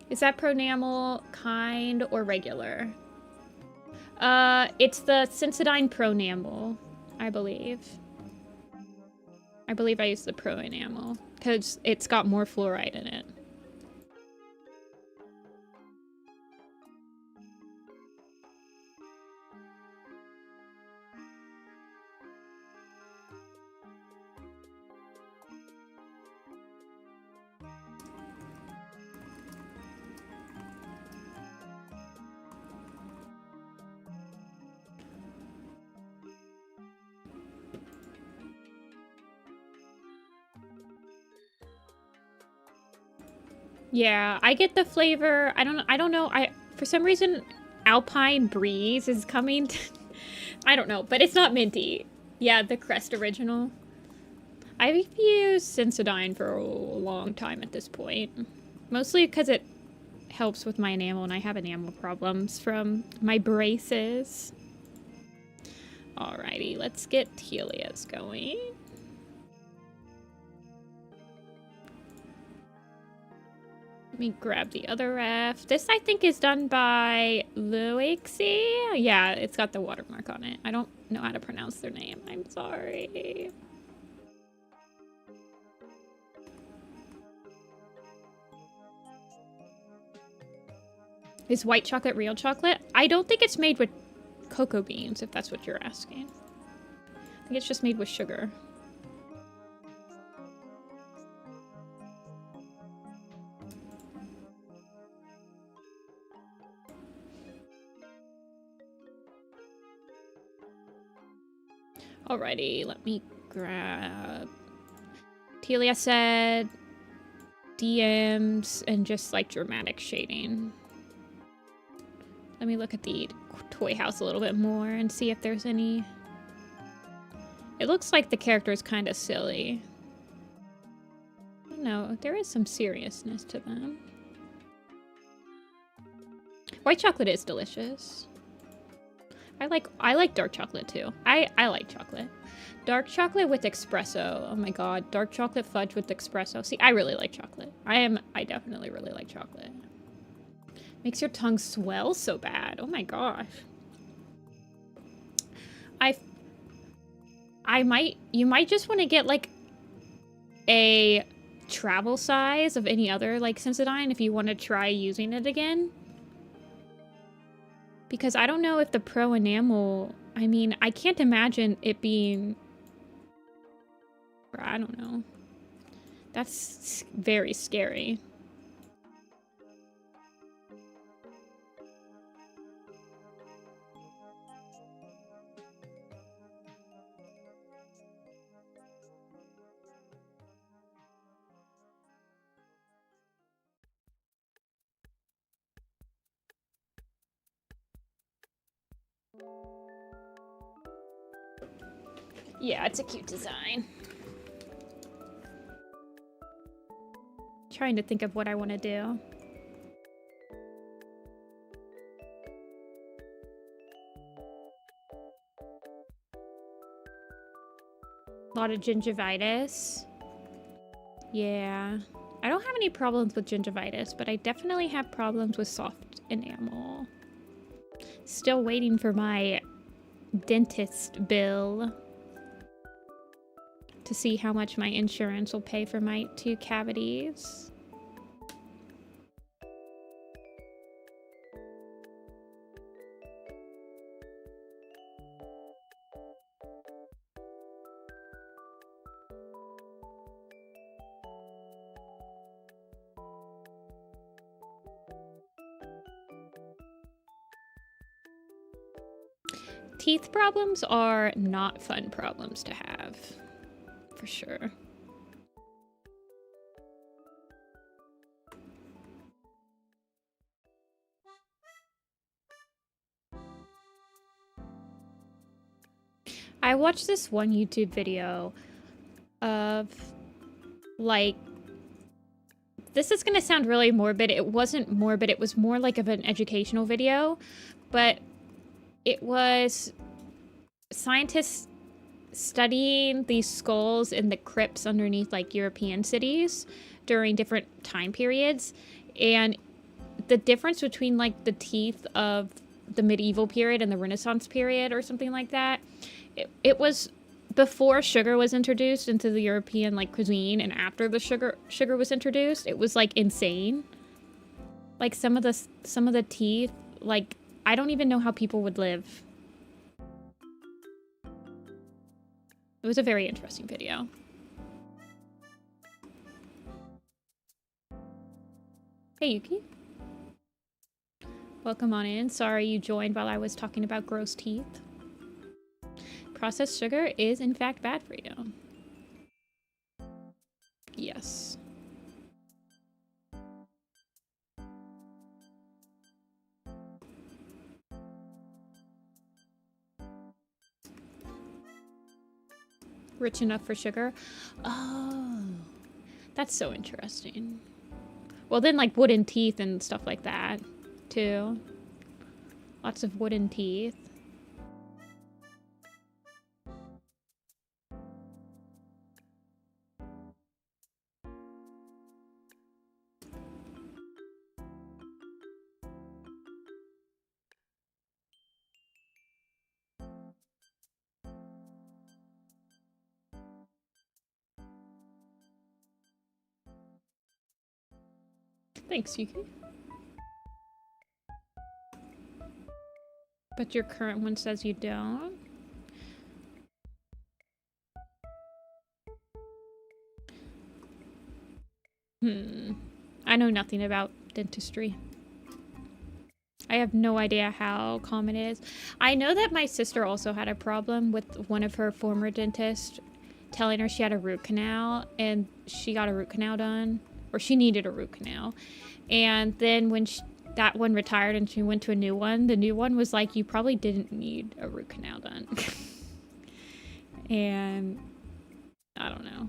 A: Is that Pronamel kind or regular? It's the Sensodyne Pronamel, I believe. I believe I use the Pro Enamel because it's got more fluoride in it. Yeah, I get the flavor. I don't know. For some reason Alpine Breeze is coming. I don't know, but it's not minty. Yeah, the Crest original. I've used Sensodyne for a long time at this point. Mostly because it helps with my enamel, and I have enamel problems from my braces. Alrighty, let's get Helios going. Let me grab the other ref. This, I think, is done by Luixie. Yeah, it's got the watermark on it. I don't know how to pronounce their name. I'm sorry. Is white chocolate real chocolate? I don't think it's made with cocoa beans, if that's what you're asking. I think it's just made with sugar. Alrighty, let me grab... Telia said... DMs and just like dramatic shading. Let me look at the toy house a little bit more and see if there's any... It looks like the character is kind of silly. No, there is some seriousness to them. White chocolate is delicious. I like dark chocolate too. I like chocolate. Dark chocolate with espresso. Oh my god, dark chocolate fudge with espresso. See, I really like chocolate. I definitely really like chocolate. Makes your tongue swell so bad. Oh my gosh. You might just want to get like a travel size of any other like Sensodyne if you want to try using it again. Because I don't know if the Pro Enamel, I mean, I can't imagine it being, I don't know. That's very scary. Yeah, it's a cute design. Trying to think of what I want to do. A lot of gingivitis. Yeah. I don't have any problems with gingivitis, but I definitely have problems with soft enamel. Still waiting for my dentist bill to see how much my insurance will pay for my 2 cavities. Teeth problems are not fun problems to have, for sure. I watched this one YouTube video of, like, this is gonna sound really morbid. It wasn't morbid, it was more like of an educational video, but it was scientists studying these skulls in the crypts underneath like European cities during different time periods, and the difference between like the teeth of the medieval period and the Renaissance period or something like that. It was before sugar was introduced into the European like cuisine, and after the sugar was introduced, it was like insane. Like some of the teeth, like I don't even know how people would live. It was a very interesting video. Hey, Yuki. Welcome on in. Sorry you joined while I was talking about gross teeth. Processed sugar is, in fact, bad for you. Yes. Rich enough for sugar? Oh, that's so interesting. Well, then, like, wooden teeth and stuff like that, too. Lots of wooden teeth. Thanks, Yuki. But your current one says you don't? I know nothing about dentistry. I have no idea how common it is. I know that my sister also had a problem with one of her former dentists telling her she had a root canal, and she got a root canal done, or she needed a root canal. And then when that one retired and she went to a new one, the new one was like, you probably didn't need a root canal done. And I don't know.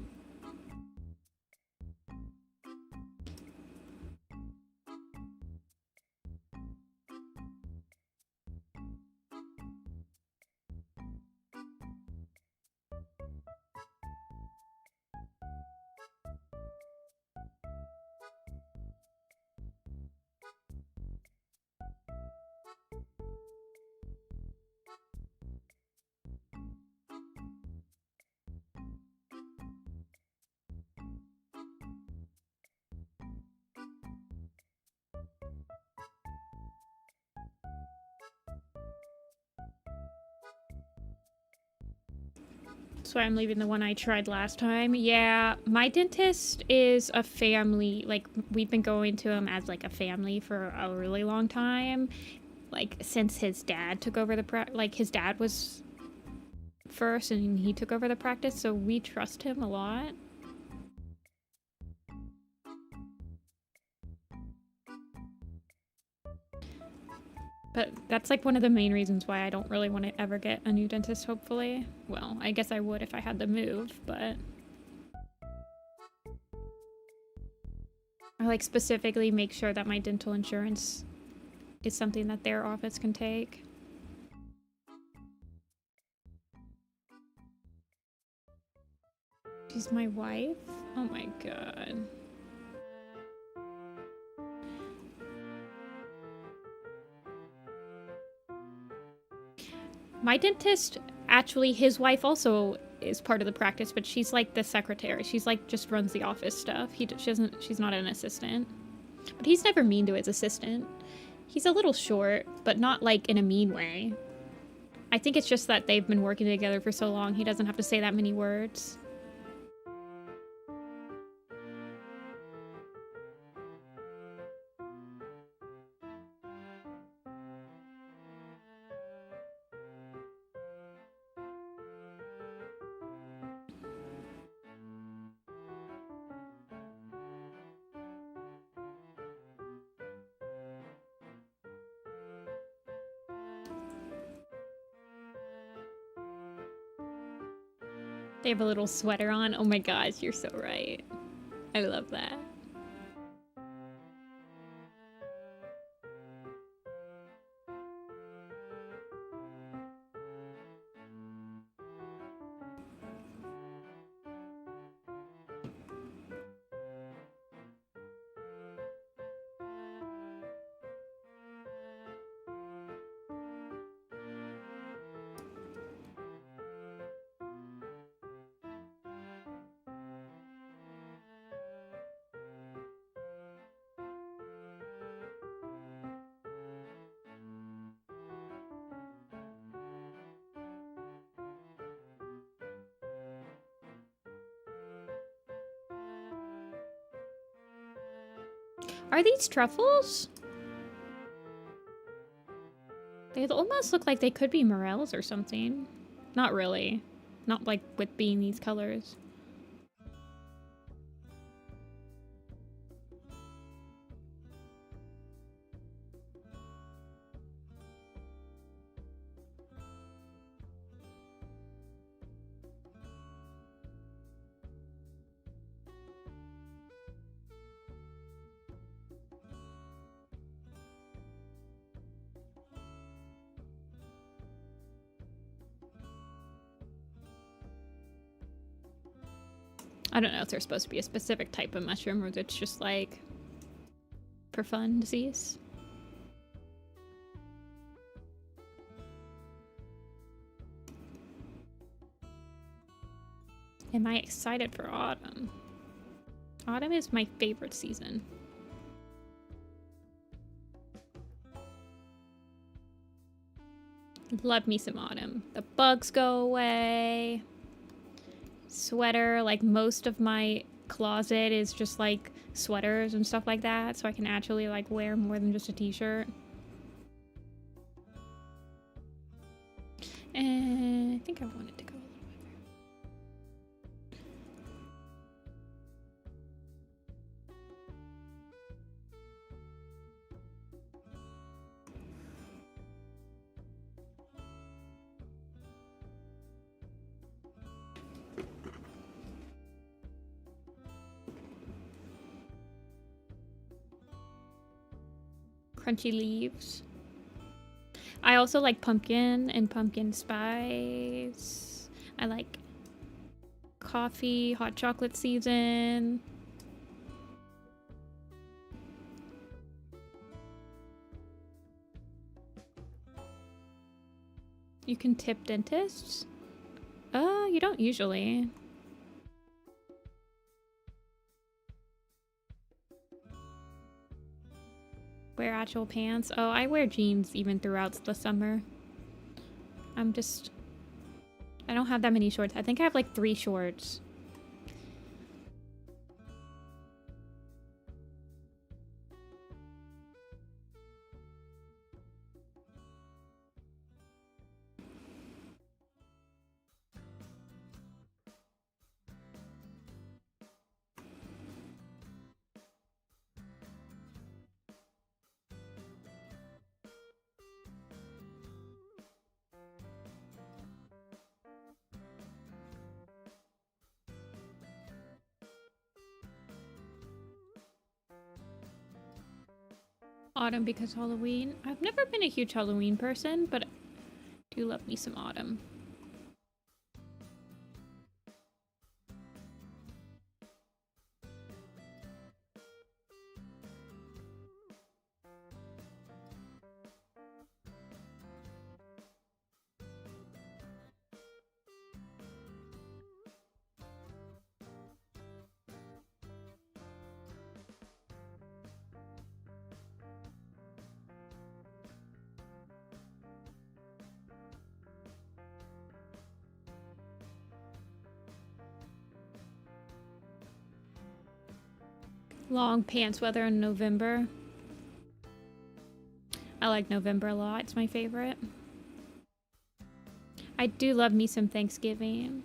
A: That's why I'm leaving the one I tried last time. Yeah, my dentist is a family. Like, we've been going to him as like a family for a really long time. Like, since his dad took over his dad was first and he took over the practice, so we trust him a lot. But that's like one of the main reasons why I don't really want to ever get a new dentist, hopefully. Well, I guess I would if I had the move, but I like specifically make sure that my dental insurance is something that their office can take. She's my wife? Oh my god. My dentist, actually, his wife also is part of the practice, but she's like the secretary. She's like just runs the office stuff. She's not an assistant. But he's never mean to his assistant. He's a little short, but not like in a mean way. I think it's just that they've been working together for so long, he doesn't have to say that many words. They have a little sweater on. Oh my gosh, you're so right. I love that. Are these truffles? They almost look like they could be morels or something. Not really. Not like with being these colors. I don't know if there's supposed to be a specific type of mushroom or it's just like for fun disease. Am I excited for autumn? Autumn is my favorite season. Love me some autumn. The bugs go away. Sweater, like most of my closet is just like sweaters and stuff like that, so I can actually like wear more than just a t-shirt. And I think I wanted to go a little bit there. Crunchy leaves. I also like pumpkin and pumpkin spice. I like coffee, hot chocolate season. You can tip dentists? You don't usually. Wear actual pants? Oh, I wear jeans even throughout the summer. I don't have that many shorts. I think I have like 3 shorts. Autumn because Halloween. I've never been a huge Halloween person, but I do love me some autumn. Long pants weather in November. I like November a lot. It's my favorite. I do love me some Thanksgiving.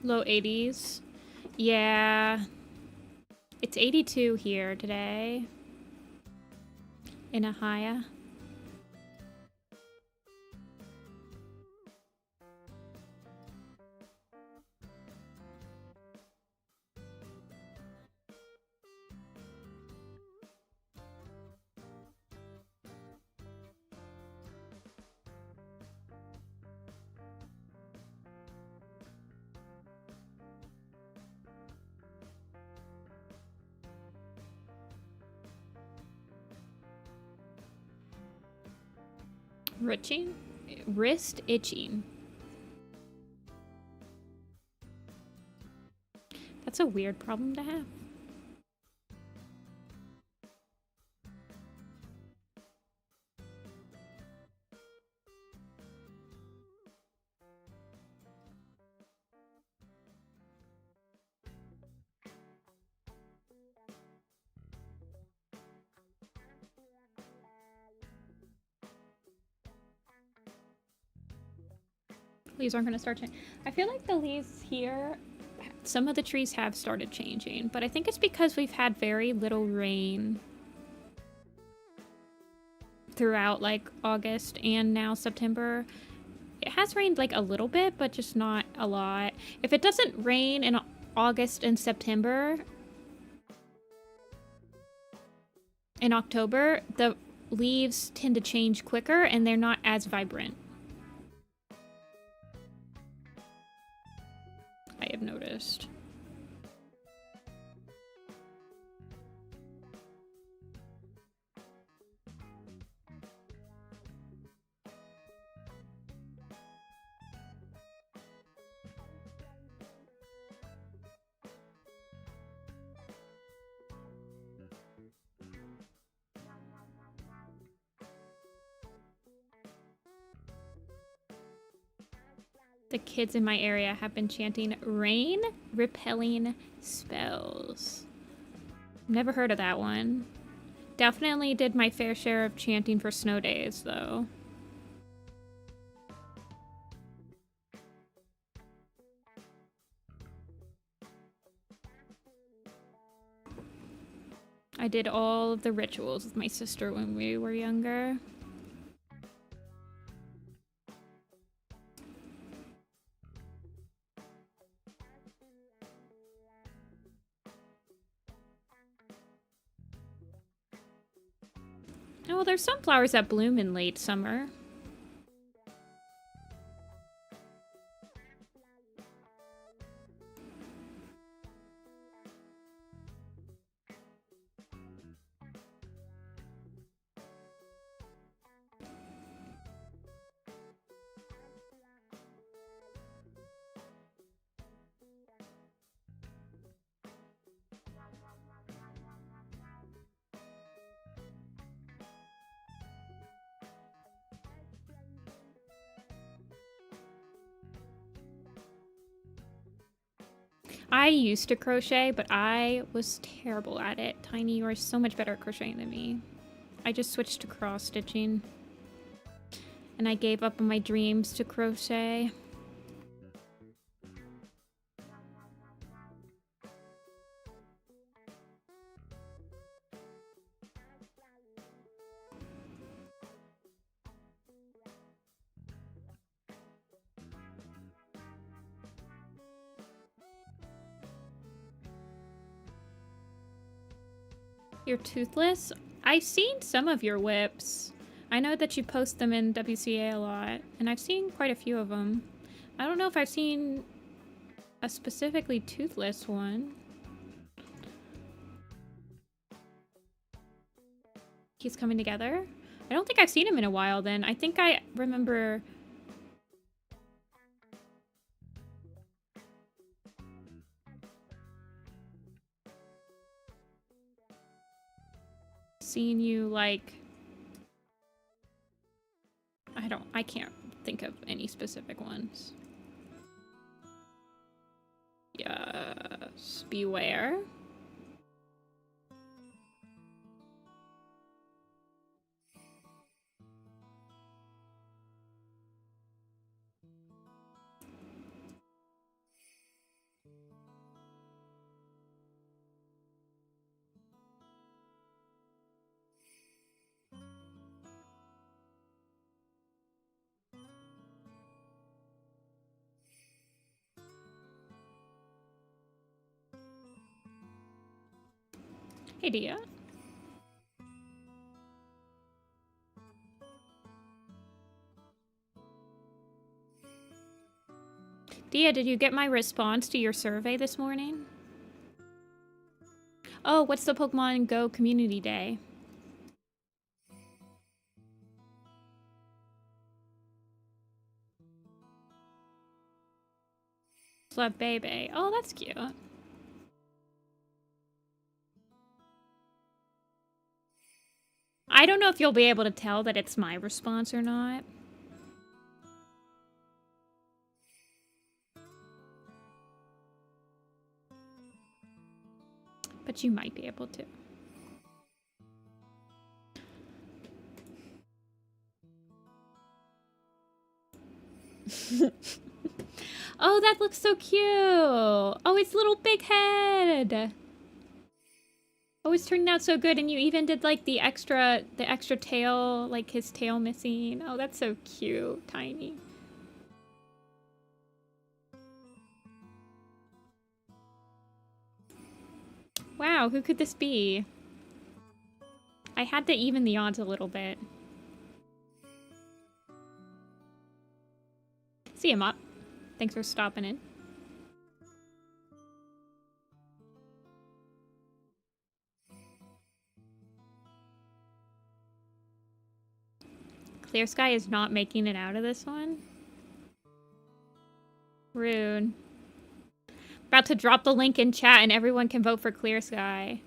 A: Low 80s. Yeah. It's 82 here today. In Ahia. Retching? Wrist itching. That's a weird problem to have. Leaves aren't going to start changing. I feel like the leaves here, some of the trees have started changing, but I think it's because we've had very little rain throughout like August and now September. It has rained like a little bit, but just not a lot. If it doesn't rain in August and September, in October, the leaves tend to change quicker and they're not as vibrant. I have noticed. The kids in my area have been chanting rain repelling spells. Never heard of that one. Definitely did my fair share of chanting for snow days, though. I did all of the rituals with my sister when we were younger. Oh, there's some flowers that bloom in late summer. I used to crochet, but I was terrible at it. Tiny, you are so much better at crocheting than me. I just switched to cross stitching. And I gave up on my dreams to crochet. You're toothless? I've seen some of your whips. I know that you post them in WCA a lot, and I've seen quite a few of them. I don't know if I've seen a specifically toothless one. He's coming together? I don't think I've seen him in a while then. I think I remember... seeing you, like... I can't think of any specific ones. Yes, beware. Hey, Dia. Dia, did you get my response to your survey this morning? Oh, what's the Pokemon Go Community Day? Slap Baby. Oh, that's cute. I don't know if you'll be able to tell that it's my response or not. But you might be able to. Oh, that looks so cute. Oh, its little big head. Oh, it's turning out so good, and you even did like the extra tail, like his tail missing. Oh, that's so cute, Tiny. Wow, who could this be? I had to even the odds a little bit. See him up. Thanks for stopping in. Clear Sky is not making it out of this one. Rude. About to drop the link in chat and everyone can vote for Clear Sky.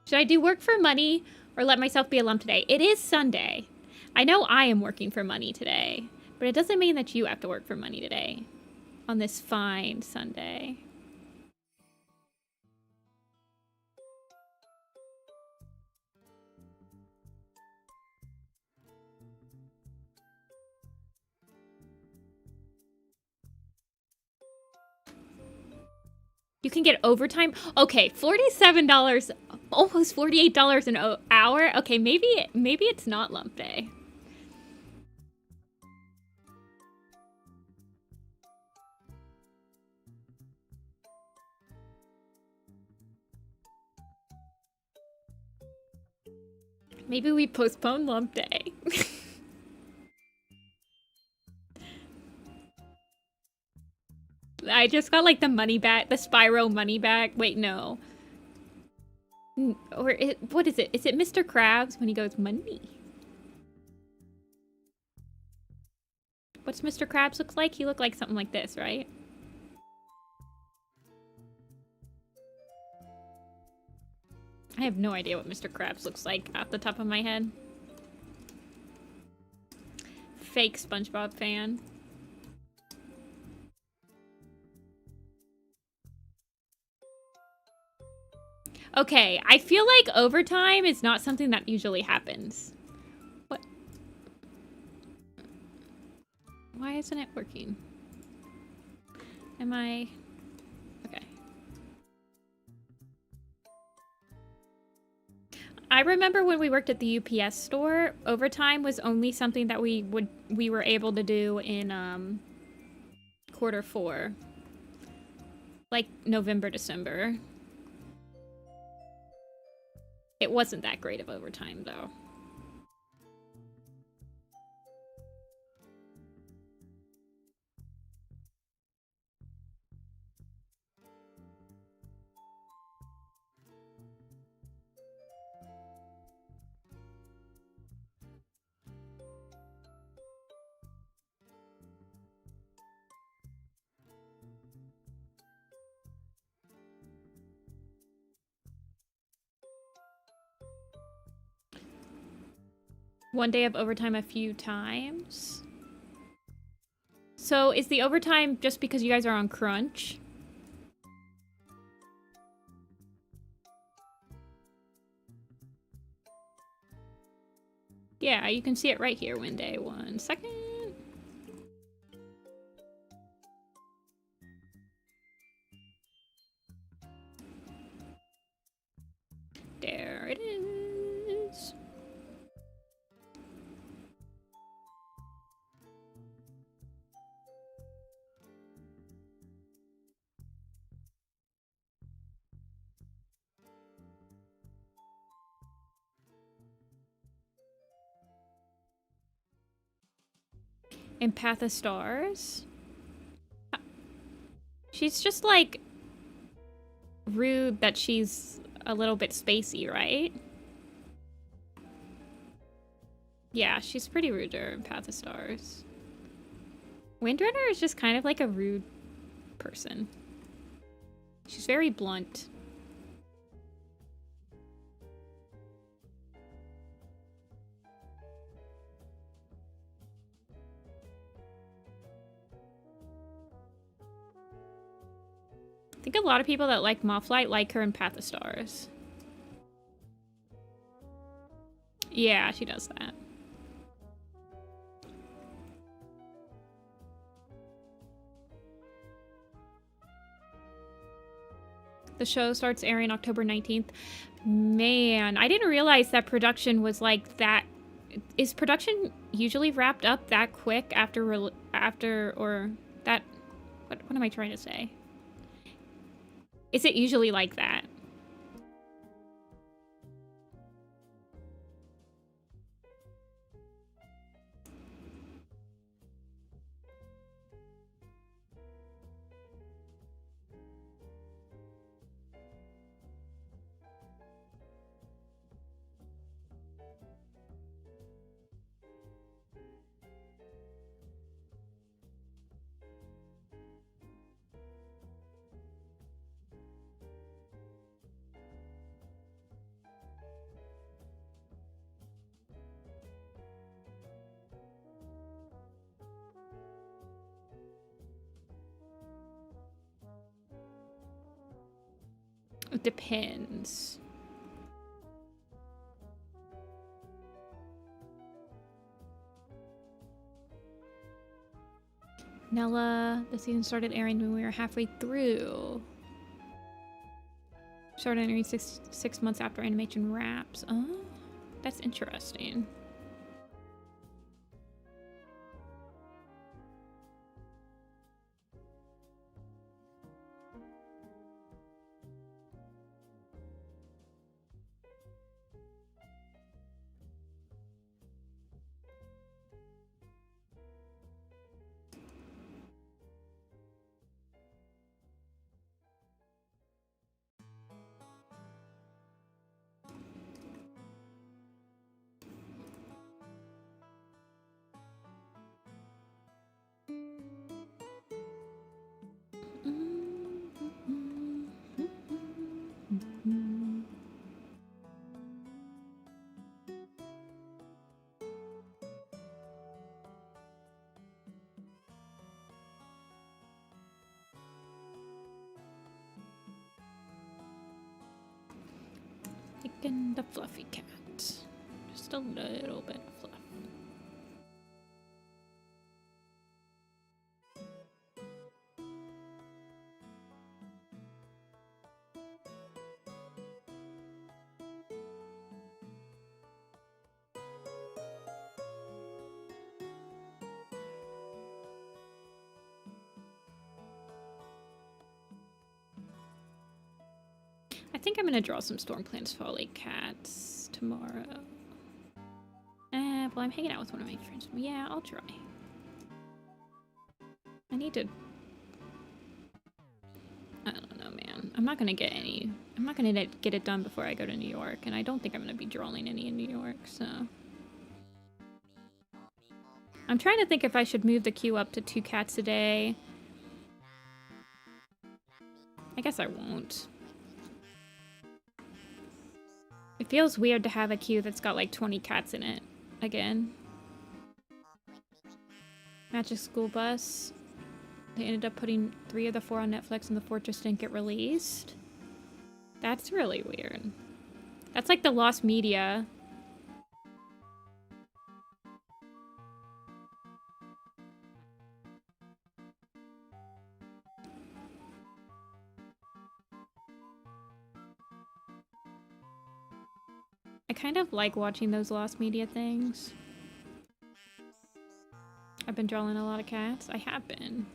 A: Should I do work for money or let myself be a lump today? It is Sunday. I know I am working for money today. But it doesn't mean that you have to work for money today. On this fine Sunday. You can get overtime. Okay, $47, almost $48 an hour. Okay, maybe it's not lump day. Maybe we postpone lump day. I just got like the money back, the Spyro money back. Wait, no. Or what is it? Is it Mr. Krabs when he goes money? What's Mr. Krabs look like? He looked like something like this, right? I have no idea what Mr. Krabs looks like off the top of my head. Fake SpongeBob fan. Okay, I feel like overtime is not something that usually happens. What? Why isn't it working? Am I... Okay. I remember when we worked at the UPS store, overtime was only something that we were able to do in Q4. Like November, December. It wasn't that great of overtime though. One day of overtime a few times. So is the overtime just because you guys are on crunch? Yeah, you can see it right here, Wenday. 1 second. There it is. Empatha Stars. She's just like rude that she's a little bit spacey, right? Yeah, she's pretty rude to her Empatha Stars. Windrunner is just kind of like a rude person. She's very blunt. I think a lot of people that like Mothlight like her in Path of Stars. Yeah, she does that. The show starts airing October 19th. Man, I didn't realize that production was like that. Is production usually wrapped up that quick after or that? What am I trying to say? Is it usually like that? It depends. Nella, the season started airing when we were halfway through. Started airing six months after animation wraps. Oh, that's interesting. Taking the fluffy cat. Just a little bit of fluff. I think I'm gonna draw some Stormplant's Folly cats tomorrow. Well, I'm hanging out with one of my friends. Yeah, I'll try. I need to... I don't know, man. I'm not gonna get it done before I go to New York, and I don't think I'm gonna be drawing any in New York, so... I'm trying to think if I should move the queue up to 2 cats a day. I guess I won't. It feels weird to have a queue that's got like 20 cats in it again. Magic School Bus. They ended up putting 3 of the 4 on Netflix and the 4th just didn't get released. That's really weird. That's like the lost media. I kind of like watching those lost media things. I've been drawing a lot of cats. I have been.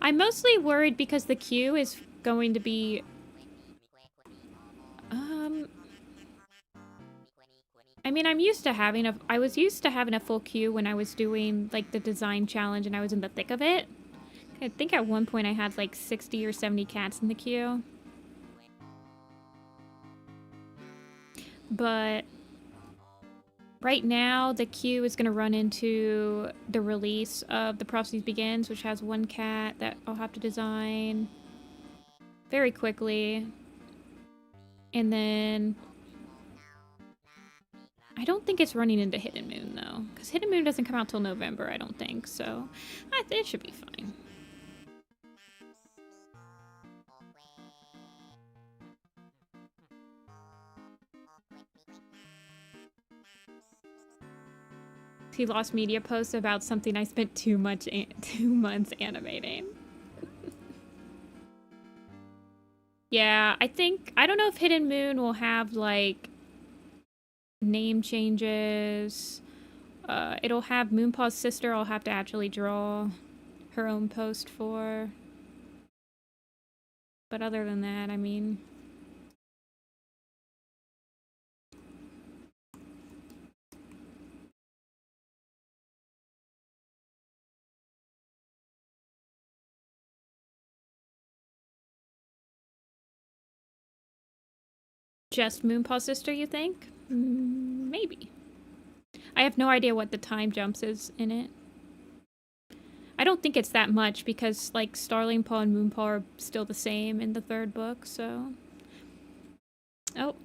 A: I'm mostly worried because the queue is going to be... I mean, I was used to having a full queue when I was doing, like, the design challenge and I was in the thick of it. I think at one point I had, like, 60 or 70 cats in the queue. But right now, the queue is going to run into the release of The Prophecy Begins, which has 1 cat that I'll have to design very quickly. And then... I don't think it's running into Hidden Moon, though. Because Hidden Moon doesn't come out till November, I don't think. So, it should be fine. He lost media posts about something I spent 2 months animating. Yeah, I don't know if Hidden Moon will have, like, name changes. It'll have Moonpaw's sister I'll have to actually draw her own post for. But other than that, I mean... Just Moonpaw's sister, you think? Maybe. I have no idea what the time jumps is in it. I don't think it's that much because, like, Starling Paw and Moonpaw are still the same in the 3rd book, so... Oh.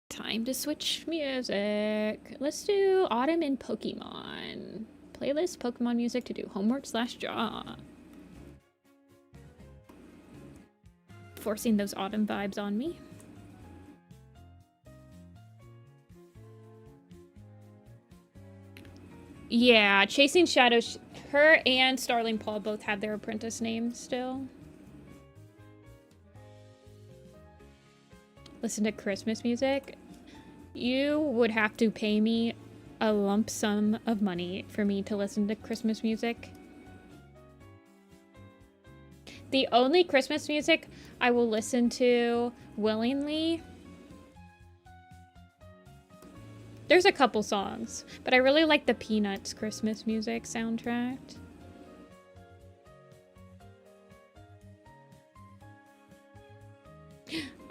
A: Time to switch music. Let's do Autumn in Pokemon. playlist, Pokemon music to do homework / job. Forcing those autumn vibes on me. Yeah, Chasing Shadows. Her and Starling Paul both have their apprentice names still. Listen to Christmas music. You would have to pay me a lump sum of money for me to listen to Christmas music. The only Christmas music I will listen to willingly, there's a couple songs, but I really like the Peanuts Christmas music soundtrack.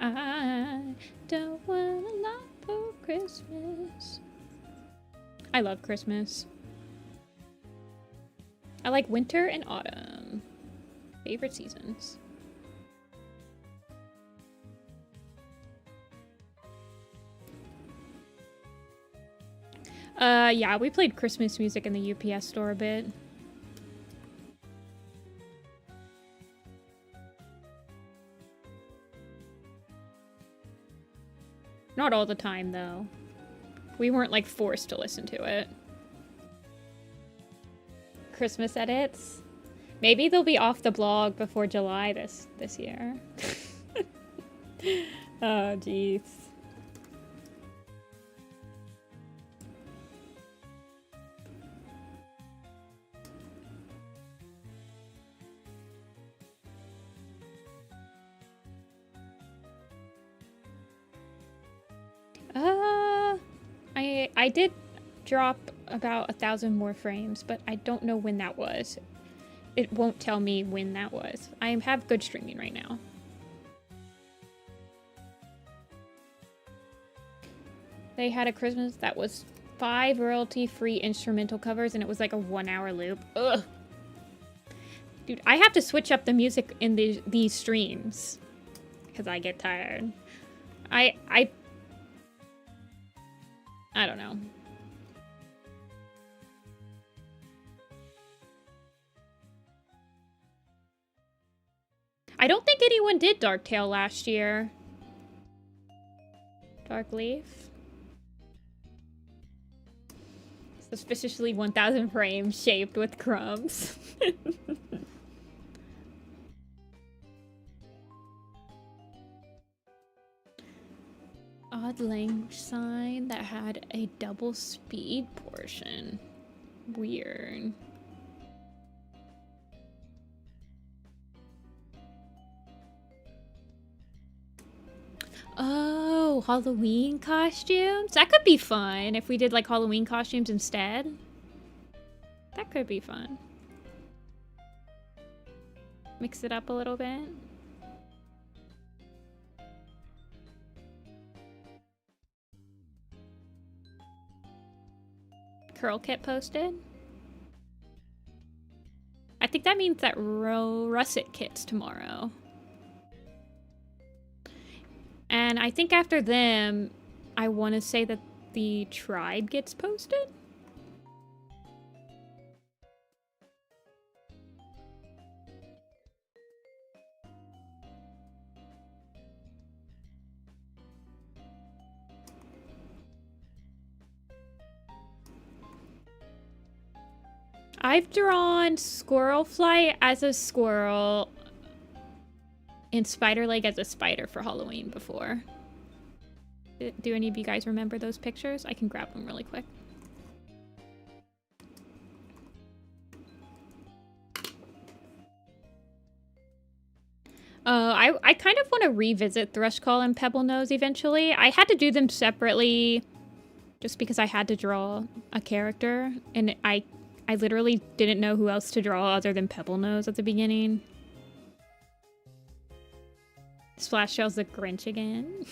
A: I don't want a lot for Christmas. I love Christmas. I like winter and autumn. Favorite seasons. Yeah, we played Christmas music in the UPS store a bit. Not all the time, though. We weren't, like, forced to listen to it. Christmas edits. Maybe they'll be off the blog before July this year. Oh, jeez. I did drop about 1,000 more frames, but I don't know when that was. It won't tell me when that was. I have good streaming right now. They had a Christmas that was 5 royalty-free instrumental covers, and it was like a 1-hour loop. Ugh. Dude, I have to switch up the music in these streams because I get tired. I don't know. I don't think anyone did Dark Tail last year. Dark Leaf. Suspiciously 1,000 frames shaped with crumbs. Odd language sign that had a double speed portion. Weird. Oh, Halloween costumes? That could be fun if we did like Halloween costumes instead. That could be fun. Mix it up a little bit. Curl Kit posted. I think that means that Russet Kit's tomorrow. And I think after them, I want to say that the Tribe gets posted. I've drawn Squirrel Flight as a squirrel and Spider Leg as a spider for Halloween before. Do any of you guys remember those pictures? I can grab them really quick. I kind of want to revisit Thrushcall and Pebble Nose eventually. I had to do them separately just because I had to draw a character, and I literally didn't know who else to draw other than Pebble Nose at the beginning. Splash Shell's the Grinch again.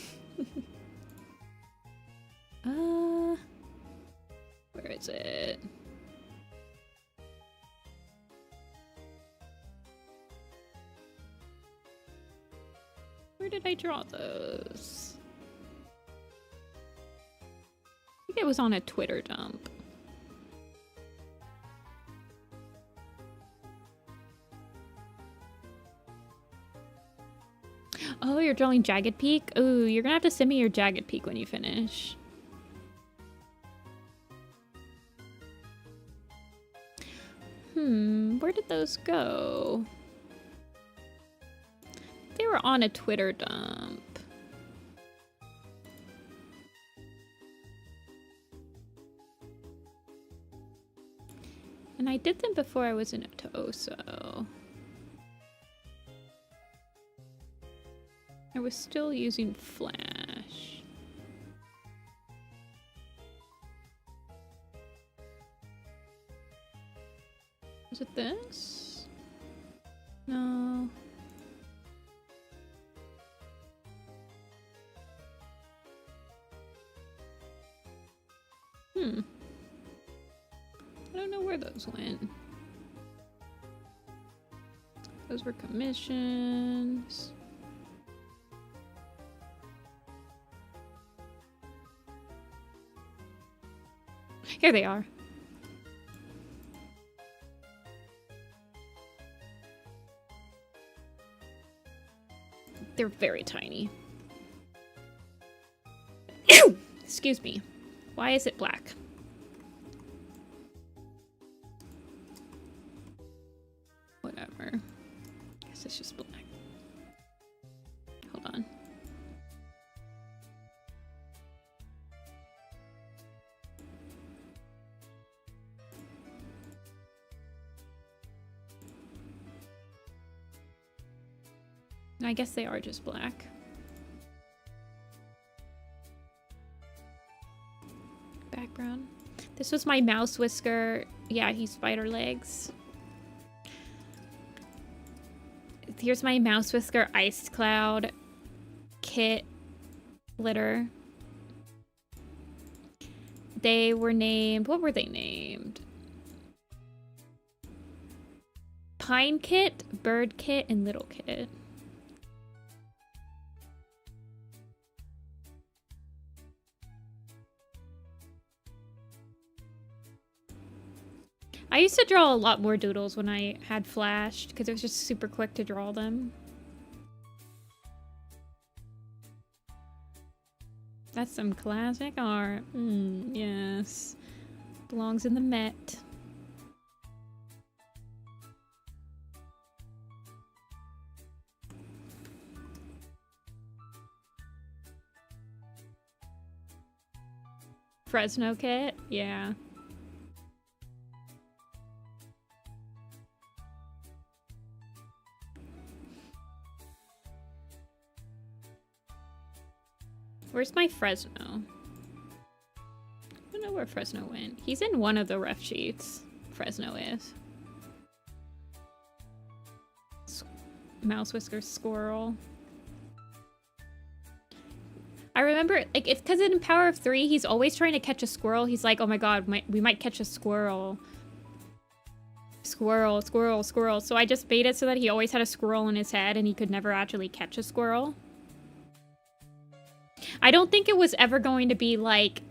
A: Where is it? Where did I draw those? I think it was on a Twitter dump. Oh, you're drawing Jagged Peak? Ooh, you're gonna have to send me your Jagged Peak when you finish. Where did those go? They were on a Twitter dump. And I did them before I was in Otoso. I was still using Flash. Was it this? No. I don't know where those went. Those were commissions. Here they are. They're very tiny. Excuse me. Why is it black? Whatever. Guess it's just black. Hold on. I guess they are just black. Background. This was my mouse whisker. Yeah, he's spider legs. Here's my mouse whisker ice cloud kit litter. They were named, what were they named? Pine Kit, Bird Kit, and Little Kit. I used to draw a lot more doodles when I had Flash because it was just super quick to draw them. That's some classic art. Yes. Belongs in the Met. Fresno kit? Yeah. Where's my Fresno? I don't know where Fresno went. He's in one of the ref sheets. Fresno is. Mouse whisker squirrel. I remember, like, it's because in Power of Three, he's always trying to catch a squirrel. He's like, oh my god, we might catch a squirrel. Squirrel, squirrel, squirrel. So I just made it so that he always had a squirrel in his head and he could never actually catch a squirrel. I don't think it was ever going to be, like,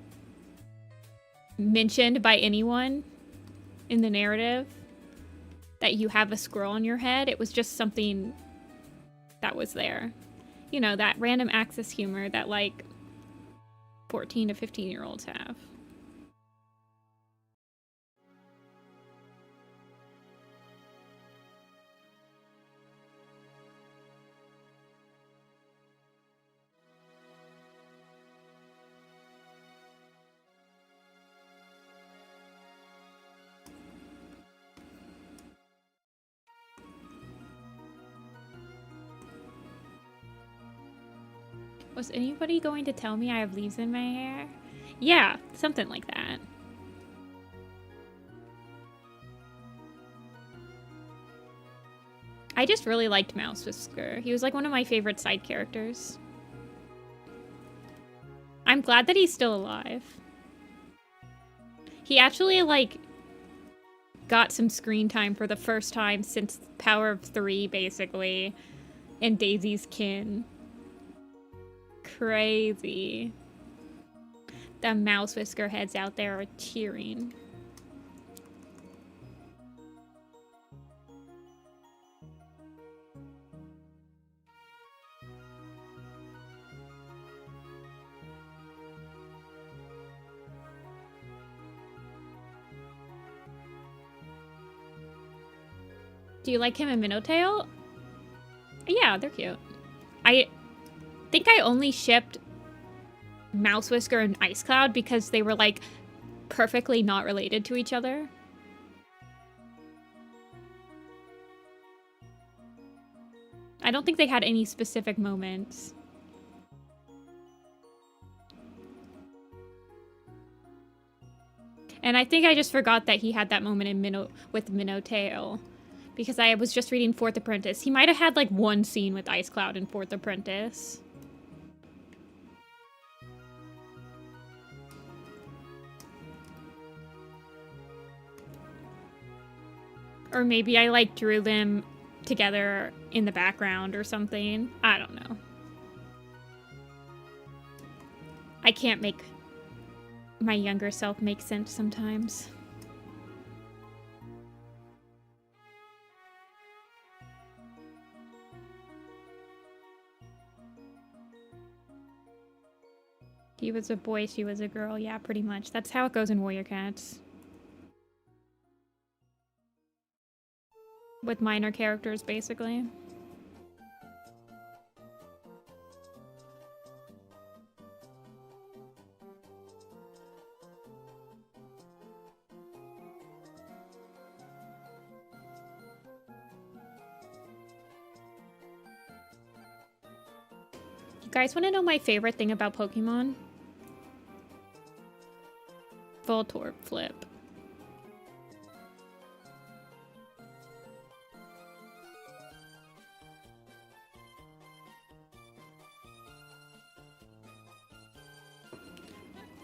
A: mentioned by anyone in the narrative that you have a squirrel in your head. It was just something that was there. You know, that random access humor that, like, 14 to 15-year-olds have. Was anybody going to tell me I have leaves in my hair? Yeah, something like that. I just really liked Mouse Whisker. He was like one of my favorite side characters. I'm glad that he's still alive. He actually, like, got some screen time for the first time since Power of Three, basically, and Daisy's kin. Crazy. The Mouse Whisker heads out there are cheering. Do you like him and Minnotail? Yeah, they're cute. I think I only shipped Mouse Whisker and Ice Cloud because they were like perfectly not related to each other. I don't think they had any specific moments. And I think I just forgot that he had that moment in with Minnotail. Because I was just reading Fourth Apprentice. He might have had like one scene with Ice Cloud in Fourth Apprentice. Or maybe I like drew them together in the background or something. I don't know. I can't make my younger self make sense sometimes. He was a boy, she was a girl. Yeah, pretty much. That's how it goes in Warrior Cats. With minor characters, basically. You guys want to know my favorite thing about Pokemon? Voltorb flip.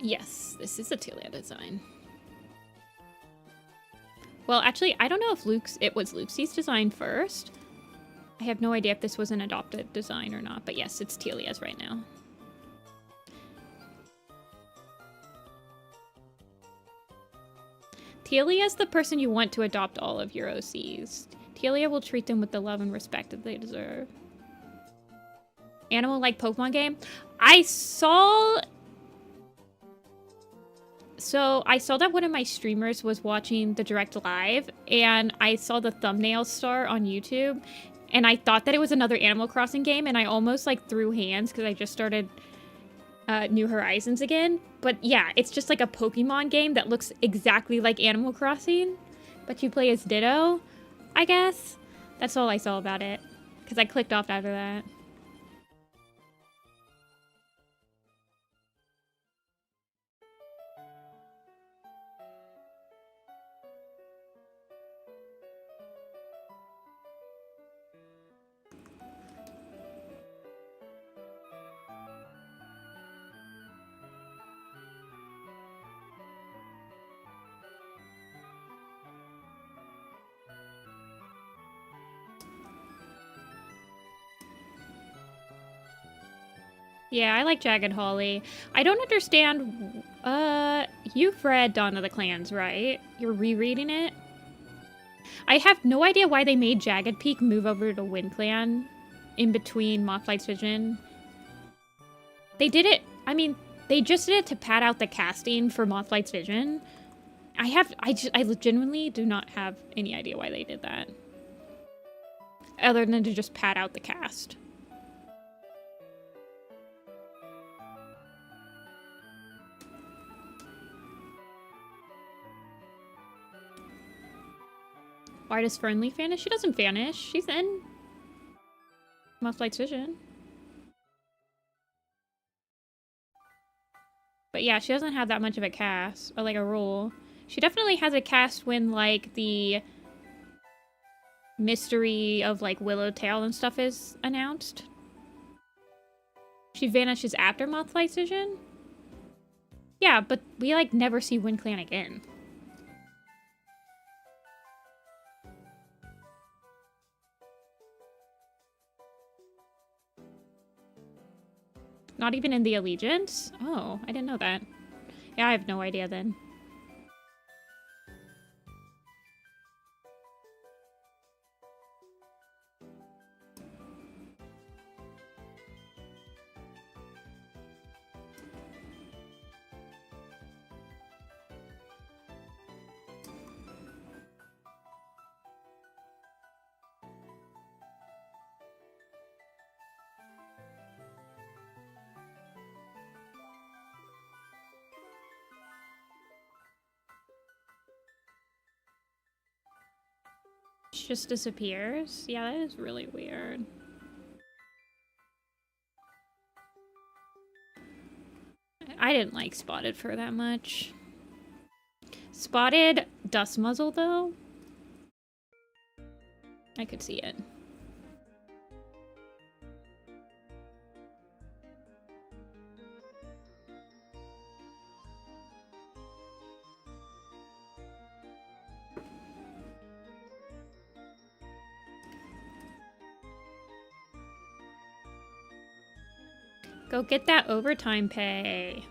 A: Yes, this is a Telia design. Well, actually, I don't know if it was Luxie's design first. I have no idea if this was an adopted design or not, but yes, it's Telia's right now. Telia is the person you want to adopt all of your OCs. Telia will treat them with the love and respect that they deserve. Animal-like Pokemon game? I saw that one of my streamers was watching the direct live, and I saw the thumbnail star on YouTube, and I thought that it was another Animal Crossing game, and I almost like threw hands because I just started New Horizons again. But yeah, it's just like a Pokemon game that looks exactly like Animal Crossing, but you play as Ditto, I guess. That's all I saw about it, because I clicked off after that. Yeah, I like Jagged Holly. I don't understand. You've read Dawn of the Clans, right? You're rereading it? I have no idea why they made Jagged Peak move over to Wind Clan in between Mothlight's Vision. They did it. I mean, they just did it to pad out the casting for Mothlight's Vision. I genuinely do not have any idea why they did that. Other than to just pad out the cast. Why does Fernley vanish? She doesn't vanish. She's in Mothlight's Vision. But yeah, she doesn't have that much of a cast, or like a role. She definitely has a cast when like the mystery of like Willowtail and stuff is announced. She vanishes after Mothlight's Vision? Yeah, but we like never see Wind Clan again. Not even in the Allegiance? Oh, I didn't know that. Yeah, I have no idea then. fish just disappears. Yeah, that is really weird. I didn't like Spotted for that much. Spotted Dust Muzzle, though? I could see it. Go get that overtime pay.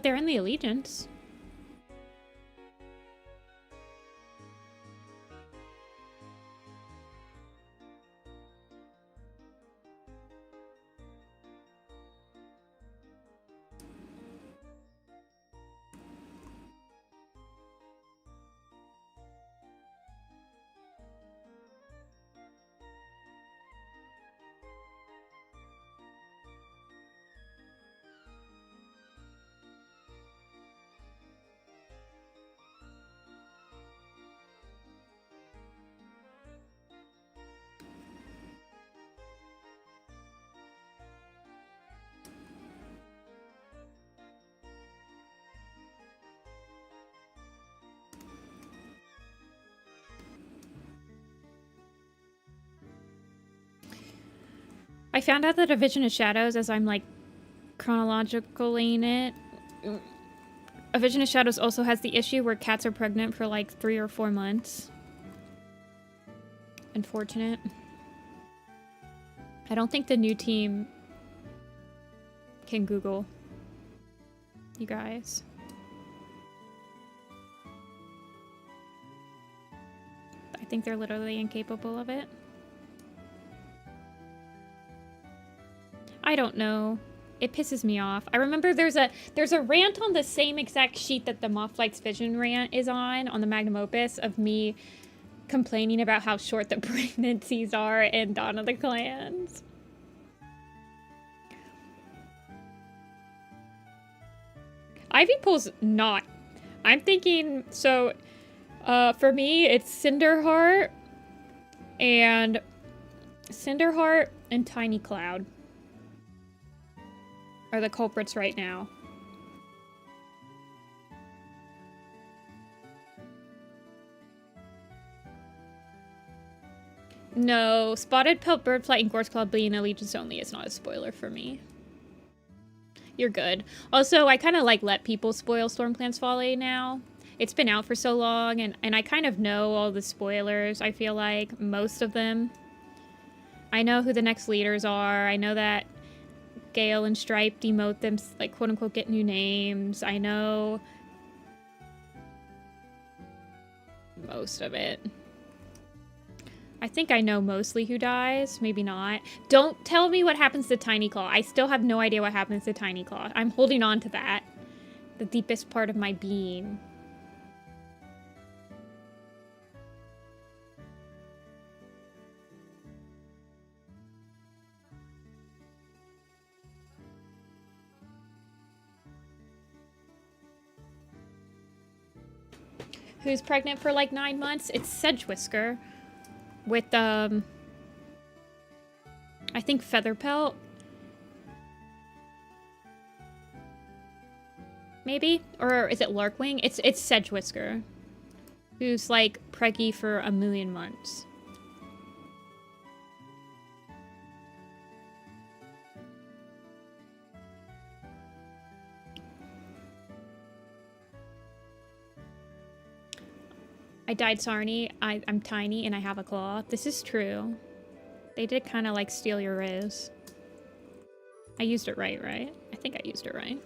A: They're in the Allegiance. I found out that A Vision of Shadows, as I'm like chronologically in it, A Vision of Shadows also has the issue where cats are pregnant for like 3 or 4 months. Unfortunate. I don't think the new team can Google. You guys. I think they're literally incapable of it. I don't know. It pisses me off. I remember there's a rant on the same exact sheet that the Moth Flight's Vision rant is on the Magnum Opus, of me complaining about how short the pregnancies are in Dawn of the Clans. Ivy Pool's not. I'm thinking, so, for me, it's Cinderheart and Tiny Cloud are the culprits right now. No, Spotted Pelt, Birdflight, and Gorse Cloud being Allegiance only is not a spoiler for me. You're good. Also, I kind of like let people spoil Stormclan's Folly now. It's been out for so long, and I kind of know all the spoilers, I feel like. Most of them. I know who the next leaders are. I know that Gale and Stripe demote them, like, quote-unquote, get new names. I know most of it. I think I know mostly who dies. Maybe not. Don't tell me what happens to Tiny Claw. I still have no idea what happens to Tiny Claw. I'm holding on to that. The deepest part of my being. Who's pregnant for like 9 months? It's Sedgewhisker. With, I think Featherpelt. Maybe? Or is it Larkwing? It's Sedgewhisker. Who's, like, preggy for 1,000,000 months. I died Sarni. I'm tiny and I have a claw. This is true. They did kind of like steal your Riz. I used it right? I think I used it right.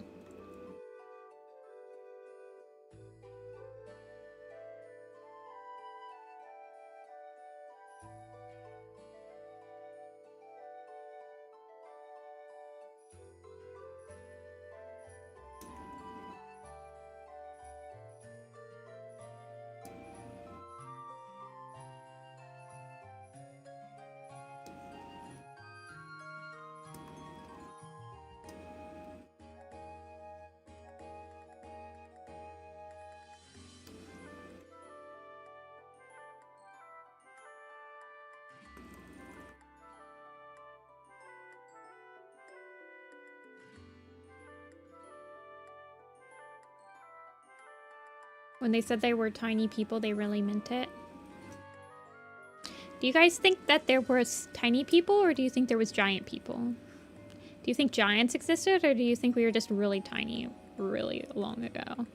A: When they said they were tiny people, they really meant it. Do you guys think that there was tiny people, or do you think there was giant people? Do you think giants existed, or do you think we were just really tiny really long ago?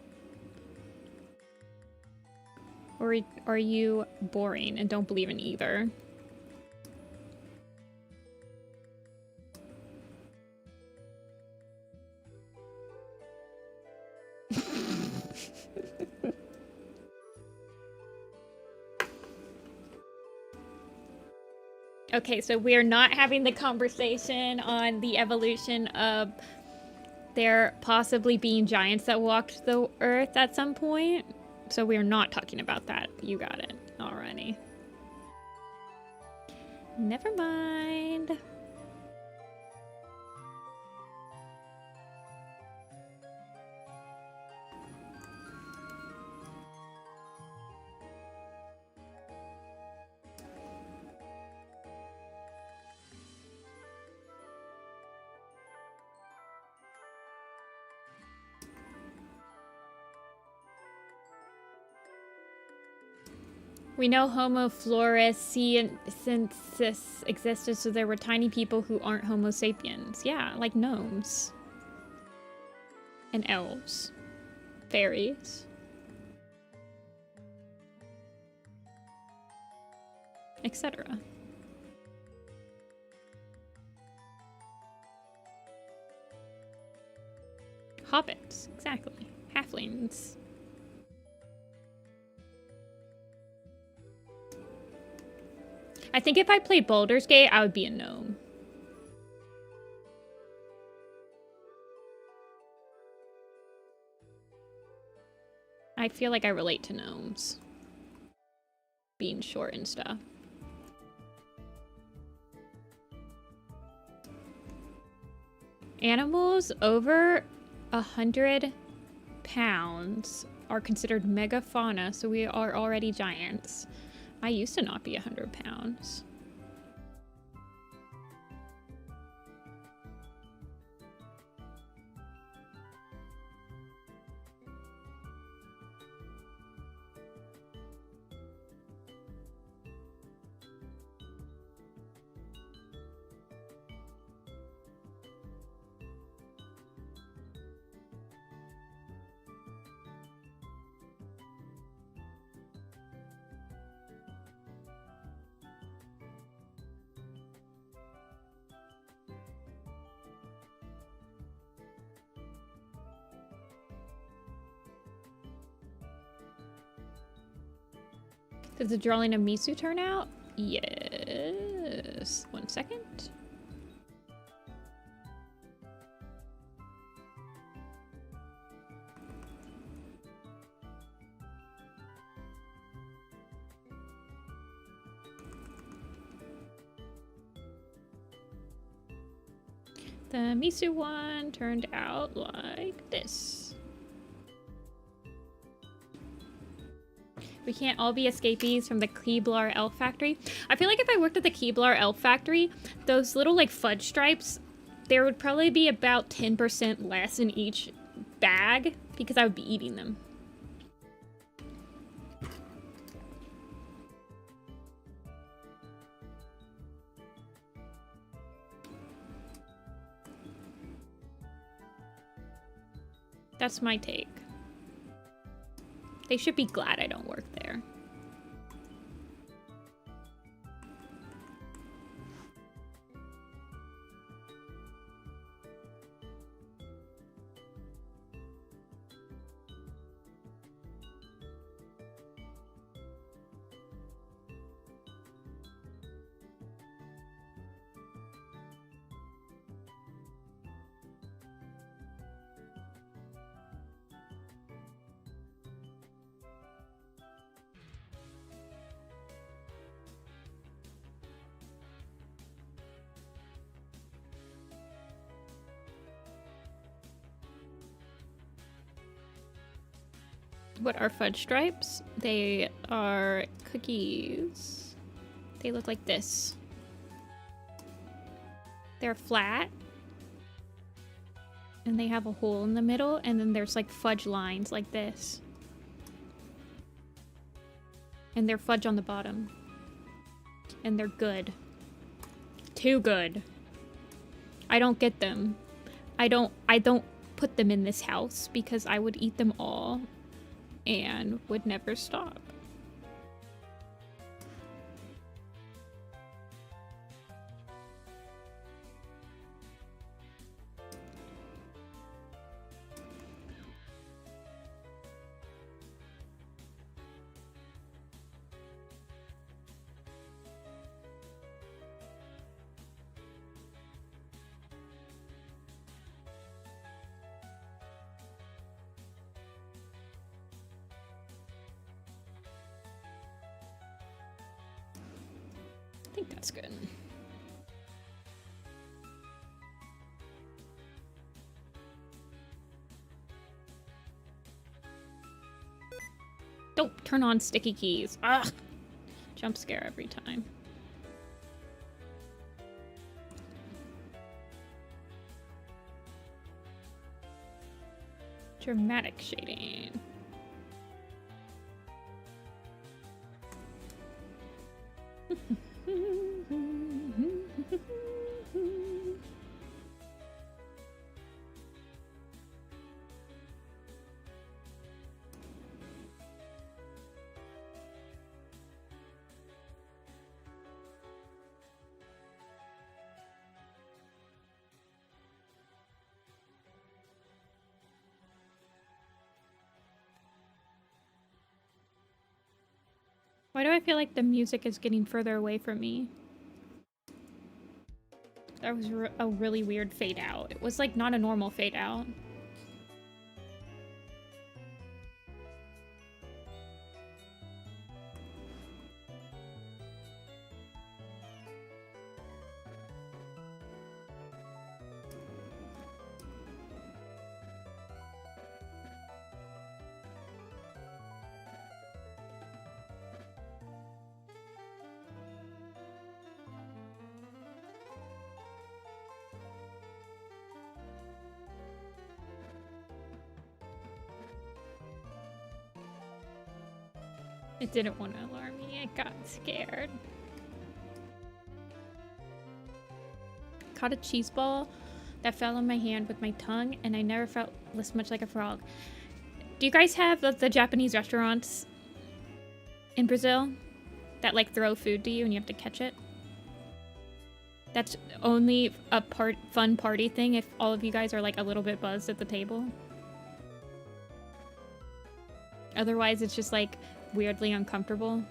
A: Or are you boring and don't believe in either? Okay, so we're not having the conversation on the evolution of there possibly being giants that walked the earth at some point. So we're not talking about that. You got it already. Never mind. We know Homo floresiensis existed, so there were tiny people who aren't Homo sapiens. Yeah, like gnomes. And elves. Fairies. Etc. Hobbits, exactly. Halflings. I think if I played Baldur's Gate, I would be a gnome. I feel like I relate to gnomes. Being short and stuff. Animals over 100 pounds are considered megafauna, so we are already giants. I used to not be 100 pounds. Did the drawing of Misu turn out? Yes. 1 second. The Misu one turned out like this. We can't all be escapees from the Keebler Elf Factory. I feel like if I worked at the Keebler Elf Factory, those little like fudge stripes, there would probably be about 10% less in each bag because I would be eating them. That's my take. They should be glad I don't work there. What are fudge stripes? They are cookies. They look like this. They're flat. And they have a hole in the middle, and then there's like fudge lines like this. And they're fudge on the bottom. And they're good. Too good. I don't get them. I don't put them in this house because I would eat them all and would never stop. I think that's good. Don't turn on sticky keys. Ugh. Jump scare every time. Dramatic shading. Why do I feel like the music is getting further away from me? That was a really weird fade out. It was like not a normal fade out. It didn't want to alarm me. It got scared. Caught a cheese ball that fell on my hand with my tongue, and I never felt this much like a frog. Do you guys have the Japanese restaurants in Brazil that like throw food to you and you have to catch it? That's only a fun party thing if all of you guys are like a little bit buzzed at the table. Otherwise, it's just like weirdly uncomfortable.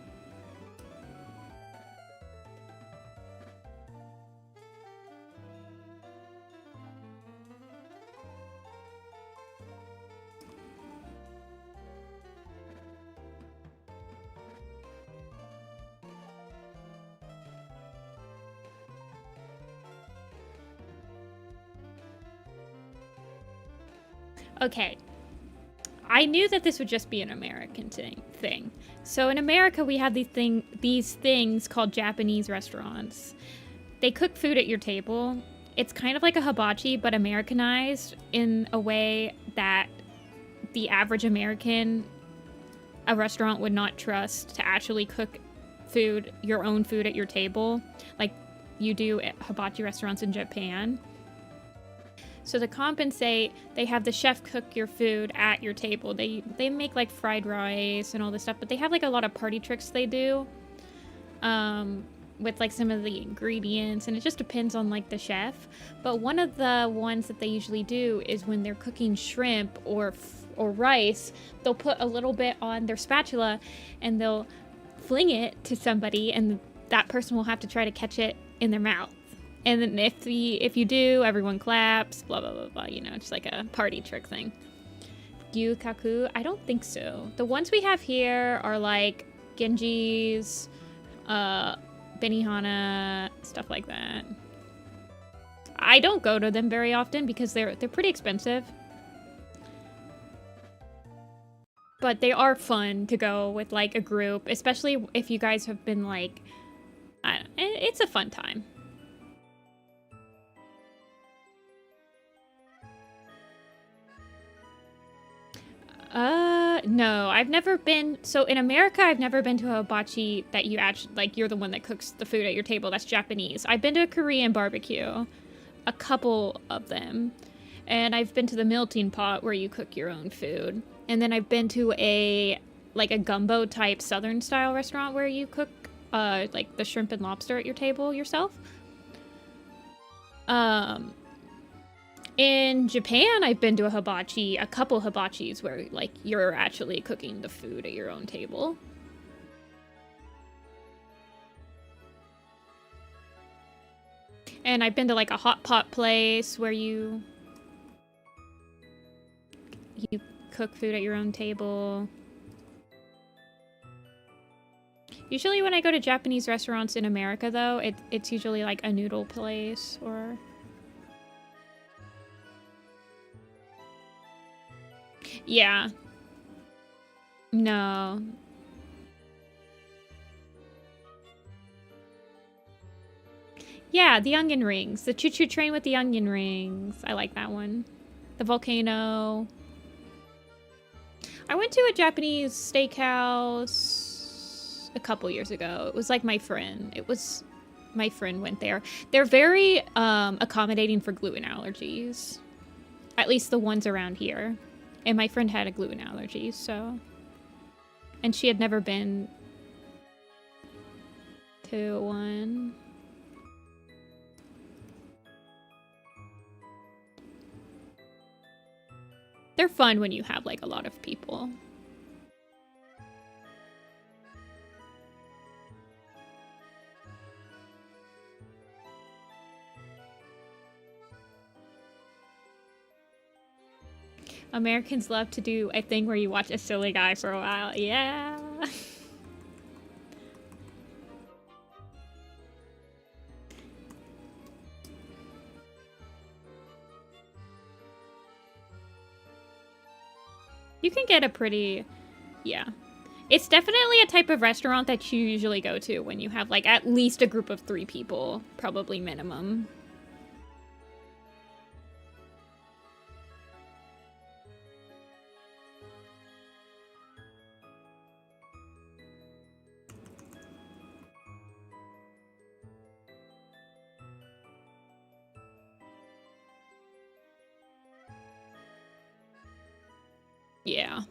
A: Okay. I knew that this would just be an American thing. So in America, we have these things called Japanese restaurants. They cook food at your table. It's kind of like a hibachi, but Americanized in a way that the average American, a restaurant would not trust to actually cook food, your own food at your table, like you do at hibachi restaurants in Japan. So to compensate, they have the chef cook your food at your table. They make like fried rice and all this stuff, but they have like a lot of party tricks they do with like some of the ingredients, and it just depends on like the chef. But one of the ones that they usually do is when they're cooking shrimp or rice, they'll put a little bit on their spatula and they'll fling it to somebody, and that person will have to try to catch it in their mouth. And then if you do, everyone claps, blah, blah, blah, blah. You know, it's like a party trick thing. Gyukaku? I don't think so. The ones we have here are like Genji's, Benihana, stuff like that. I don't go to them very often because they're pretty expensive. But they are fun to go with like a group, especially if you guys have been like, it's a fun time. No, I've never been, so in America, I've never been to a hibachi that you actually, like, you're the one that cooks the food at your table. That's Japanese. I've been to a Korean barbecue, a couple of them, and I've been to the melting pot where you cook your own food. And then I've been to like a gumbo type Southern style restaurant where you cook, like the shrimp and lobster at your table yourself. In Japan, I've been to a couple hibachis where, like, you're actually cooking the food at your own table. And I've been to, like, a hot pot place where you cook food at your own table. Usually when I go to Japanese restaurants in America, though, it's usually, like, a noodle place or... Yeah. No. Yeah, the onion rings. The choo-choo train with the onion rings. I like that one. The volcano. I went to a Japanese steakhouse a couple years ago. It was like my friend. My friend went there. They're very accommodating for gluten allergies. At least the ones around here. And my friend had a gluten allergy, so... And she had never been to one. They're fun when you have, like, a lot of people. Americans love to do a thing where you watch a silly guy for a while. Yeah. You can get a pretty... Yeah. It's definitely a type of restaurant that you usually go to when you have, like, at least a group of 3 people. Probably minimum. Yeah.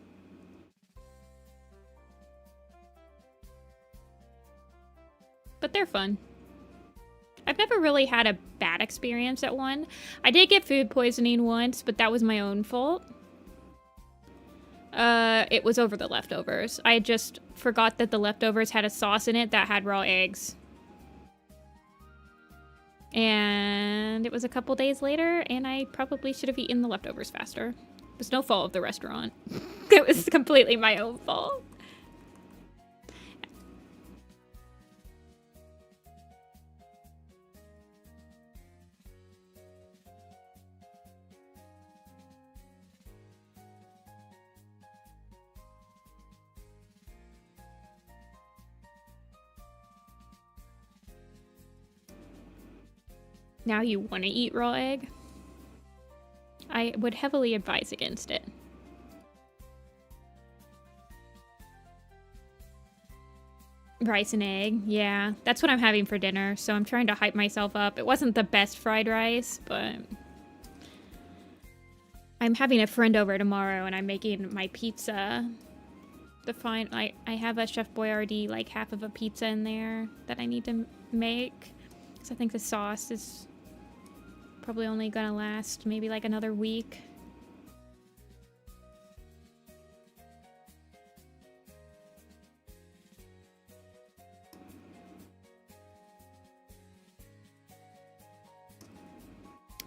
A: But they're fun. I've never really had a bad experience at one. I did get food poisoning once, but that was my own fault. It was over the leftovers. I just forgot that the leftovers had a sauce in it that had raw eggs. And it was a couple days later, and I probably should have eaten the leftovers faster. It was no fault of the restaurant. It was completely my own fault. Now you want to eat raw egg? I would heavily advise against it. Rice and egg, yeah. That's what I'm having for dinner, so I'm trying to hype myself up. It wasn't the best fried rice, but... I'm having a friend over tomorrow, and I'm making my pizza. I have a Chef Boyardee, like, half of a pizza in there that I need to make. Because I think the sauce is... probably only gonna last maybe like another week.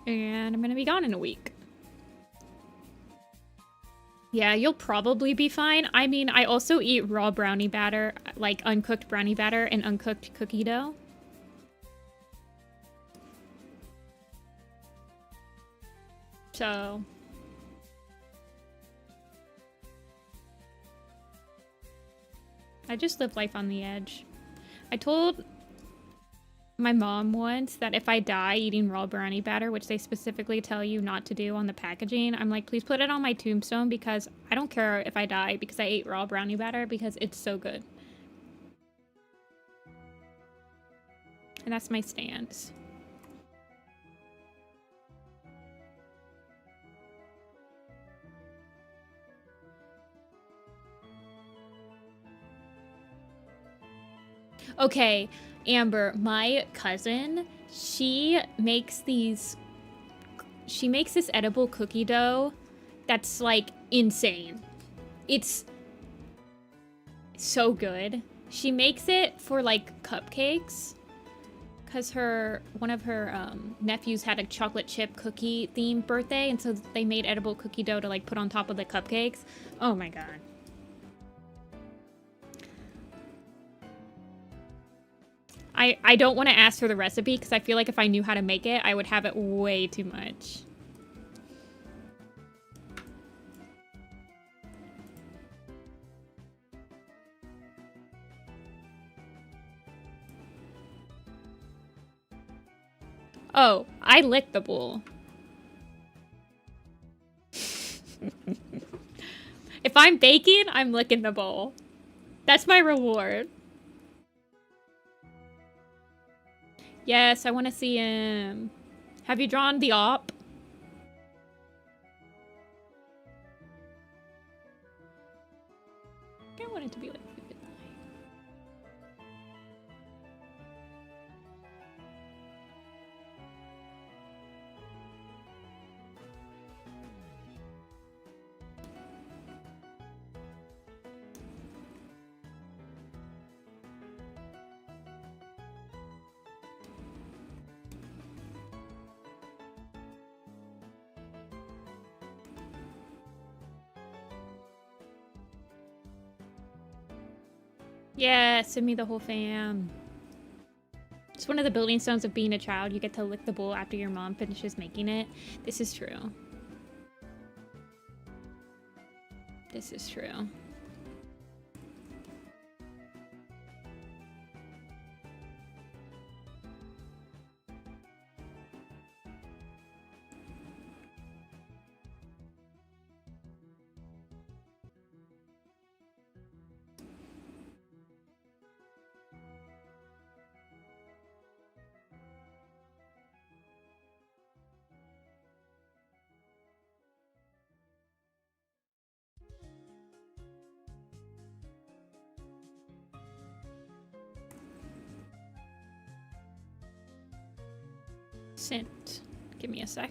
A: And I'm gonna be gone in a week. Yeah, you'll probably be fine. I mean, I also eat raw brownie batter, like uncooked brownie batter and uncooked cookie dough. So I just live life on the edge. I told my mom once that if I die eating raw brownie batter, which they specifically tell you not to do on the packaging, I'm like, please put it on my tombstone because I don't care if I die because I ate raw brownie batter because it's so good. And that's my stance. Okay, Amber, my cousin, she makes this edible cookie dough that's like insane. It's so good. She makes it for like cupcakes because one of her nephews had a chocolate chip cookie themed birthday, and so they made edible cookie dough to like put on top of the cupcakes. Oh my god. I don't want to ask for the recipe because I feel like if I knew how to make it, I would have it way too much. Oh, I licked the bowl. If I'm baking, I'm licking the bowl. That's my reward. Yes, I want to see him. Have you drawn the op? I want it to be like vivid light. Yeah, send me the whole fam. It's one of the building stones of being a child. You get to lick the bowl after your mom finishes making it. This is true. This is true. Sent. Give me a sec.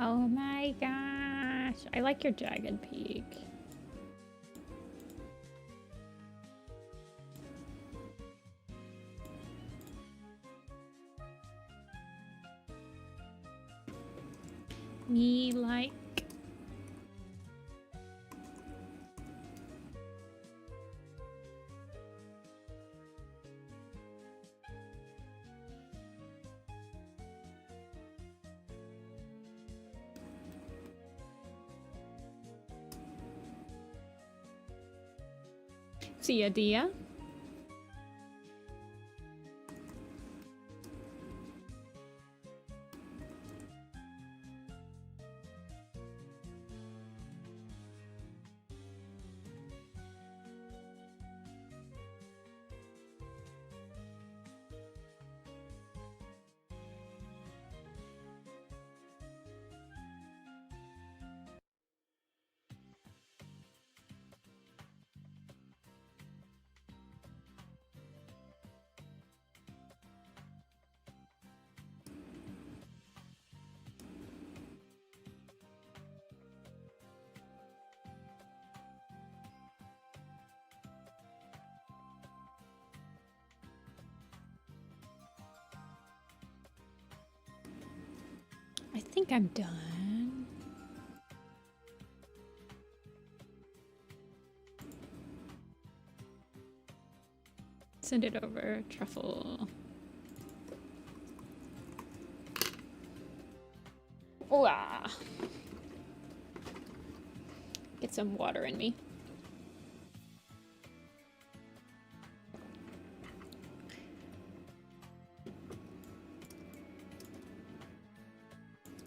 A: Oh my gosh. I like your jagged peak. Me like. See ya, Dia. I think I'm done. Send it over. Truffle. Ooh, ah. Get some water in me.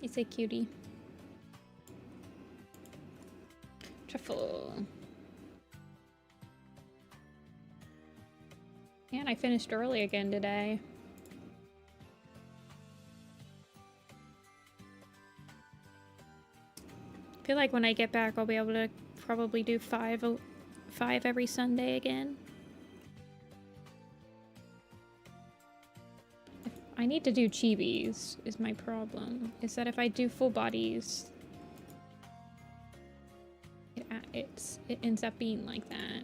A: You say cutie. Truffle. Man, I finished early again today. I feel like when I get back, I'll be able to probably do five every Sunday again. I need to do chibis, is my problem. Is that if I do full bodies, it ends up being like that.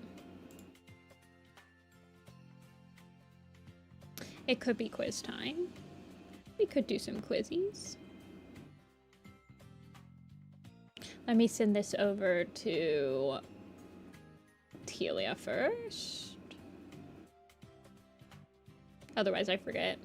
A: It could be quiz time. We could do some quizzies. Let me send this over to Telia first. Otherwise I forget.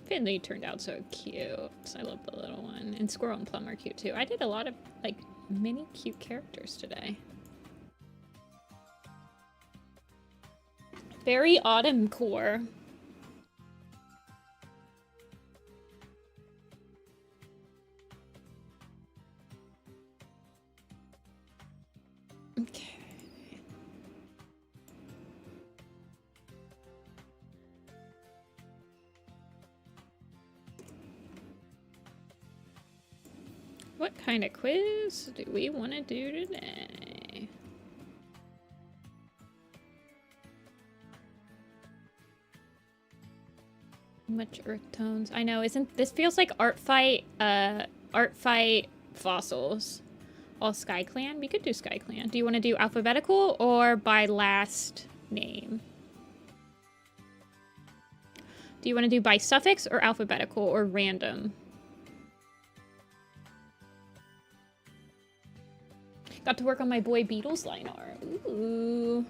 A: Finley turned out so cute. I love the little one. And Squirrel and Plum are cute too. I did a lot of like mini cute characters today. Very autumn core. Okay. What kind of quiz do we want to do today? Much earth tones. I know, isn't this feels like art fight fossils. All Sky Clan? We could do Sky Clan. Do you want to do alphabetical or by last name? Do you want to do by suffix or alphabetical or random? Got to work on my boy Beatles line art. Ooh.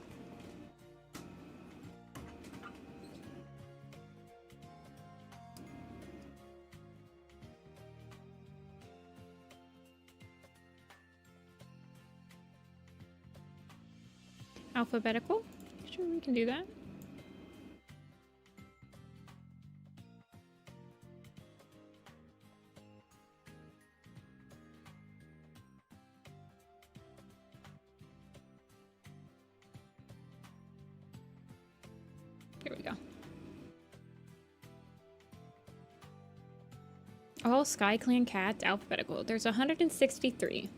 A: Alphabetical? Sure, we can do that. Here we go. All Sky Clan cats alphabetical. There's 163.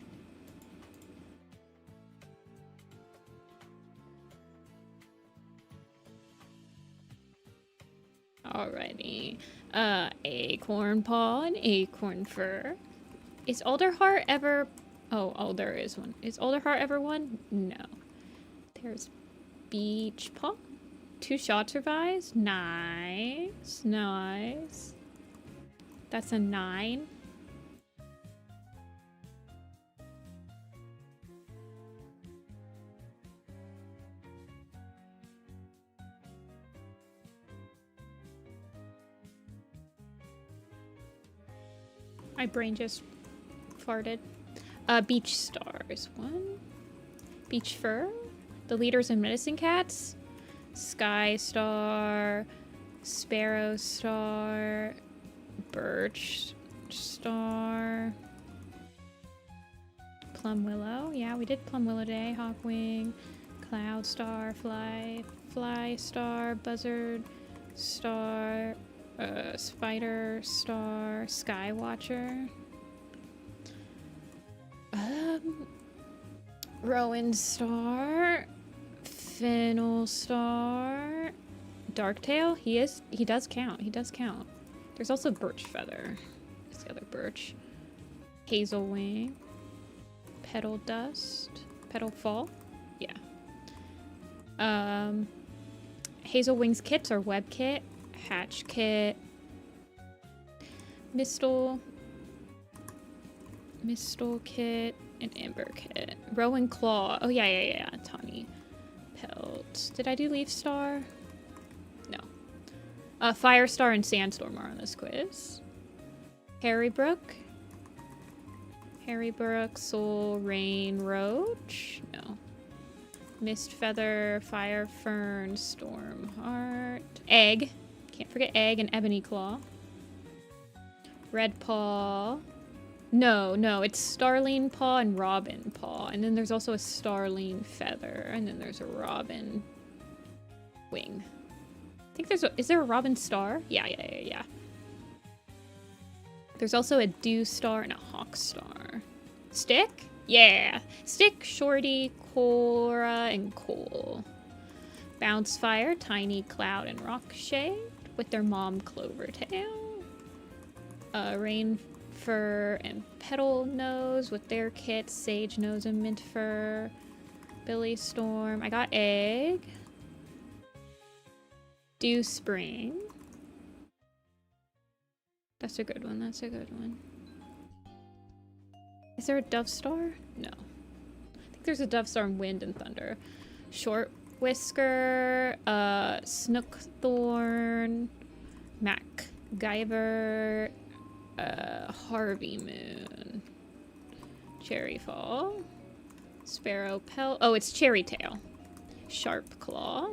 A: Alrighty. Acorn paw and acorn fur. Is Alderheart ever... Oh, Alder is one. Is Alderheart ever one? No. There's beach paw. 2 shots revised. Nice. Nice. That's a 9. My brain just farted. Beach stars. 1. Beach fur. The leaders and medicine cats. Sky star. Sparrow star. Birch star. Plum willow. Yeah, we did plum willow today. Hawkwing. Cloud star. Fly star. Buzzard star. Spider star. Sky watcher. Rowan star. Fennel star. Darktail? He does count. He does count. There's also Birch Feather. What's the other birch? Hazel Wing. Petal Dust. Petal Fall? Yeah. Hazel Wings kits are Web Kit. Hatch Kit. Mistle Kit. And Amber Kit. Rowan Claw. Oh, yeah. Tawny Pelt. Did I do Leaf Star? No. Firestar and Sandstorm are on this quiz. Harrybrook, Soul, Rain, Roach. No. Mist Feather, Fire Fern, Storm Heart. Egg. Can't forget Egg and Ebony Claw. Red Paw. No, it's Starling Paw and Robin Paw. And then there's also a Starling Feather. And then there's a Robin Wing. I think is there a Robin Star? Yeah. There's also a Dew Star and a Hawk Star. Stick? Yeah. Stick, Shorty, Cora, and Cole. Bounce Fire, Tiny Cloud, and Rockshade with their mom Clovertail. Rain Fur and Petal Nose with their kits, Sage Nose and Mint Fur. Billy Storm. I got Egg. Dew Spring. That's a good one. Is there a Dove Star? No. I think there's a Dove Star in Wind and Thunder. Short Whisker, Snookthorn, MacGyver, Harvey Moon, Cherry Fall, Sparrow Pelt. Oh, it's Cherry Tail. Sharp Claw.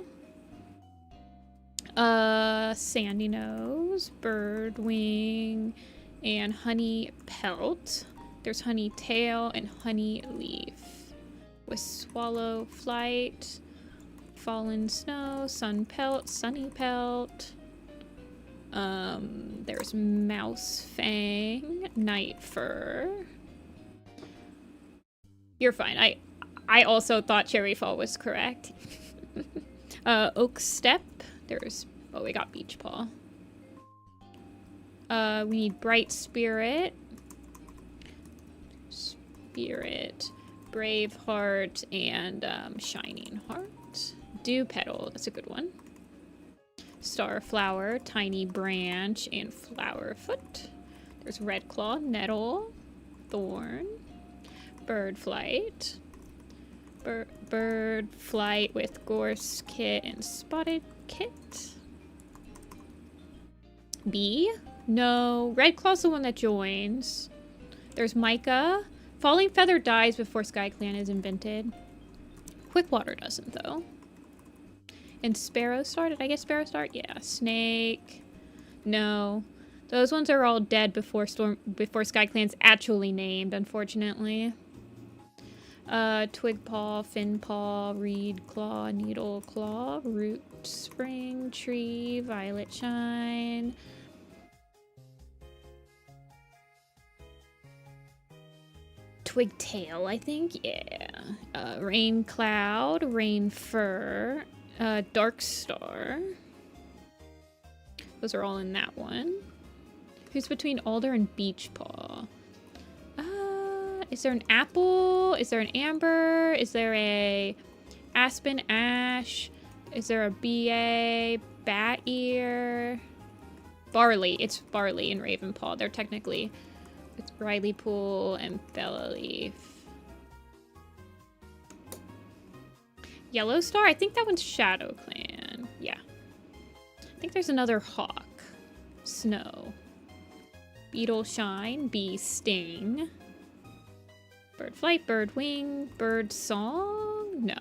A: Sandy Nose, Birdwing, and Honey Pelt. There's Honey Tail and Honey Leaf. With Swallow Flight, Fallen Snow, Sun Pelt, Sunny Pelt. There's Mouse Fang, Night Fur. You're fine. I also thought Cherry Fall was correct. Oak Step. We got Beach Paw. We need Bright Spirit. Brave Heart, and Shining Heart. Dew Petal, that's a good one. Starflower, Tiny Branch, and Flower Foot. There's Red Claw, Nettle, Thorn, Bird Flight. Bird Flight with Gorse Kit and Spotted Kit. Bee? No. Red Claw's the one that joins. There's Micah. Falling Feather dies before SkyClan is invented. Quickwater doesn't, though. And Sparrow Star? Did I get Sparrow Star? Yeah. Snake. No. Those ones are all dead before SkyClan's actually named, unfortunately. Twig Paw, Fin Paw, Reed Claw, Needle Claw, Root Spring, Tree, Violet Shine. Twig Tail, I think, yeah. Rain Cloud, Rain Fur, Dark Star. Those are all in that one. Who's between Alder and Beach Paw? Is there an apple? Is there an amber? Is there a aspen ash? Is there a BA? Bat ear? Barley. It's barley and Ravenpaw. They're technically... It's Riley Pool and Bella Leaf. Yellow Star? I think that one's Shadow Clan. Yeah. I think there's another Hawk. Snow. Beetle Shine. Bee Sting. Bird Flight, Bird Wing, Bird Song?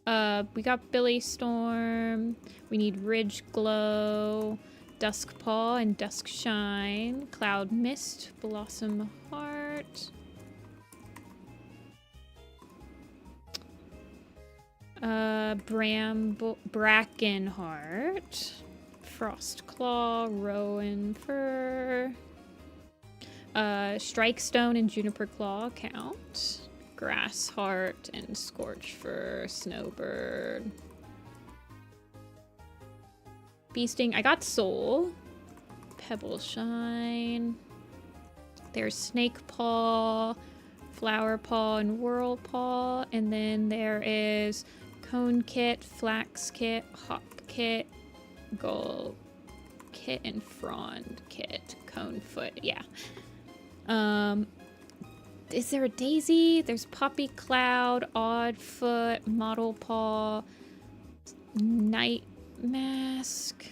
A: No. We got Billy Storm. We need Ridge Glow, Dusk Paw and Dusk Shine, Cloud Mist, Blossom Heart. Bracken Heart, Frost Claw, Rowan Fur. Strike Stone and Juniper Claw count. Grass Heart and Scorch Fur, Snowbird. Bee sting. I got soul. Pebble shine. There's snake paw, flower paw, and whirl paw. And then there is cone kit, flax kit, hop kit, gold kit, and frond kit. Cone foot, yeah. Is there a daisy? There's poppy cloud, odd foot, model paw, night mask,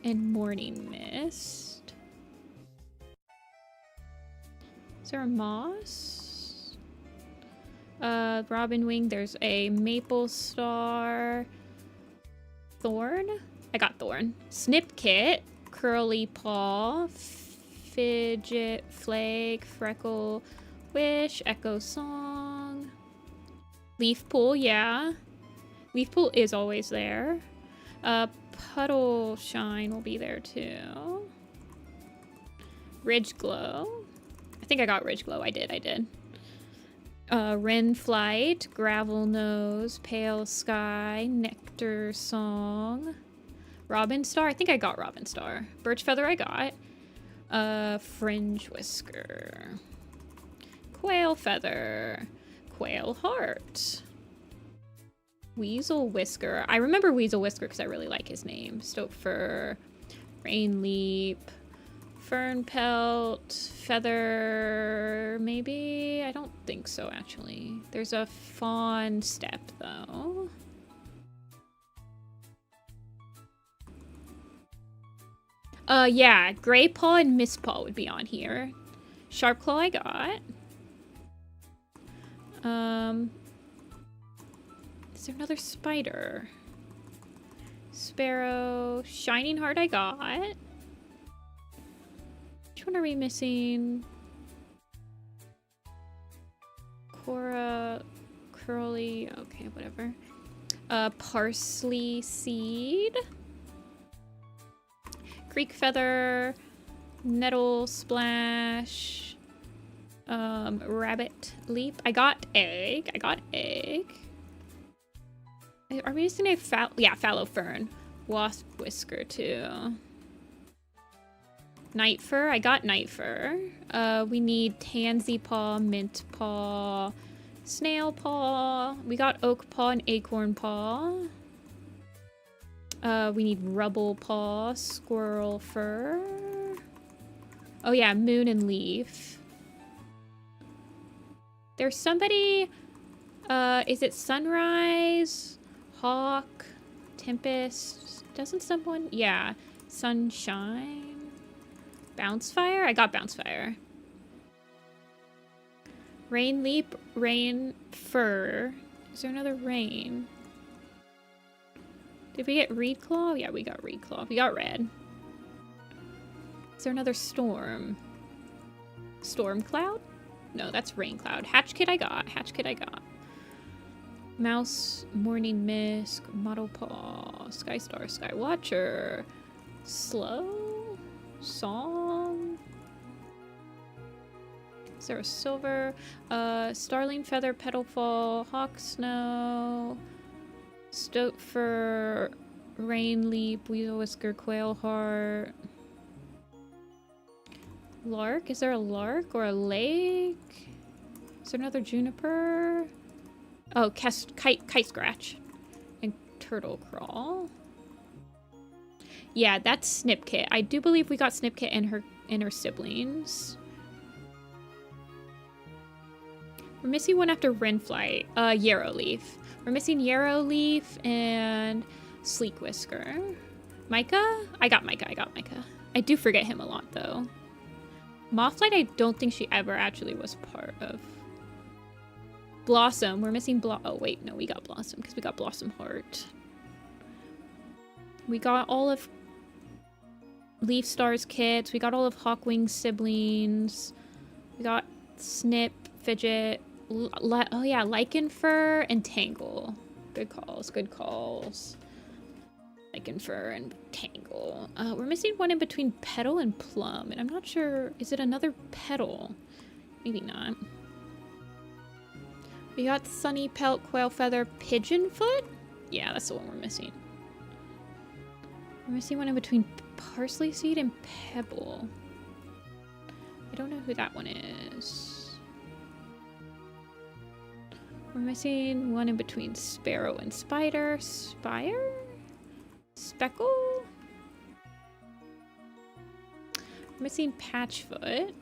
A: and morning mist. Is there a moss? Robin wing. There's a maple star. Thorn. I got thorn. Snip kit, curly paw, fidget flag, freckle, wish, echo song, leaf pool. Yeah, leaf pool is always there. Puddle shine will be there too. Ridge glow. I think I got ridge glow. I did. Wren flight, gravel nose, pale sky, nectar song, robin star. I think I got robin star. Birch feather I got. Fringe whisker, quail feather, quail heart, weasel whisker. I remember weasel whisker because I really like his name. Stoat fur, rain leap, fern pelt, feather, maybe? I don't think so, actually. There's a fawn step, though. Yeah, gray paw and mist paw would be on here. Sharp claw I got. Is there another spider? Sparrow, shining heart I got. Which one are we missing? Cora, curly, okay, whatever. Parsley seed. Creek feather, nettle splash, rabbit leap. I got egg. Are we missing a fallow fern? Wasp whisker too. Night fur. I got night fur. We need tansy paw, mint paw, snail paw. We got oak paw and acorn paw. We need rubble paw, squirrel fur. Oh yeah, moon and leaf. There's somebody, is it sunrise, hawk, tempest? Doesn't someone, yeah, sunshine, bounce fire? I got bounce fire. Rain leap, rain fur. Is there another rain? Did we get reed claw? Yeah, we got reed claw. We got red. Is there another storm? Storm cloud? No, that's rain cloud. Hatch kit I got. Mouse, morning mist, model paw, sky star, sky watcher, slow, song. Is there a silver? Starling feather, petal fall, hawk snow, stoat fur, rain leap, weasel whisker, quail heart. Lark? Is there a lark or a lake? Is there another juniper? Oh, kite scratch. And turtle crawl. Yeah, that's Snip Kit. I do believe we got Snip Kit and her siblings. We're missing one after Wren Flight. Yarrow Leaf. We're missing Yarrow Leaf and Sleek Whisker. Micah? I got Micah. I do forget him a lot, though. Mothlight, I don't think she ever actually was part of. Blossom. We're missing oh, wait. No, we got Blossom because we got Blossom Heart. We got all of Leaf Star's kits. We got all of Hawkwing's siblings. We got Snip, Fidget. Oh, yeah. Lichen Fur and Tangle. Good calls. Lichen Fur and Tangle. We're missing one in between Petal and Plum, and I'm not sure. Is it another Petal? Maybe not. We got Sunny Pelt, Quail Feather, Pigeon Foot? Yeah, that's the one we're missing. We're missing one in between parsley seed and pebble. I don't know who that one is. We're missing one in between sparrow and spider. Spire? Speckle? We're missing patchfoot.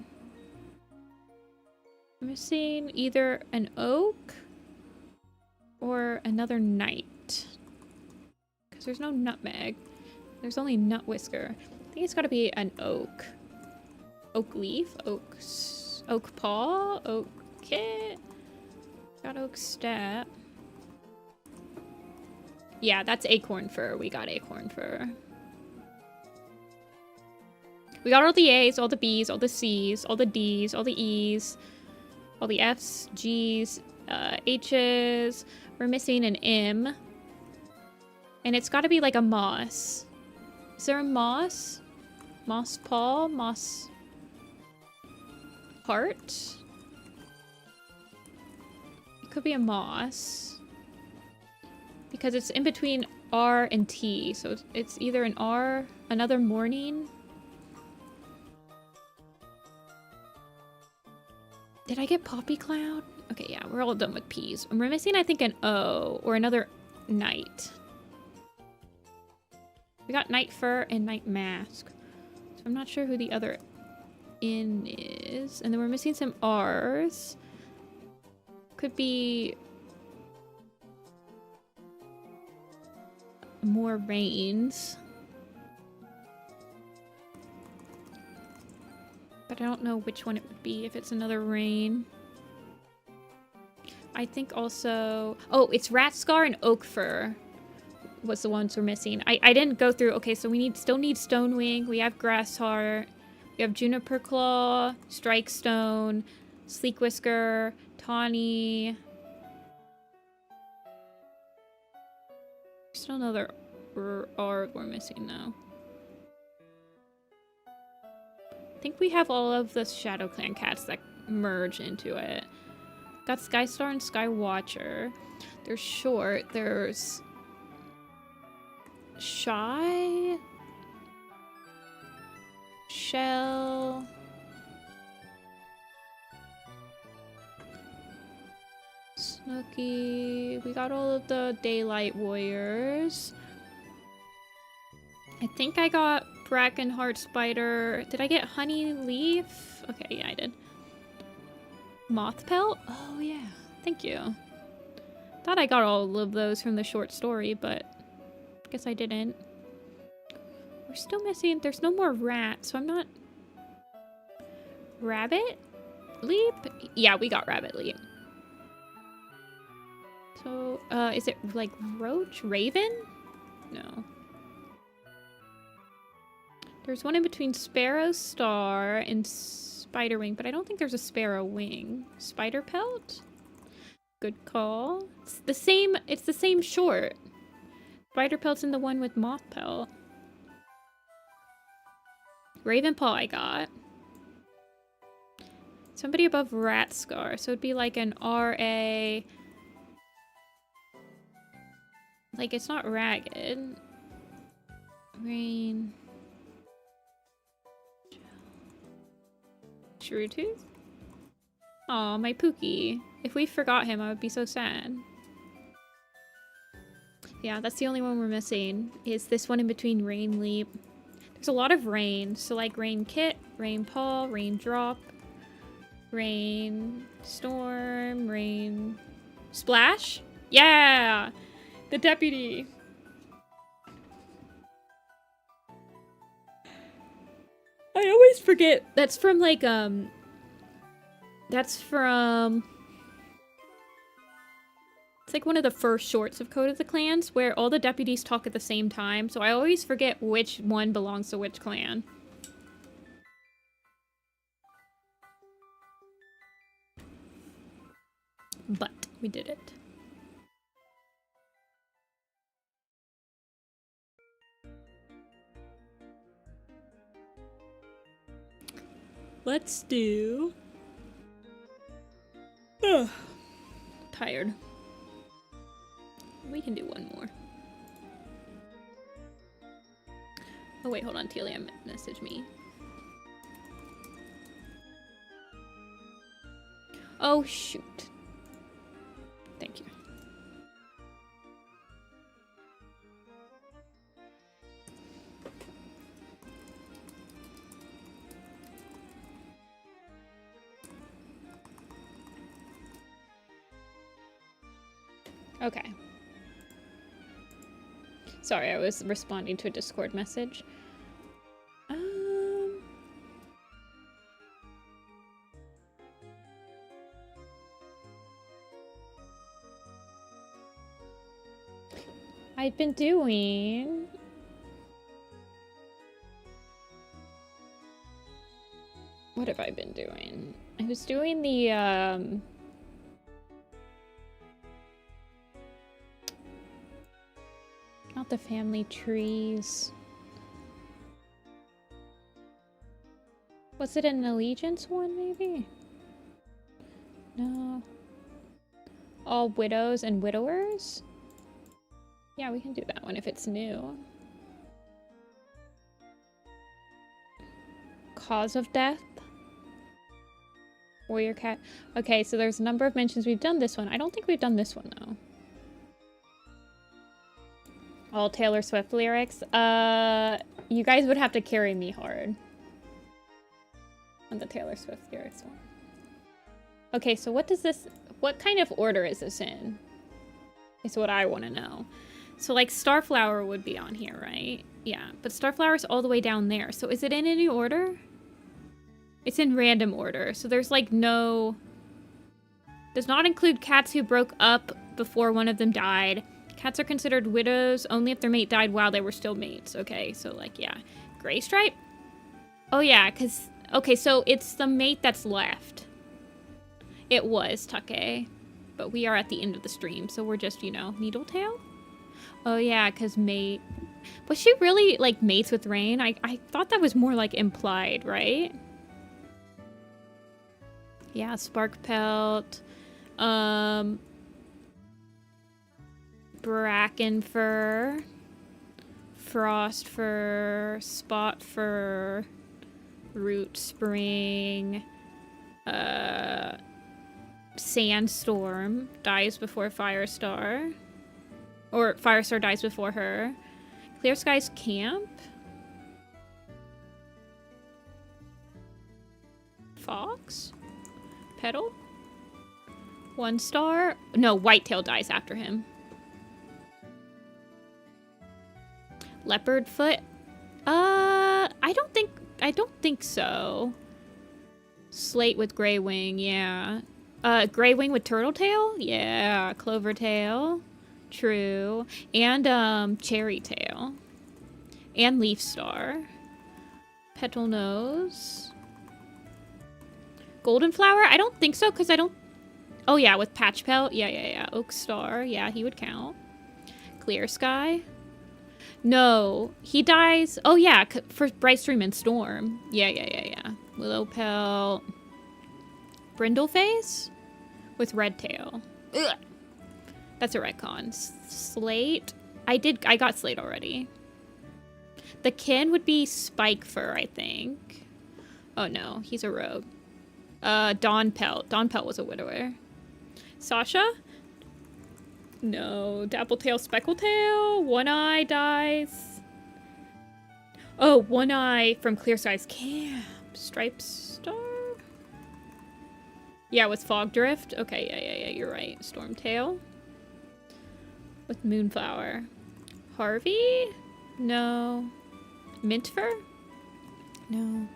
A: We're missing either an oak or another knight. Because there's no nutmeg. There's only nut whisker. I think it's got to be an oak. Oak leaf, oak paw, oak kit. Got oak step. Yeah, that's acorn fur. We got acorn fur. We got all the A's, all the B's, all the C's, all the D's, all the E's, all the F's, G's, H's. We're missing an M. And it's got to be like a moss. Is there a moss? Moss paw? Moss heart? It could be a moss. Because it's in between R and T. So it's either an R, another morning. Did I get poppy cloud? Okay, yeah, we're all done with P's. And we're missing, I think, an O or another night. We got night fur and night mask. So I'm not sure who the other N is. And then we're missing some R's. Could be more rains. But I don't know which one it would be if it's another rain. I think also... Oh, it's rat scar and oak fur was the ones we're missing. I didn't go through... Okay, so we still need stonewing. We have grass heart. We have juniper claw, strike stone, sleek whisker, tawny. Still another R we're missing now. I think we have all of the Shadow Clan cats that merge into it. Got Skystar and Skywatcher. They're short. There's Shy, Shell, Snooky. We got all of the Daylight Warriors. I think I got Brackenheart Spider. Did I get Honey Leaf? Okay, yeah, I did. Moth Pelt? Oh, yeah. Thank you. Thought I got all of those from the short story, but guess I didn't. We're still missing... There's no more rat, so I'm not... Rabbit? Leap? Yeah, we got Rabbit Leap. So, is it like Roach? Raven? No. There's one in between Sparrow Star and Spider Wing, but I don't think there's a Sparrow Wing. Spider Pelt? Good call. It's the same short. Spider Pelt's in the one with Moth Pelt. Raven Paw I got. Somebody above Rat Scar, so it'd be like an RA. Like, it's not ragged. Rain. Shrewtooth? Aw, my Pookie. If we forgot him, I would be so sad. Yeah, that's the only one we're missing. Is this one in between Rain Leap. There's a lot of rain. So like Rain Kit, Rain Paw, Rain Drop, Rain Storm, Rain Splash? Yeah! The deputy! I always forget. That's from like, that's from... It's like one of the first shorts of Code of the Clans where all the deputies talk at the same time, so I always forget which one belongs to which clan. But we did it. Let's do... Ugh. Tired. We can do one more. Oh wait, hold on. Telia message me. Oh shoot. Thank you. Okay. Sorry, I was responding to a Discord message. I've been doing... What have I been doing? I was doing the, not the family trees. Was it an allegiance one, maybe? No. All widows and widowers? Yeah, we can do that one if it's new. Cause of death? Warrior cat. Okay, so there's a number of mentions. We've done this one. I don't think we've done this one, though. All Taylor Swift lyrics. You guys would have to carry me hard on the Taylor Swift lyrics one. Okay, so what kind of order is this in? Is what I want to know. So, like, Starflower would be on here, right? Yeah, but Starflower's all the way down there. So is it in any order? It's in random order. So there's, like, no... Does not include cats who broke up before one of them died. Cats are considered widows only if their mate died while they were still mates. Okay, so, like, yeah. Gray stripe? Oh, yeah, because... Okay, so it's the mate that's left. It was Take. But we are at the end of the stream, so we're just, you know, Needletail? Oh, yeah, because mate... Was she really, like, mates with Rain? I thought that was more, like, implied, right? Yeah, Sparkpelt. Brackenfur. Frostfur. Spotfur. Root Spring. Sandstorm. Dies before Firestar. Or Firestar dies before her. Clear Skies Camp. Fox. Petal. 1 star. No, Whitetail dies after him. Leopard Foot. I don't think so. Slate with Gray Wing, yeah. Gray Wing with Turtle Tail? Yeah. Clover Tail. True. And, Cherry Tail. And Leaf Star. Petal Nose. Golden Flower? I don't think so, because I don't... Oh, yeah, with Patch Pelt. Yeah. Oak Star. Yeah, he would count. Clear Sky. No, he dies... Oh, yeah, for Bright Stream and Storm. Yeah. Willow Pelt. Brindleface? With Red Tail. Ugh. That's a retcon. Slate. I got Slate already. The kin would be Spike Fur, I think. Oh no, he's a rogue. Dawn Pelt. Dawn Pelt was a widower. Sasha? No. Dappletail, Speckletail. One Eye dies. Oh, One Eye from Clear Skies Camp. Stripe Star? Yeah, with Fog Drift. Okay, yeah, you're right. Stormtail. With Moonflower. Harvey? No. Mintfur? No.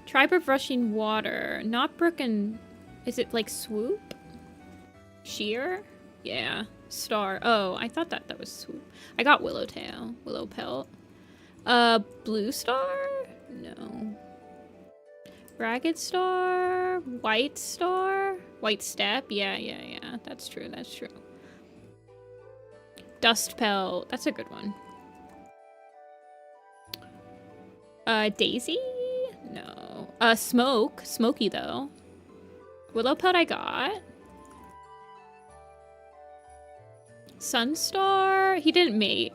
A: Tribe of Rushing Water. Not Brook and... Is it like Swoop? Sheer? Yeah. Star. Oh, I thought that was Swoop. I got Willowtail. Willow Pelt. Blue Star? No. Ragged Star? White Star? White Step? Yeah. That's true. Dust Pelt. That's a good one. Daisy? No. Smoke. Smoky, though. Willow Pelt I got. Sunstar? He didn't mate.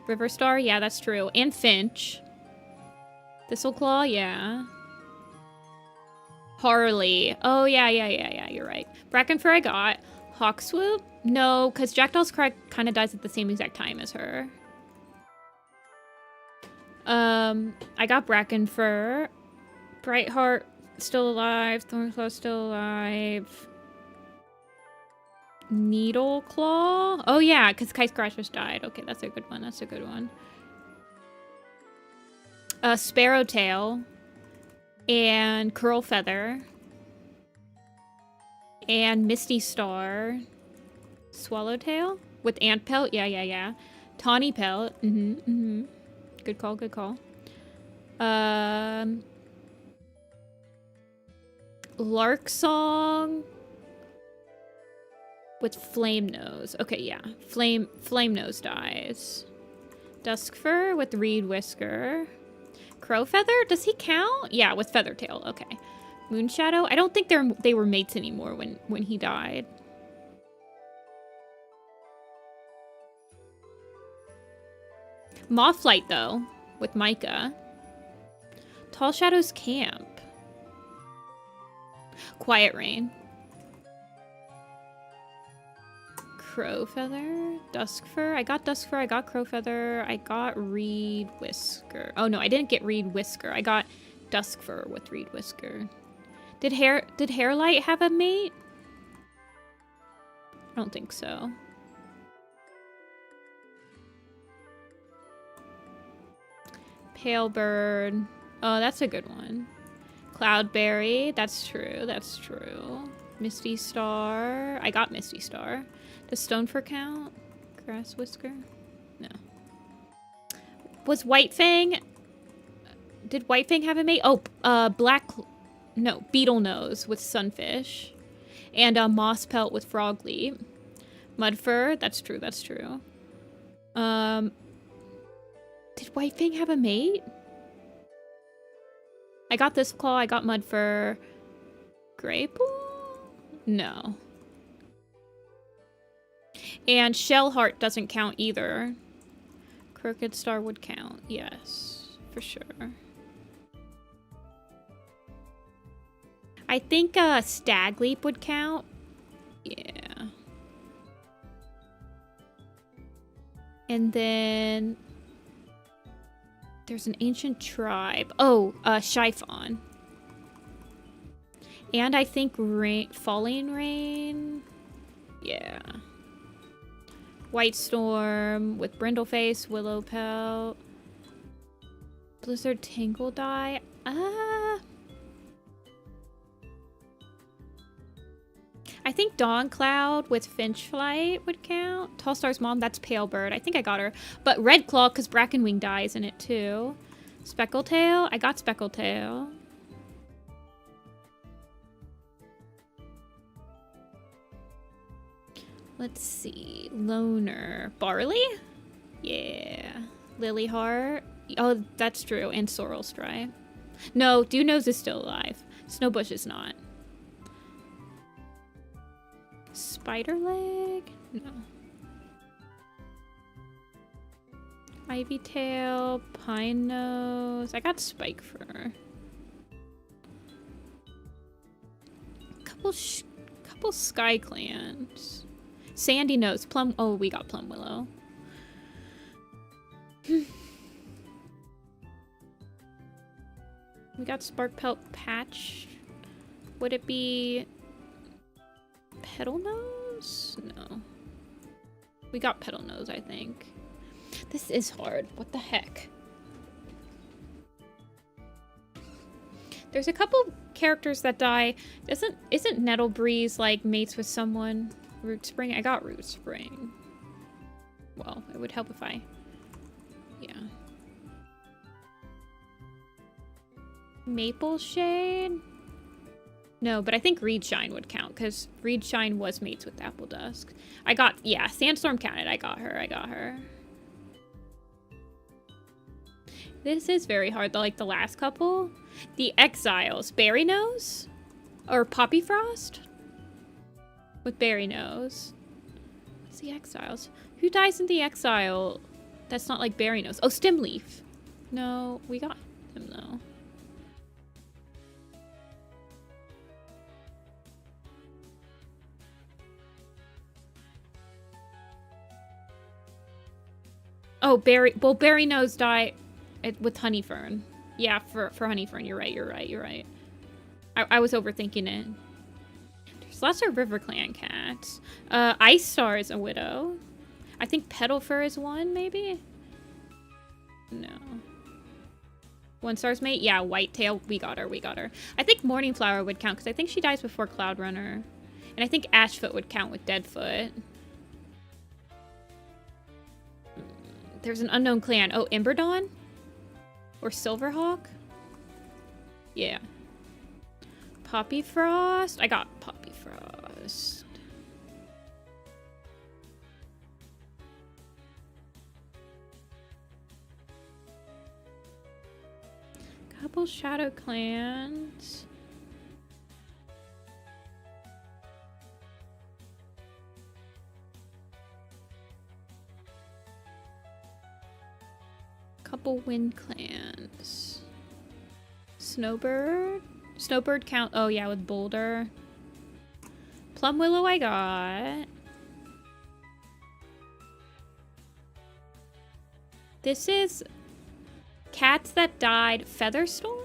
A: River Star, yeah, that's true. And Finch. Thistleclaw, yeah. Harley. Oh, yeah, you're right. Brackenfur I got. Hawkswood? No, because Jackdaw's Crack kind of dies at the same exact time as her. I got Brackenfur. Brightheart still alive. Thornclaw still alive. Needleclaw? Oh, yeah, because Kite Scratch just died. Okay, that's a good one. That's a good one. Sparrowtail. And Curl Feather. And Misty Star. Swallowtail? With Ant Pelt? Yeah. Tawny Pelt. Good call, good call. Lark Song. With Flame Nose. Okay, yeah. Flame Nose dies. Duskfur with Reed Whisker. Crowfeather? Does he count? Yeah, with Feathertail. Okay. Moonshadow? I don't think they were mates anymore when he died. Mothlight, though, with Micah. Tall Shadows Camp. Quiet Rain. Crowfeather. Duskfur. I got Duskfur. I got Crowfeather. I got Reed Whisker. Oh, no, I didn't get Reed Whisker. I got Duskfur with Reed Whisker. Did Hairlight have a mate? I don't think so. Palebird. Oh, that's a good one. Cloudberry. That's true. That's true. Misty Star. I got Misty Star. Does Stonefur count? Grass Whisker? No. Was Whitefang... Did Whitefang have a mate? Oh, No, Beetle Nose with Sunfish. And Moss Pelt with Frogleap. Mudfur. That's true. That's true. Did Whitefang have a mate? I got this claw. I got Mudfur. Graypool? No. And Shellheart doesn't count either. Crooked Star would count. Yes, for sure. I think Stagleap would count. Yeah. And then there's an ancient tribe. Oh, Chiffon. And I think Falling Rain. Yeah. White Storm with Brindleface, Willow Pelt. Blizzard Tingle Die. I think Dawn Cloud with Finch Flight would count. Tall Star's mom, that's Pale Bird. I think I got her. But Red Claw, because Brackenwing dies in it too. Speckletail, I got Speckletail. Let's see. Loner. Barley? Yeah. Lilyheart. Oh, that's true. And Sorrel Stripe. No, Dew Nose is still alive. Snowbush is not. Spider Leg? No. Ivy Tail. Pine Nose. I got Spike Fur. Couple Sky Clans. Sandy Nose. Plum. Oh, we got Plum Willow. We got Spark Pelt Patch. Would it be Petal Nose? No. We got Petal Nose, I think. This is hard. What the heck? There's a couple characters that die. Isn't Nettle Breeze like mates with someone? Root Spring? I got Root Spring. Well, it would help if I... Yeah. Maple Shade? No, but I think Reed Shine would count, because Reed Shine was mates with Apple Dusk. I got... Yeah, Sandstorm counted. I got her. This is very hard, like the last couple. The Exiles. Berry Nose? Or Poppy Frost? With Berry Nose. What's the Exiles? Who dies in the Exile? That's not like berry nose. Oh, stem leaf. No, we got him though. Oh, berry nose die with honey fern. Yeah, for honey fern. You're right. I was overthinking it. There's lots of river clan cats. Ice Star is a widow. I think petal fur is one, maybe? No. One star's mate? Yeah, whitetail. We got her. I think morning flower would count because I think she dies before cloud runner. And I think ashfoot would count with deadfoot. There's an unknown clan. Oh, Emberdawn? Or Silverhawk? Yeah. Poppy Frost? I got Poppy Frost. Couple shadow clans. Couple wind clans. Snowbird? Snowbird count. Oh yeah, with Boulder. Plum Willow I got. This is cats that died. Featherstorm?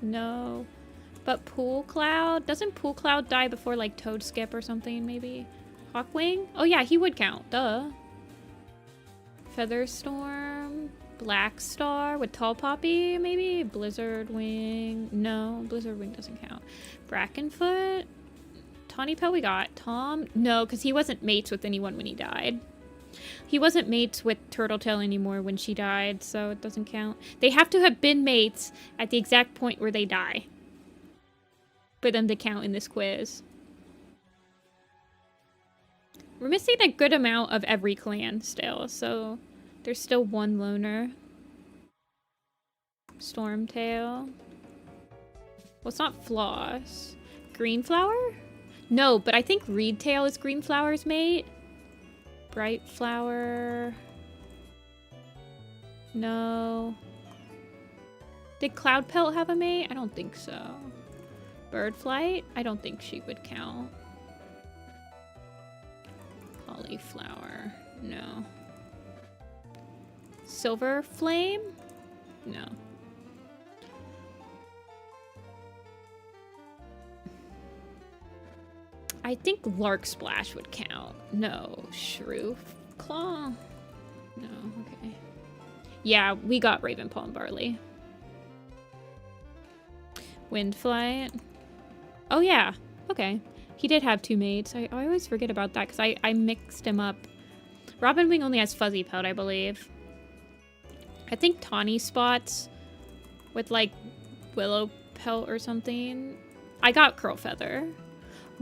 A: No. But Pool Cloud? Doesn't Pool Cloud die before like Toad Skip or something maybe? Hawkwing? Oh yeah, he would count. Duh. Featherstorm. Black Star with Tall Poppy, maybe? Blizzard Wing. No, Blizzard Wing doesn't count. Brackenfoot. Tawny Pell we got. Tom. No, because he wasn't mates with anyone when he died. He wasn't mates with Turtletail anymore when she died, so it doesn't count. They have to have been mates at the exact point where they die for them to count in this quiz. We're missing a good amount of every clan still, so there's still one loner. Stormtail. Well, it's not Floss. Greenflower? No, but I think Reedtail is Greenflower's mate. Bright Flower. No. Did Cloudpelt have a mate? I don't think so. Birdflight? I don't think she would count. Cauliflower. No. Silver Flame? No. I think Lark Splash would count. No. Shrew Claw? No, okay. Yeah, we got Ravenpaw and Barley. Windflight. Oh yeah, okay. He did have two mates. I always forget about that because I mixed him up. Robin Wing only has Fuzzy Pelt, I believe. I think Tawny Spots with like Willow Pelt or something. I got Curl Feather.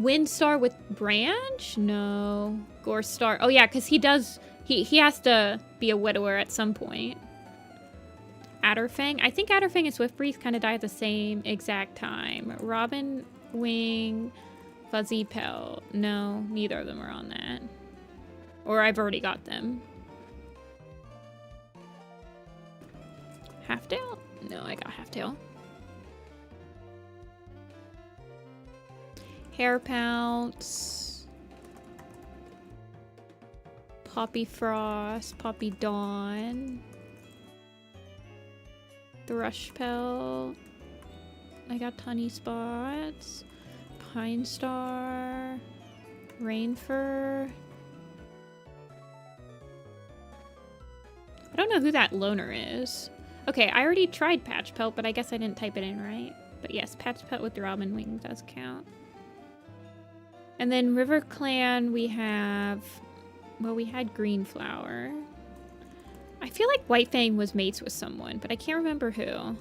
A: Windstar with Branch? No. Gore Star. Oh yeah, because he has to be a widower at some point. Adderfang. I think Adderfang and Swiftbreeze kind of die at the same exact time. Robin Wing, Fuzzy Pelt. No, neither of them are on that. Or I've already got them. Halftail? No, I got Halftail. Hair Pounce. Poppy Frost. Poppy Dawn. Thrush Pelt. I got Tunny Spots. Pine Star. Rainfur. I don't know who that loner is. Okay, I already tried Patch Pelt, but I guess I didn't type it in right. But yes, Patch Pelt with the Robin Wing does count. And then River Clan, we have... Well, we had Greenflower. I feel like White Fang was mates with someone, but I can't remember who.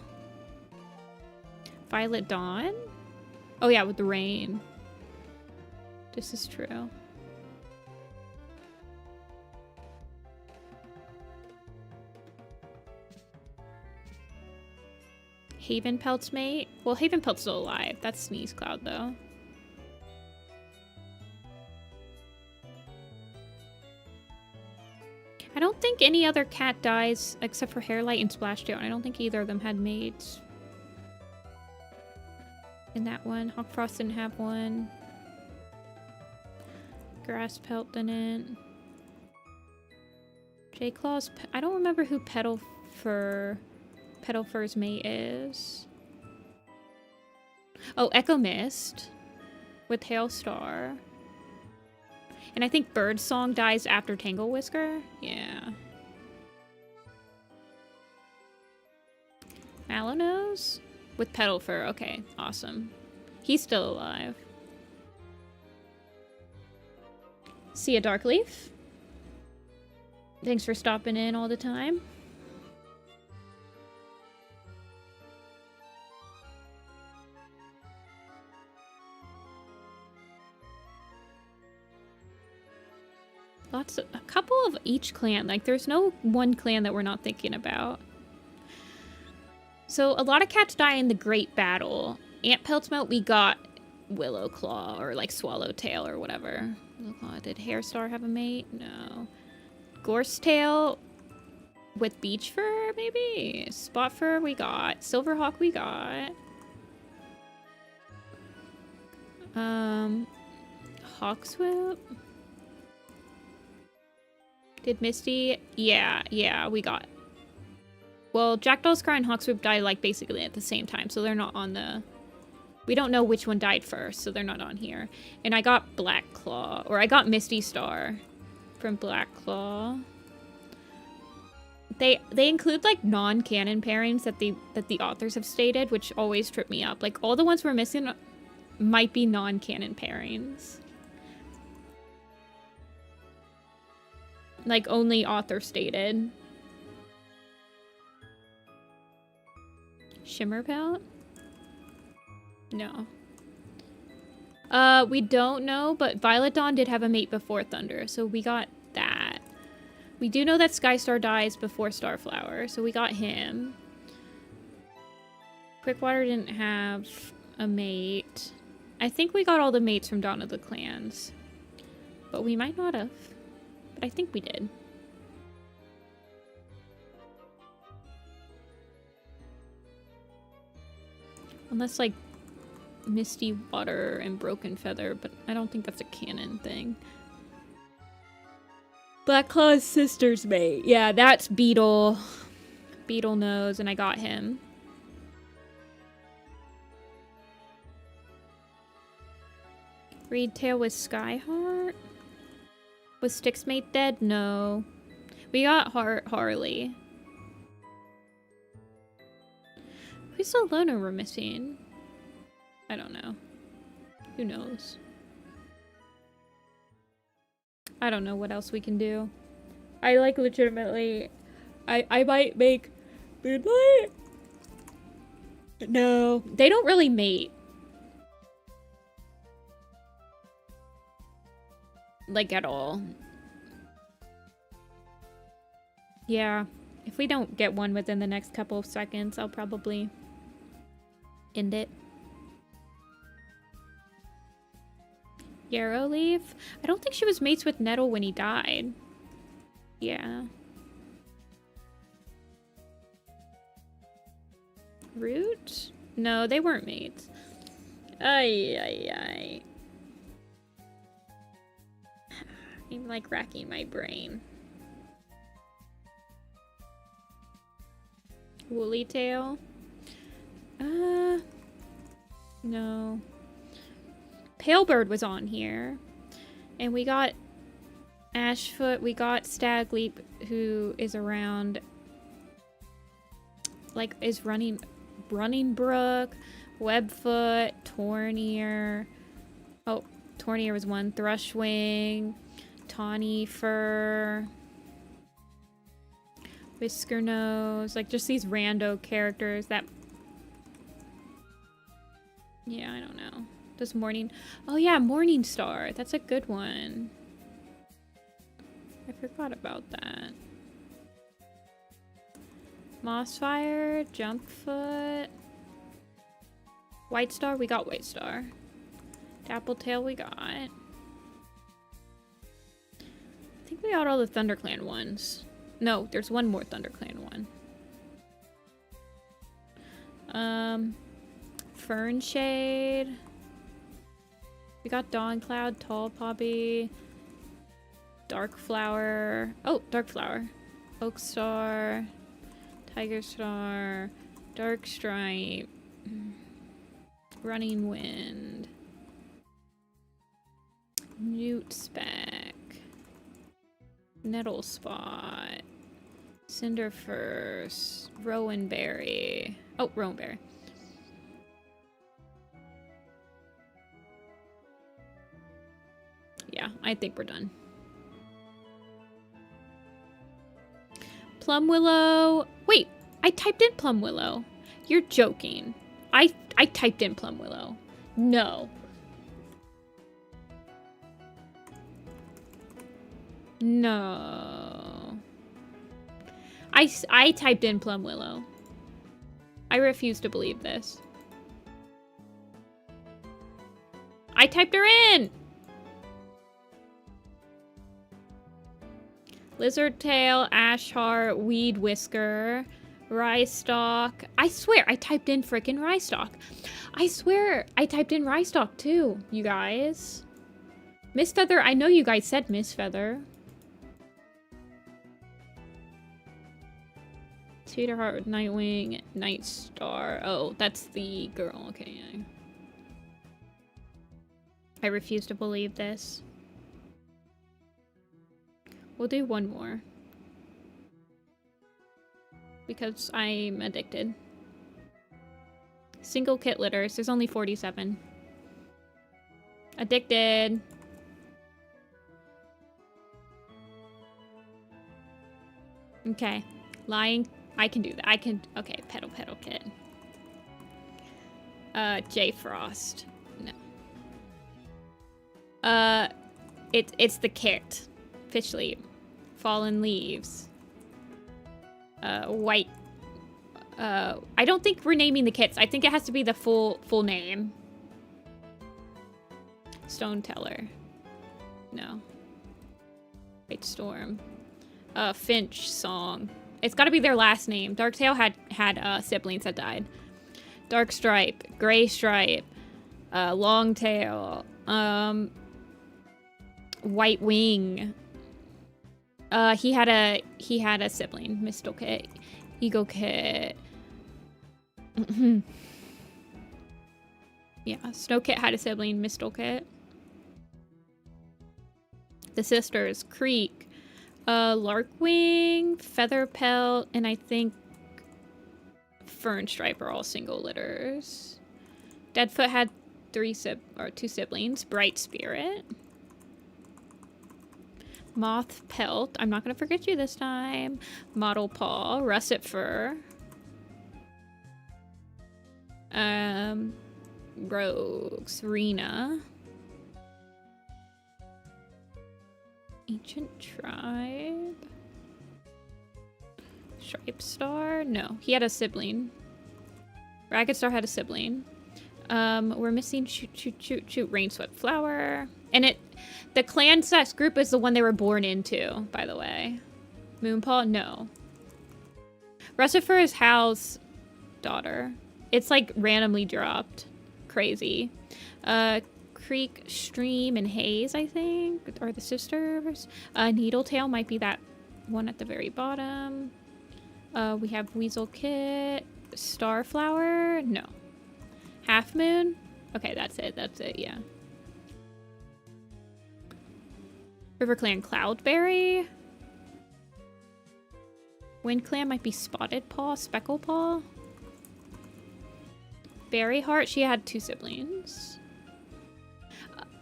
A: Violet Dawn? Oh yeah, with the rain. This is true. Haven Pelt's mate? Well, Haven Pelt's still alive. That's Sneeze Cloud, though. I don't think think any other cat dies except for Hairlight and Splashdown. I don't think either of them had mates. In that one. Hawkfrost didn't have one. Grass Pelt didn't. J-Claw's... I don't remember who Petalfur's mate is. Oh, Echo Mist. With Hailstar. And I think Birdsong dies after Tangle Whisker. Yeah. Mallownose? With Petalfur. Okay, awesome. He's still alive. See a Darkleaf. Thanks for stopping in all the time. A couple of each clan. Like, there's no one clan that we're not thinking about. So, a lot of cats die in the Great Battle. Ant Peltsmelt, we got Willowclaw, or like Swallowtail, or whatever. Willowclaw, did Hairstar have a mate? No. Gorsetail with Beachfur, maybe? Spotfur, we got. Silverhawk, we got. Hawkswhip? Did Misty? Yeah, we got. Well, Jackdaw's Cry and Hawkswhip died, like, basically at the same time, so they're not on the... We don't know which one died first, so they're not on here. And I got Blackclaw, or I got Misty Star from Blackclaw. They include, like, non-canon pairings that the authors have stated, which always trip me up. Like, all the ones we're missing might be non-canon pairings. Like, only author stated. Shimmerpelt? No. We don't know, but Violet Dawn did have a mate before Thunder, so we got that. We do know that Skystar dies before Starflower, so we got him. Quickwater didn't have a mate. I think we got all the mates from Dawn of the Clans. But we might not have. But I think we did. Unless, like, Misty Water and Broken Feather, but I don't think that's a canon thing. Blackclaw's sister's mate. Yeah, that's Beetle. Beetle knows, and I got him. Reedtail with Skyheart? Was Styx's mate dead? No. We got Harley. Who's the loner we're missing? I don't know. Who knows? I don't know what else we can do. I, like, legitimately... I might make... Moonlight? No. They don't really mate. Like, at all. Yeah. If we don't get one within the next couple of seconds, I'll probably end it. Yarrowleaf? I don't think she was mates with Nettle when he died. Yeah. Root? No, they weren't mates. Ay. I'm, like, racking my brain. Woolly Tail? No. Palebird was on here. And we got Ashfoot, we got Stagleap, who is around, like, is running Brook, Webfoot, Tornier. Oh, Tornier was one. Thrushwing, Tawny Fur, Whisker Nose, like, just these rando characters that... Yeah, I don't know. Does Morning... Oh yeah, Morningstar. That's a good one. I forgot about that. Mossfire, Jumpfoot, White Star, we got White Star. Dappletail, we got. I think we got all the ThunderClan ones. No, there's one more ThunderClan one. Fernshade. We got Dawn Cloud, Tall Poppy, Dark Flower. Oh, Dark Flower. Oak Star, Tiger Star, Dark Stripe, Running Wind, Newt Speck, Nettle Spot, Cinderfirst, Rowanberry. Oh, Rowanberry. Yeah, I think we're done. Plum Willow. Wait, I typed in Plum Willow. You're joking. I typed in Plum Willow. No. No. I typed in Plum Willow. I refuse to believe this. I typed her in! Lizard Tail, Ashheart, Weed Whisker, Ryestock. I swear I typed in frickin' Ryestock. I swear I typed in Ryestock too, you guys. Miss Feather, I know you guys said Miss Feather. Sweetheart, Nightwing, Night Star. Oh, that's the girl. Okay, yeah. I refuse to believe this. We'll do one more. Because I'm addicted. Single kit litters. There's only 47. Addicted. Okay. Lying. I can do that. I can. Okay. Petal kit. J Frost. No. It's the kit. Fish Leaf. Fallen Leaves. White. I don't think we're naming the kits. I think it has to be the full name. Stone Teller. No. White Storm. Finch Song. It's got to be their last name. Darktail had siblings that died. Dark Stripe. Gray Stripe. Longtail. White Wing. He had a sibling, Mistle Kit, Ego Kit. Yeah, Snow Kit had a sibling, Mistle Kit. The sisters, Creek, Larkwing, Feather Pelt, and I think Fern Stripe are all single litters. Deadfoot had two siblings, Bright Spirit. Moth Pelt. I'm not going to forget you this time. Model Paw. Russet Fur. Rogues. Rena. Ancient Tribe. Stripe Star. No, he had a sibling. Ragged Star had a sibling. We're missing Shoot. Rainswept Flower. And the clan sex group is the one they were born into, by the way. Moonpaw? No. Russifer is Hal's daughter. It's like randomly dropped. Crazy. Creek, Stream, and Haze, I think, are the sisters. Needletail might be that one at the very bottom. We have Weasel Kit. Starflower? No. Half Moon? Okay, that's it, yeah. RiverClan Cloudberry. WindClan might be Spotted Paw, Speckle Paw. Berryheart, she had two siblings.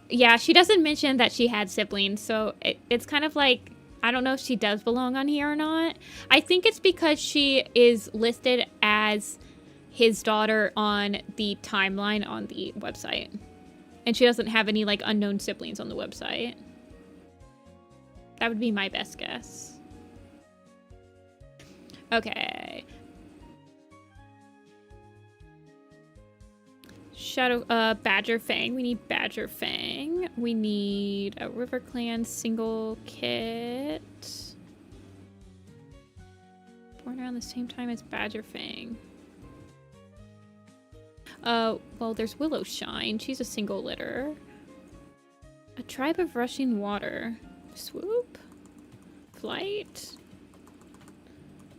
A: Yeah, she doesn't mention that she had siblings, so it's kind of like, I don't know if she does belong on here or not. I think it's because she is listed as his daughter on the timeline on the website. And she doesn't have any, like, unknown siblings on the website. That would be my best guess. Okay. Badger Fang. We need Badger Fang. We need a RiverClan single kit. born around the same time as Badgerfang. Well, there's Willowshine. She's a single litter. A tribe of rushing water. Swoop? Flight?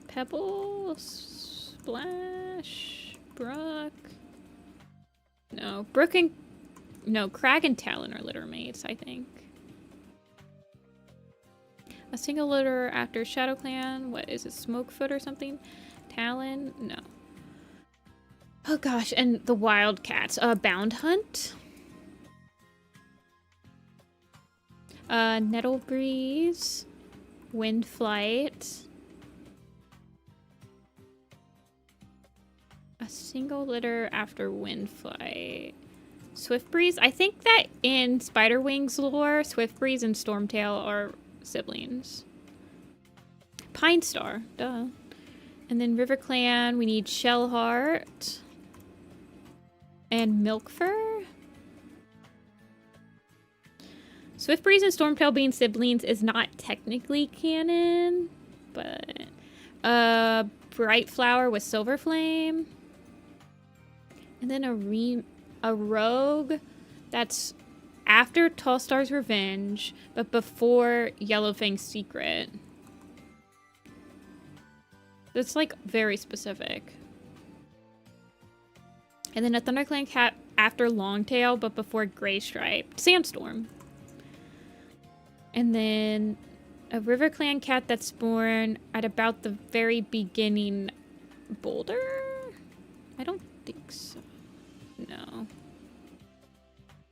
A: Pebble? Splash? Brook? No. Brook and... No, Crag and Talon are litter mates, I think. A single litter after Shadow Clan. What is it? Smokefoot or something? Talon? No. Oh gosh, and the Wildcats. Bound Hunt. Nettle Breeze. Wind Flight. A single litter after Wind Flight. Swift Breeze. I think that in Spiderwing's lore, Swift Breeze and Stormtail are siblings. Pine Star. Duh. And then River Clan, we need Shellheart. And Milkfur. Swift Breeze and Stormtail being siblings is not technically canon, but Bright Flower with Silver Flame. And then a rogue that's after Tall Star's Revenge, but before Yellowfang's Secret. That's like very specific. And then a ThunderClan cat after Longtail, but before Graystripe. Sandstorm. And then a River Clan cat that's born at about the very beginning. Boulder? I don't think so. No.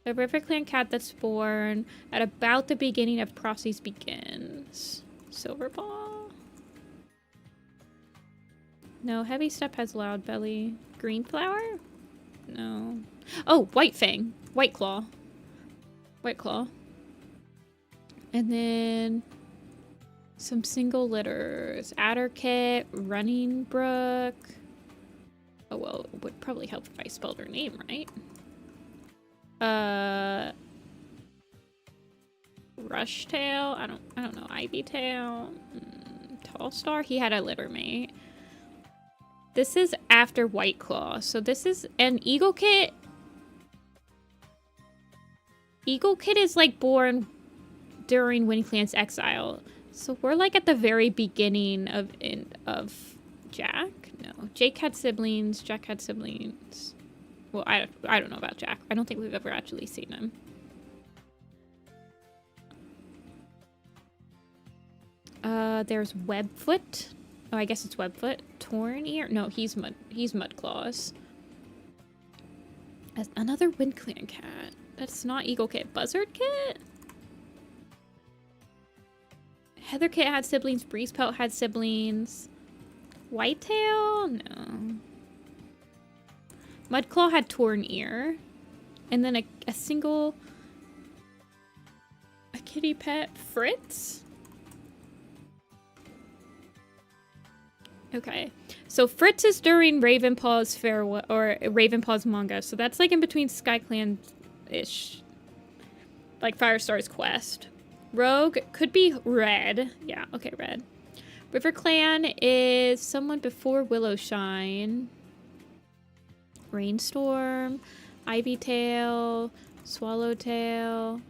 A: A River Clan cat that's born at about the beginning of Crossy's Begins. Silverpaw? No, Heavy Step has Loud Belly. Green Flower? No. Oh, White Fang. White Claw. White Claw. And then some single litters. Adderkit, Running Brook. Oh, well, it would probably help if I spelled her name right. Rushtail. I don't know. Ivytail. Tall Star. He had a litter mate. This is after White Claw. So this is an Eagle Kit. Eagle Kit is like born during Wind Clan's exile. So we're like at the very beginning of Jack. No, Jake had siblings. Jack had siblings. Well, I don't know about Jack. I don't think we've ever actually seen him. There's Webfoot. Oh, I guess it's Webfoot. Torn Ear. No, he's Mudclaws. Another Wind Clan cat. That's not Eagle Kit. Buzzard Kit? Heather Kit had siblings. Breeze Pelt had siblings. Whitetail? No. Mudclaw had Torn Ear. And then a single... A kitty pet. Fritz? Okay. So Fritz is during Ravenpaw's farewell, or Ravenpaw's manga. So that's like in between SkyClan-ish. Like Firestar's quest. Rogue could be Red. Yeah, okay, Red. River Clan is someone before Willowshine. Rainstorm. Ivytail. Swallowtail.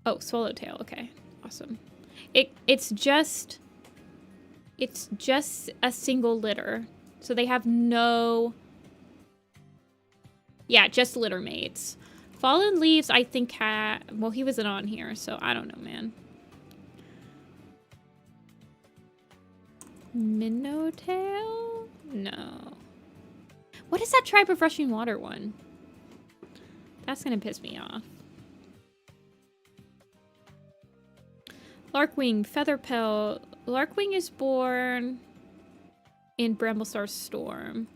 A: Oh, Swallowtail. Okay, awesome. It's just a single litter. So they have no... Yeah, just litter mates. Fallen Leaves, I think, had... Well, he wasn't on here, so I don't know, man. Minnowtail? No. What is that Tribe of Rushing Water one? That's gonna piss me off. Larkwing, Featherpelt. Larkwing is born in Bramblestar's Storm.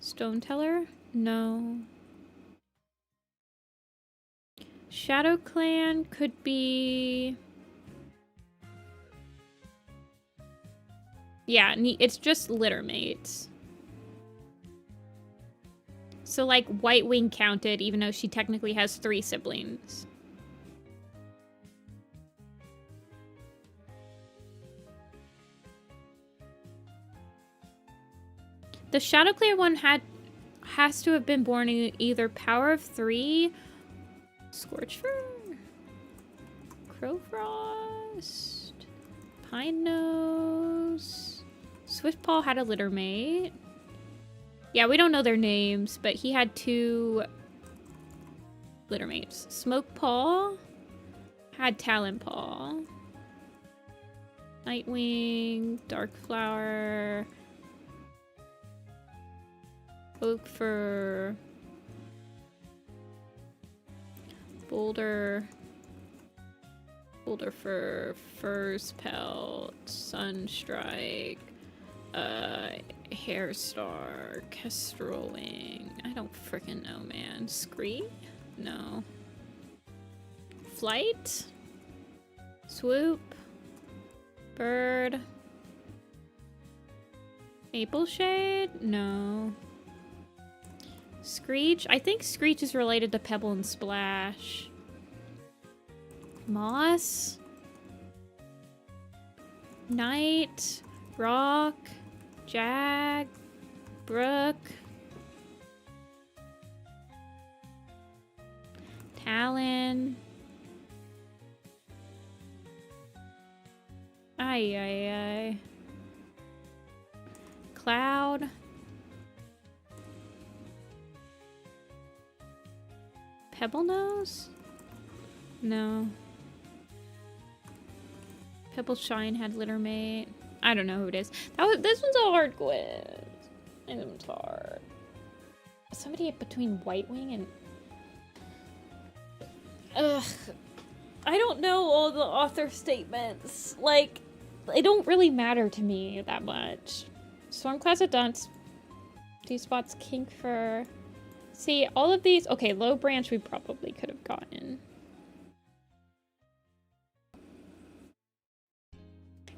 A: Stoneteller? No. Shadow Clan could be... Yeah, it's just litter mates. So, like, White Wing counted, even though she technically has 3 siblings. The Shadowclear one has to have been born in either Power of 3, Scorchfur, Crowfrost, Pine Nose, Swiftpaw had a littermate. Yeah, we don't know their names, but he had 2 littermates. Smokepaw had Talonpaw. Nightwing, Darkflower, Oakfur, Boulderfur, Fur's Pelt, Sunstrike, Hairstar, Kestrel Wing. I don't frickin' know, man. Scree? No. Flight? Swoop? Bird? Maple Shade? No. Screech? I think Screech is related to Pebble and Splash. Moss? Knight? Rock? Jag? Brook? Talon? Ay. Cloud? Pebble Nose? No. Pebble Shine had littermate. I don't know who it is. This one's a hard quiz. This one's hard. Somebody between White Wing and... Ugh. I don't know all the author statements. Like, they don't really matter to me that much. Stormcloud's a dunce. 2 spots, Kinkfur. See, all of these... Okay, Low Branch we probably could have gotten.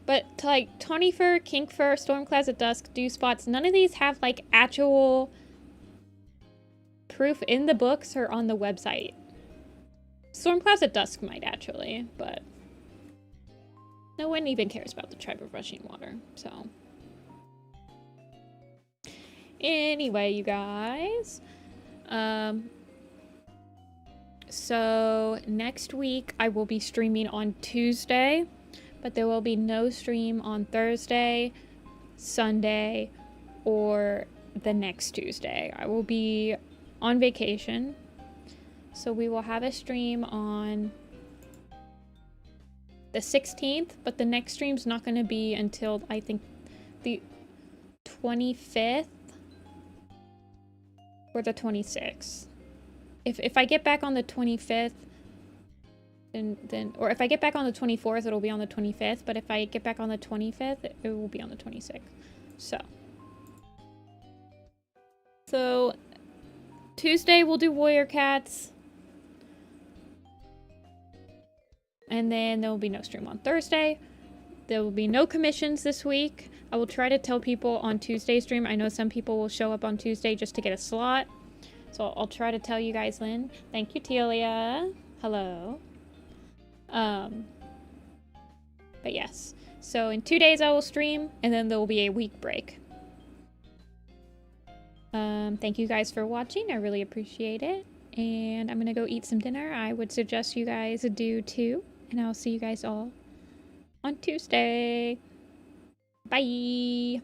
A: But, like, Tawnyfur, Kinkfur, Stormcloud's at Dusk, Dew Spots, none of these have, like, actual proof in the books or on the website. Stormcloud's at Dusk might, actually, but no one even cares about the Tribe of Rushing Water, so... Anyway, you guys... So, next week I will be streaming on Tuesday, but there will be no stream on Thursday, Sunday, or the next Tuesday. I will be on vacation, so we will have a stream on the 16th, but the next stream's not going to be until, I think, the 25th or the 26th. If I get back on the 25th, then or if I get back on the 24th, it'll be on the 25th, but if I get back on the 25th, it will be on the 26th. So Tuesday we'll do Warrior Cats. And then there will be no stream on Thursday. There will be no commissions this week. I will try to tell people on Tuesday stream. I know some people will show up on Tuesday just to get a slot. So I'll try to tell you guys then. Thank you, Telia. Hello. But yes. So in 2 days I will stream, and then there will be a week break. Thank you guys for watching. I really appreciate it. And I'm gonna go eat some dinner. I would suggest you guys do too. And I'll see you guys all on Tuesday. Bye.